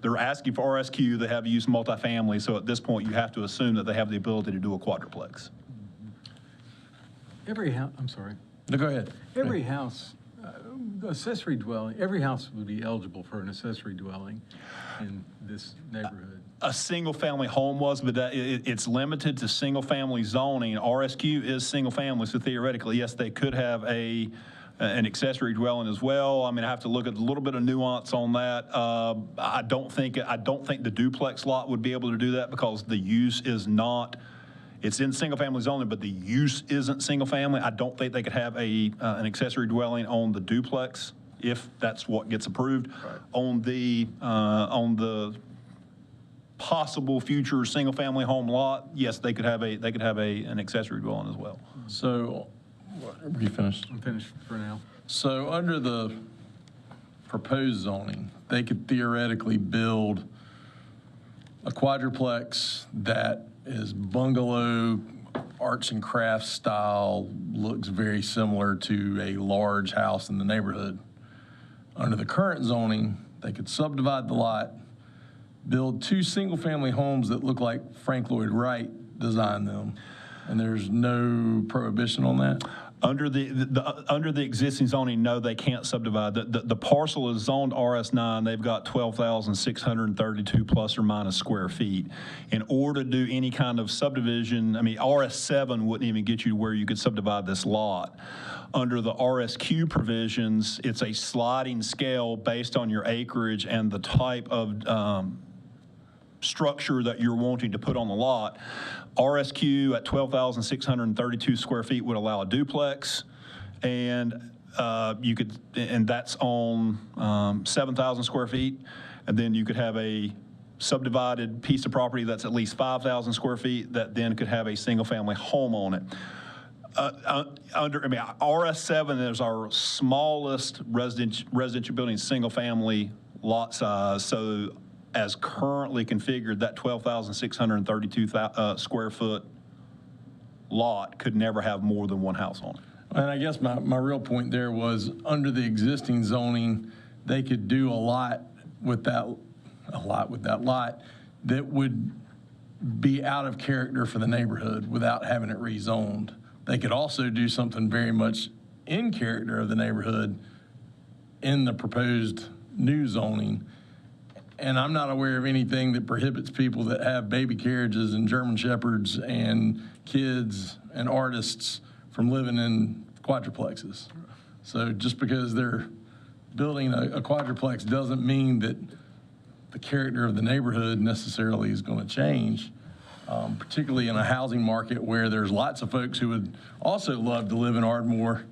they're asking for RSQ, they have used multifamily, so at this point, you have to assume that they have the ability to do a quadruplex. Every house, I'm sorry. No, go ahead. Every house, accessory dwelling, every house would be eligible for an accessory dwelling in this neighborhood. A single-family home was, but it's limited to single-family zoning. RSQ is single-family, so theoretically, yes, they could have an accessory dwelling as well. I mean, I have to look at a little bit of nuance on that. I don't think the duplex lot would be able to do that because the use is not. It's in single-family zoning, but the use isn't single-family. I don't think they could have an accessory dwelling on the duplex if that's what gets approved. Right. On the possible future single-family home lot, yes, they could have an accessory dwelling as well. So, are you finished? I'm finished for now. So under the proposed zoning, they could theoretically build a quadruplex that is bungalow, arts and crafts style, looks very similar to a large house in the neighborhood. Under the current zoning, they could subdivide the lot, build two single-family homes that look like Frank Lloyd Wright designed them, and there's no prohibition on that? Under the existing zoning, no, they can't subdivide. The parcel is zoned RS9. They've got 12,632 plus or minus square feet. In order to do any kind of subdivision, I mean, RS7 wouldn't even get you to where you could subdivide this lot. Under the RSQ provisions, it's a sliding scale based on your acreage and the type of structure that you're wanting to put on the lot. RSQ at 12,632 square feet would allow a duplex, and that's on 7,000 square feet, and then you could have a subdivided piece of property that's at least 5,000 square feet that then could have a single-family home on it. RS7 is our smallest residential building, single-family lot size. So as currently configured, that 12,632 square foot lot could never have more than one house on it. And I guess my real point there was, under the existing zoning, they could do a lot with that lot that would be out of character for the neighborhood without having it rezoned. They could also do something very much in character of the neighborhood in the proposed new zoning. And I'm not aware of anything that prohibits people that have baby carriages and German Shepherds and kids and artists from living in quadruplexes. So just because they're building a quadruplex doesn't mean that the character of the neighborhood necessarily is going to change, particularly in a housing market where there's lots of folks who would also love to live in Ardmore.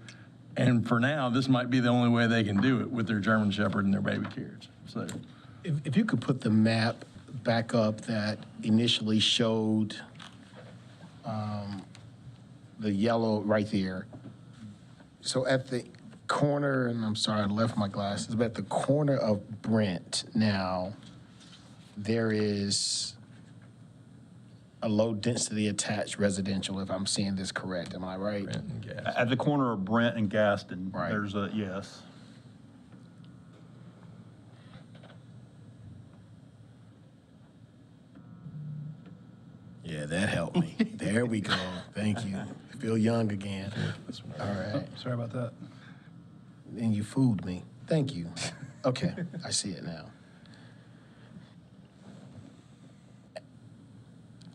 And for now, this might be the only way they can do it with their German Shepherd and their baby carriage. So, If you could put the map back up that initially showed the yellow right there. So at the corner, and I'm sorry, I left my glasses, but at the corner of Brent now, there is a low-density attached residential, if I'm seeing this correct. Am I right? At the corner of Brent and Gaston, Right. There's a, yes. Yeah, that helped me. There we go. Thank you. I feel young again. All right. Sorry about that. And you fooled me. Thank you. Okay, I see it now.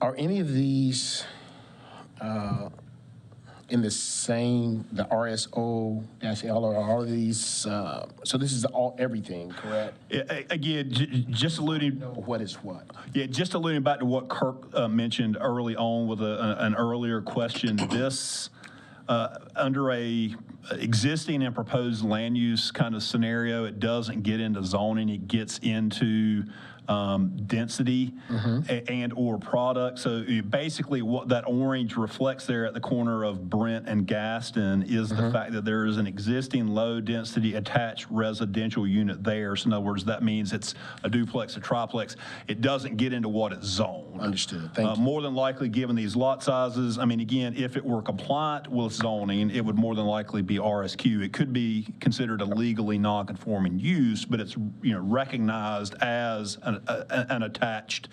Are any of these in the same, the RSO-L or all of these, so this is everything, correct? Again, just alluding. What is what? Yeah, just alluding back to what Kirk mentioned early on with an earlier question, this, under a existing and proposed land use kind of scenario, it doesn't get into zoning, it gets into density and or product. So basically what that orange reflects there at the corner of Brent and Gaston is the fact that there is an existing low density attached residential unit there. So in other words, that means it's a duplex, a triplex. It doesn't get into what it's zoned. Understood. Thank you. More than likely, given these lot sizes, I mean, again, if it were compliant with zoning, it would more than likely be RSQ. It could be considered a legally non-conforming use, but it's, you know, recognized as an attached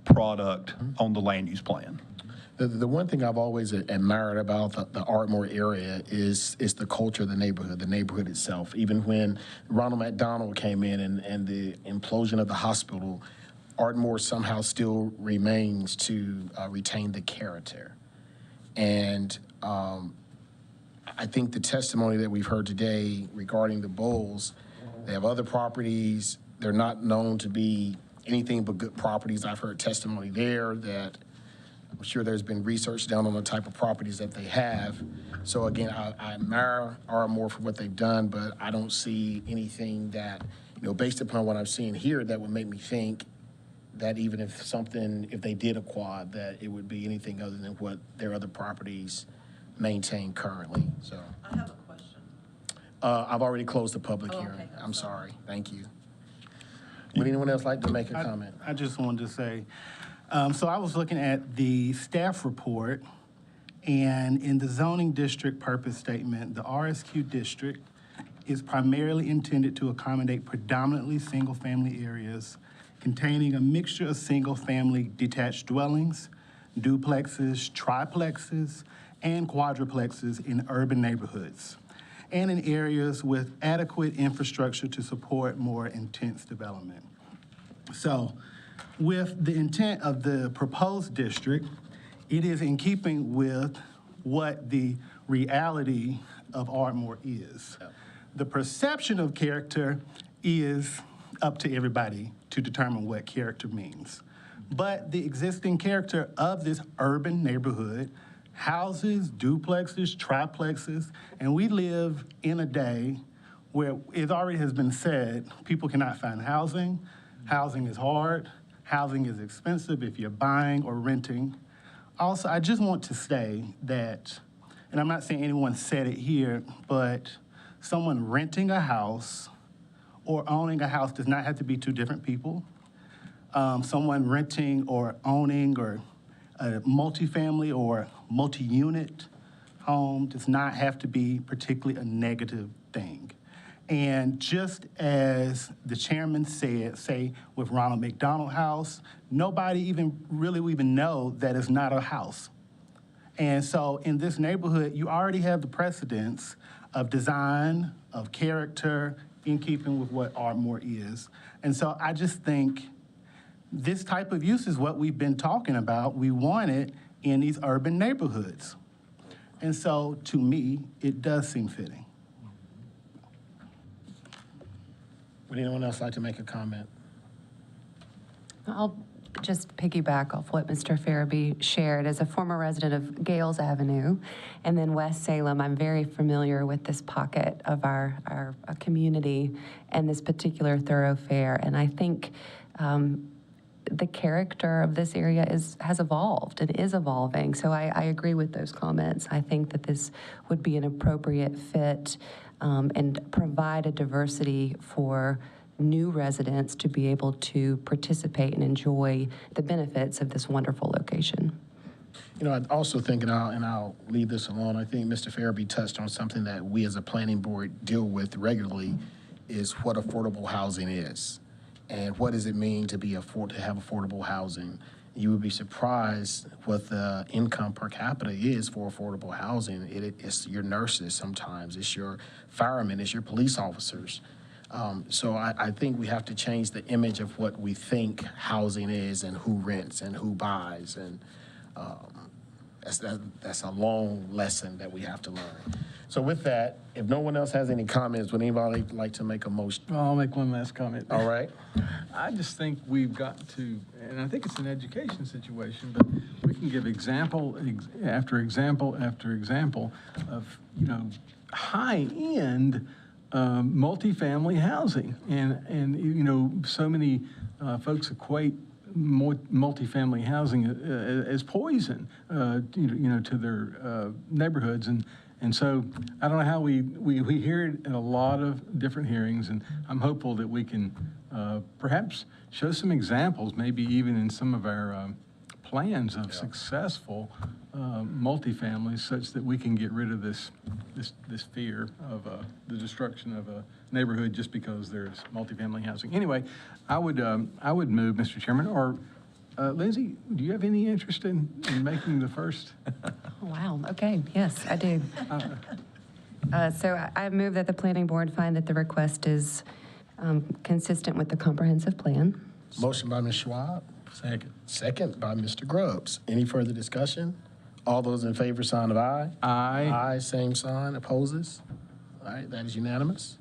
product on the land use plan. The one thing I've always admired about the Ardmore area is the culture of the neighborhood itself. Even when Ronald McDonald came in and the implosion of the hospital, Ardmore somehow still remains to retain the character. And I think the testimony that we've heard today regarding the Bulls, they have other properties. They're not known to be anything but good properties. I've heard testimony there that I'm sure there's been research done on the type of properties that they have. So again, I admire Ardmore for what they've done, but I don't see anything that, you know, based upon what I'm seeing here, that would make me think that even if they did acquire, that it would be anything other than what their other properties maintain currently. So I have a question. I've already closed the public hearing. Okay. I'm sorry. Thank you. Would anyone else like to make a comment? I just wanted to say, so I was looking at the staff report, and in the zoning district purpose statement, the RSQ district is primarily intended to accommodate predominantly single-family areas containing a mixture of single-family detached dwellings, duplexes, triplexes, and quadruplexes in urban neighborhoods, and in areas with adequate infrastructure to support more intense development. So, with the intent of the proposed district, it is in keeping with what the reality of Ardmore is. The perception of character is up to everybody to determine what character means. But the existing character of this urban neighborhood, houses, duplexes, triplexes, and we live in a day where it already has been said, people cannot find housing. Housing is hard. Housing is expensive if you're buying or renting. Also, I just want to say that, and I'm not saying anyone said it here, but someone renting a house or owning a house does not have to be two different people. Someone renting or owning or a multifamily or multi-unit home does not have to be particularly a negative thing. And just as the chairman said, say with Ronald McDonald House, nobody even know that it's not a house. And so in this neighborhood, you already have the precedence of design, of character, in keeping with what Ardmore is. And so I just think this type of use is what we've been talking about. We want it in these urban neighborhoods. And so to me, it does seem fitting. Would anyone else like to make a comment? I'll just piggyback off what Mr. Farabee shared. As a former resident of Gales Avenue and then West Salem, I'm very familiar with this pocket of our community and this particular thoroughfare. And I think the character of this area has evolved and is evolving. So I agree with those comments. I think that this would be an appropriate fit and provide a diversity for new residents to be able to participate and enjoy the benefits of this wonderful location. You know, I also think, and I'll leave this alone, I think Mr. Farabee touched on something that we as a planning board deal with regularly, is what affordable housing is. And what does it mean to have affordable housing? You would be surprised what the income per capita is for affordable housing. It's your nurses sometimes, it's your firemen, it's your police officers. So I think we have to change the image of what we think housing is and who rents and who buys. And That's a long lesson that we have to learn. So with that, if no one else has any comments, would anybody like to make a motion? Well, I'll make one last comment. All right. I just think we've got to, and I think it's an education situation, but we can give example after example after example of, high-end multifamily housing. And so many folks equate multifamily housing as poison, to their neighborhoods. And so I don't know how we hear it in a lot of different hearings, and I'm hopeful that we can perhaps show some examples, maybe even in some of our plans of successful multifamilies, such that we can get rid of this fear of the destruction of a neighborhood just because there's multifamily housing. Anyway, I would move, Mr. Chairman, or Lindsay, do you have any interest in making the first? Wow, okay, yes, I do. So I move that the planning board find that the request is consistent with the comprehensive plan. Motion by Ms. Schwab. Second. Second by Mr. Grubbs. Any further discussion? All those in favor, sign of aye. Aye. Aye, same sign. Opposes? All right, that is unanimous.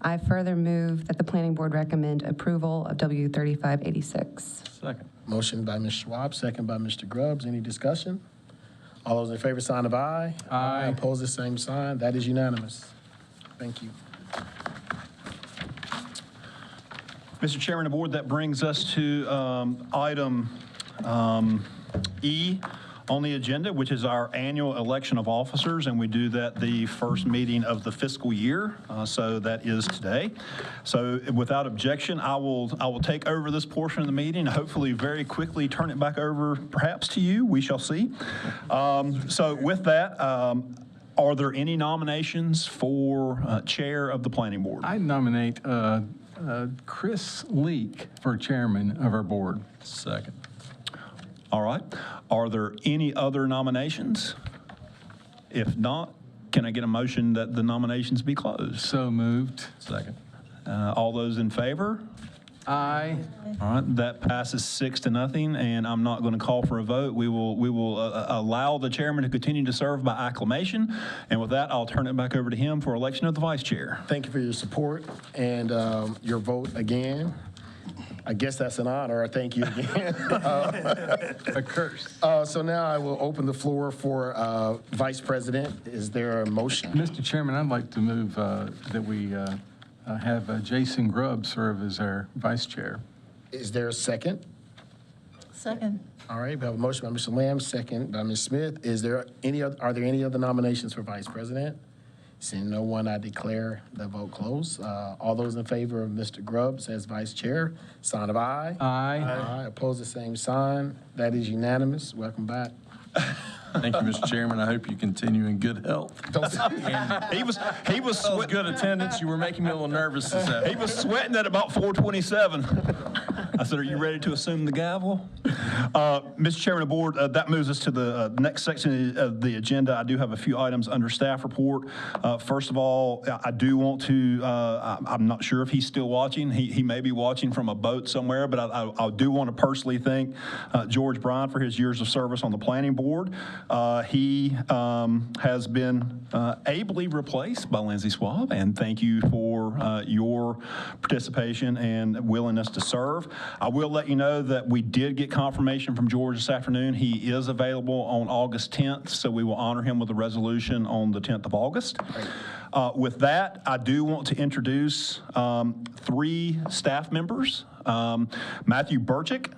I further move that the planning board recommend approval of W 3586. Second. Motion by Ms. Schwab, second by Mr. Grubbs. Any discussion? All those in favor, sign of aye. Aye. Opposes, same sign. That is unanimous. Thank you. Mr. Chairman of the Board, that brings us to item E on the agenda, which is our annual election of officers, and we do that the first meeting of the fiscal year, so that is today. So without objection, I will take over this portion of the meeting, hopefully very quickly turn it back over perhaps to you. We shall see. So with that, are there any nominations for chair of the planning board? I nominate Chris Leak for chairman of our board. Second. All right. Are there any other nominations? If not, can I get a motion that the nominations be closed? So moved. Second. All those in favor? Aye. All right, that passes 6-0, and I'm not going to call for a vote. We will allow the chairman to continue to serve by acclamation, and with that, I'll turn it back over to him for election of the vice chair. Thank you for your support and your vote again. I guess that's an honor. Thank you again. A curse. So now I will open the floor for vice president. Is there a motion? Mr. Chairman, I'd like to move that we have Jason Grubb serve as our vice chair. Is there a second? Second. All right, we have a motion by Mr. Lamb, second by Ms. Smith. Are there any other nominations for vice president? Seeing no one, I declare the vote closed. All those in favor of Mr. Grubbs as vice chair, sign of aye. Aye. Aye. Opposed, the same sign. That is unanimous. Welcome back. Thank you, Mr. Chairman. I hope you continue in good health. He was That was good attendance. You were making me a little nervous this He afternoon. was sweating at about 4:27. I said, "Are you ready to assume the gavel?" Mr. Chairman of the board, that moves us to the next section of the agenda. I do have a few items under staff report. First of all, I do want to, I'm not sure if he's still watching. He may be watching from a boat somewhere, but I do want to personally thank George Bryan for his years of service on the planning board. He has been ably replaced by Lindsay Schwab, and thank you for your participation and willingness to serve. I will let you know that we did get confirmation from George this afternoon. He is available on August 10th, so we will honor him with a resolution on the 10th of August. With that, I do want to introduce 3 staff members. Matthew Burchick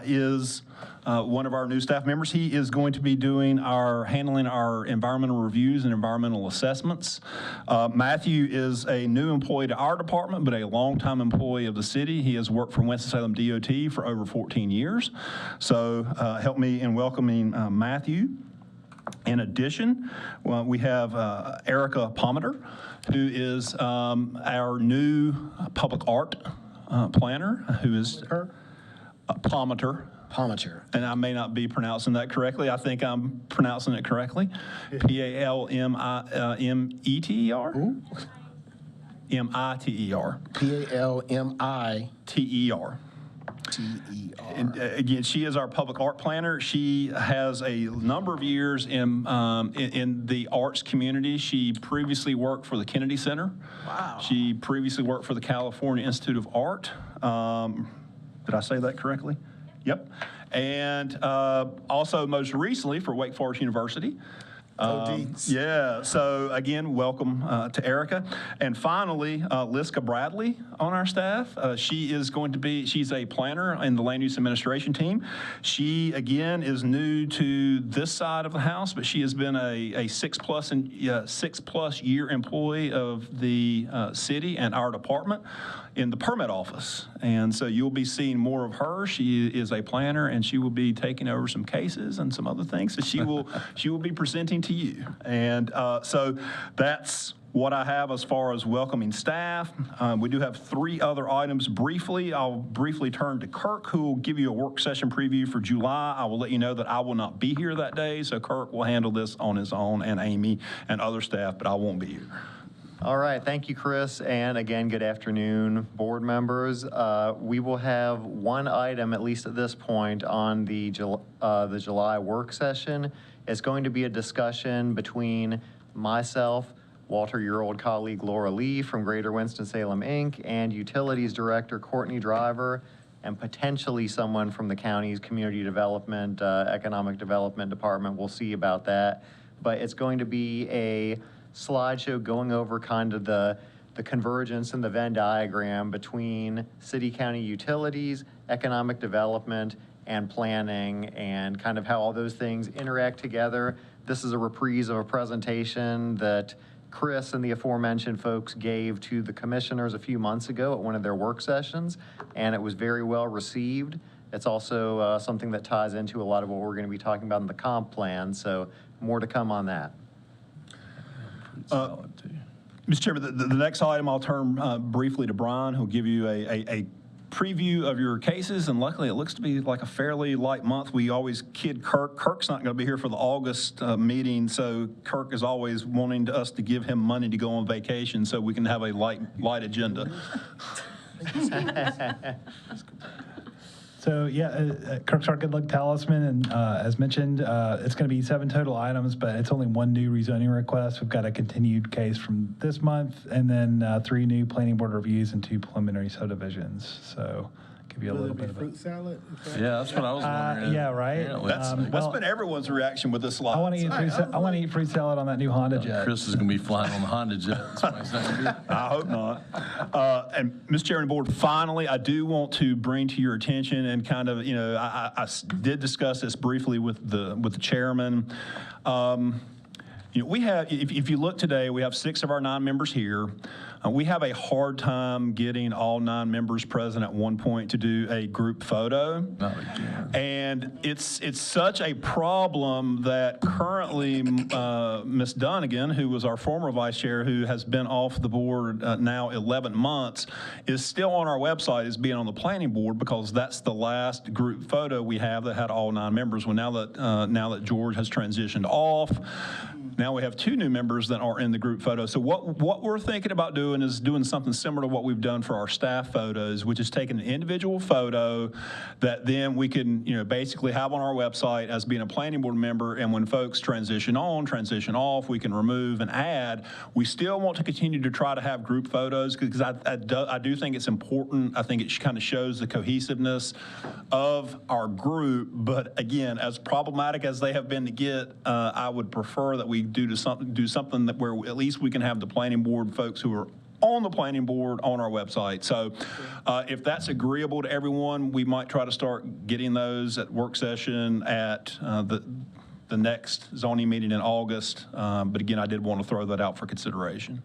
is one of our new staff members. He is going to be handling our environmental reviews and environmental assessments. Matthew is a new employee to our department, but a longtime employee of the city. He has worked for Winston-Salem DOT for over 14 years. So help me in welcoming Matthew. In addition, we have Erica Palmeter, who is our new public art planner, who is Palmeter. Palmeter. And I may not be pronouncing that correctly. I think I'm pronouncing it correctly. Palmeter. Miter. Palmiter. Ter. T-E-R. Again, she is our public art planner. She has a number of years in the arts community. She previously worked for the Kennedy Center. Wow. She previously worked for the California Institute of Art. Did I say that correctly? Yep. And also most recently for Wake Forest University. Yeah, so again, welcome to Erica. And finally, Liska Bradley on our staff. She's a planner in the land use administration team. She, again, is new to this side of the house, but she has been a six-plus year employee of the city and our department in the permit office. And so you'll be seeing more of her. She is a planner, and she will be taking over some cases and some other things. So she will be presenting to you. And so that's what I have as far as welcoming staff. We do have 3 other items briefly. I'll briefly turn to Kirk, who will give you a work session preview for July. I will let you know that I will not be here that day, so Kirk will handle this on his own, and Amy and other staff, but I won't be here. All right, thank you, Chris, and again, good afternoon, board members. We will have one item, at least at this point, on the July work session. It's going to be a discussion between myself, Walter, your old colleague Laura Lee from Greater Winston-Salem, Inc., and Utilities Director Courtney Driver, and potentially someone from the county's Community Development, Economic Development Department. We'll see about that. But it's going to be a slideshow going over kind of the convergence and the Venn diagram between city-county utilities, economic development, and planning, and kind of how all those things interact together. This is a reprise of a presentation that Chris and the aforementioned folks gave to the commissioners a few months ago at one of their work sessions, and it was very well received. It's also something that ties into a lot of what we're going to be talking about in the comp plan, so more to come on that. Mr. Chairman, the next item I'll turn briefly to Brian, who'll give you a preview of your cases, and luckily it looks to be like a fairly light month. We always kid Kirk. Kirk's not going to be here for the August meeting, so Kirk is always wanting us to give him money to go on vacation so we can have a light agenda. So yeah, Kirk's our good luck talisman, and as mentioned, it's going to be 7 total items, but it's only 1 new rezoning request. We've got a continued case from this month, and then 3 new planning board reviews and 2 preliminary subdivisions. So give you a little bit of fruit salad. Yeah, that's what I was wondering. Yeah, right. That's been everyone's reaction with this slide. I want to eat fruit salad on that new Honda Jet. Chris is going to be flying on the Honda Jet. That's what he's not gonna do. I hope not. And Mr. Chairman, board, finally, I do want to bring to your attention and kind of, I did discuss this briefly with the chairman. We have, if you look today, we have 6 of our 9 members here. We have a hard time getting all 9 members present at one point to do a group photo. And it's such a problem that currently Ms. Dunnigan, who was our former vice chair, who has been off the board now 11 months, is still on our website as being on the planning board because that's the last group photo we have that had all 9 members. Well, now that George has transitioned off, now we have 2 new members that are in the group photo. So what we're thinking about doing is doing something similar to what we've done for our staff photos, which is taking an individual photo that then we can, basically have on our website as being a planning board member. And when folks transition on, transition off, we can remove and add. We still want to continue to try to have group photos because I do think it's important. I think it kind of shows the cohesiveness of our group. But again, as problematic as they have been to get, I would prefer that we do something that where at least we can have the planning board folks who are on the planning board on our website. So if that's agreeable to everyone, we might try to start getting those at work session at the next zoning meeting in August. But again, I did want to throw that out for consideration.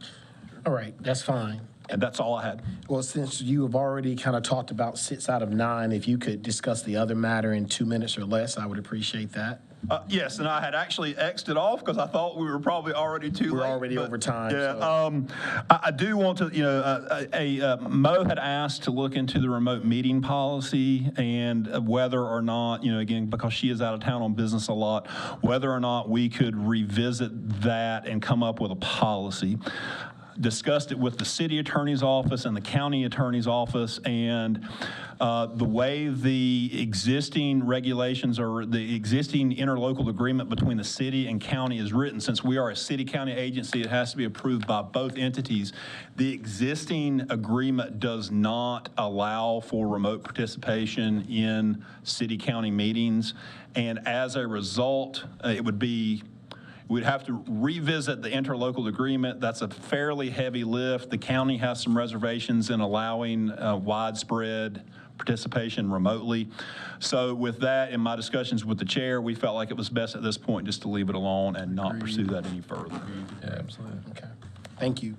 All right, that's fine. And that's all I had. Well, since you have already kind of talked about 6 out of 9, if you could discuss the other matter in 2 minutes or less, I would appreciate that. Yes, and I had actually X'd it off because I thought we were probably already too late. We're already over time. Yeah, so. I do want to, Mo had asked to look into the remote meeting policy and whether or not, again, because she is out of town on business a lot, whether or not we could revisit that and come up with a policy. discussed it with the city attorney's office and the county attorney's office, and the way the existing regulations or the existing interlocal agreement between the city and county is written, since we are a city-county agency, it has to be approved by both entities. The existing agreement does not allow for remote participation in city-county meetings, and as a result, we'd have to revisit the interlocal agreement. That's a fairly heavy lift. The county has some reservations in allowing widespread participation remotely. So with that, in my discussions with the chair, we felt like it was best at this point just to leave it alone and not pursue that any further. Yeah, absolutely. Okay, thank you.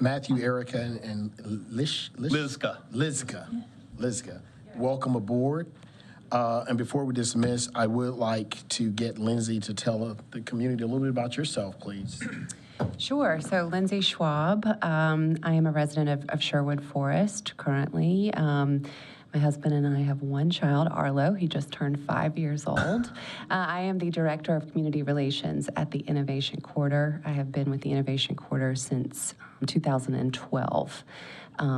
Matthew, Erica, and Lizka. Welcome aboard. And before we dismiss, I would like to get Lindsay to tell the community a little bit about yourself, please. Sure. So Lindsay Schwab. I am a resident of Sherwood Forest currently. My husband and I have one child, Arlo. He just turned 5 years old. I am the Director of Community Relations at the Innovation Quarter. I have been with the Innovation Quarter since 2012.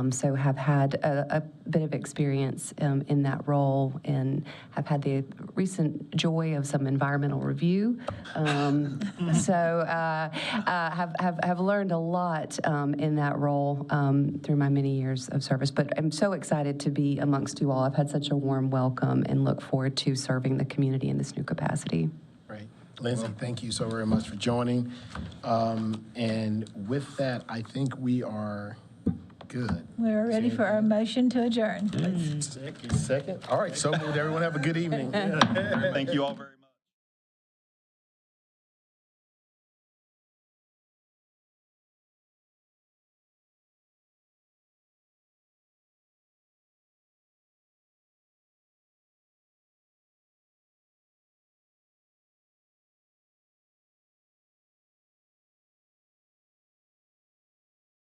So have had a bit of experience in that role and have had the recent joy of some environmental review. So have learned a lot in that role through my many years of service. But I'm so excited to be amongst you all. I've had such a warm welcome and look forward to serving the community in this new capacity. Great. Lindsay, thank you so very much for joining. And with that, I think we are good. We're ready for our motion to adjourn. Second. All right, so moved. Everyone have a good evening. Thank you all very much.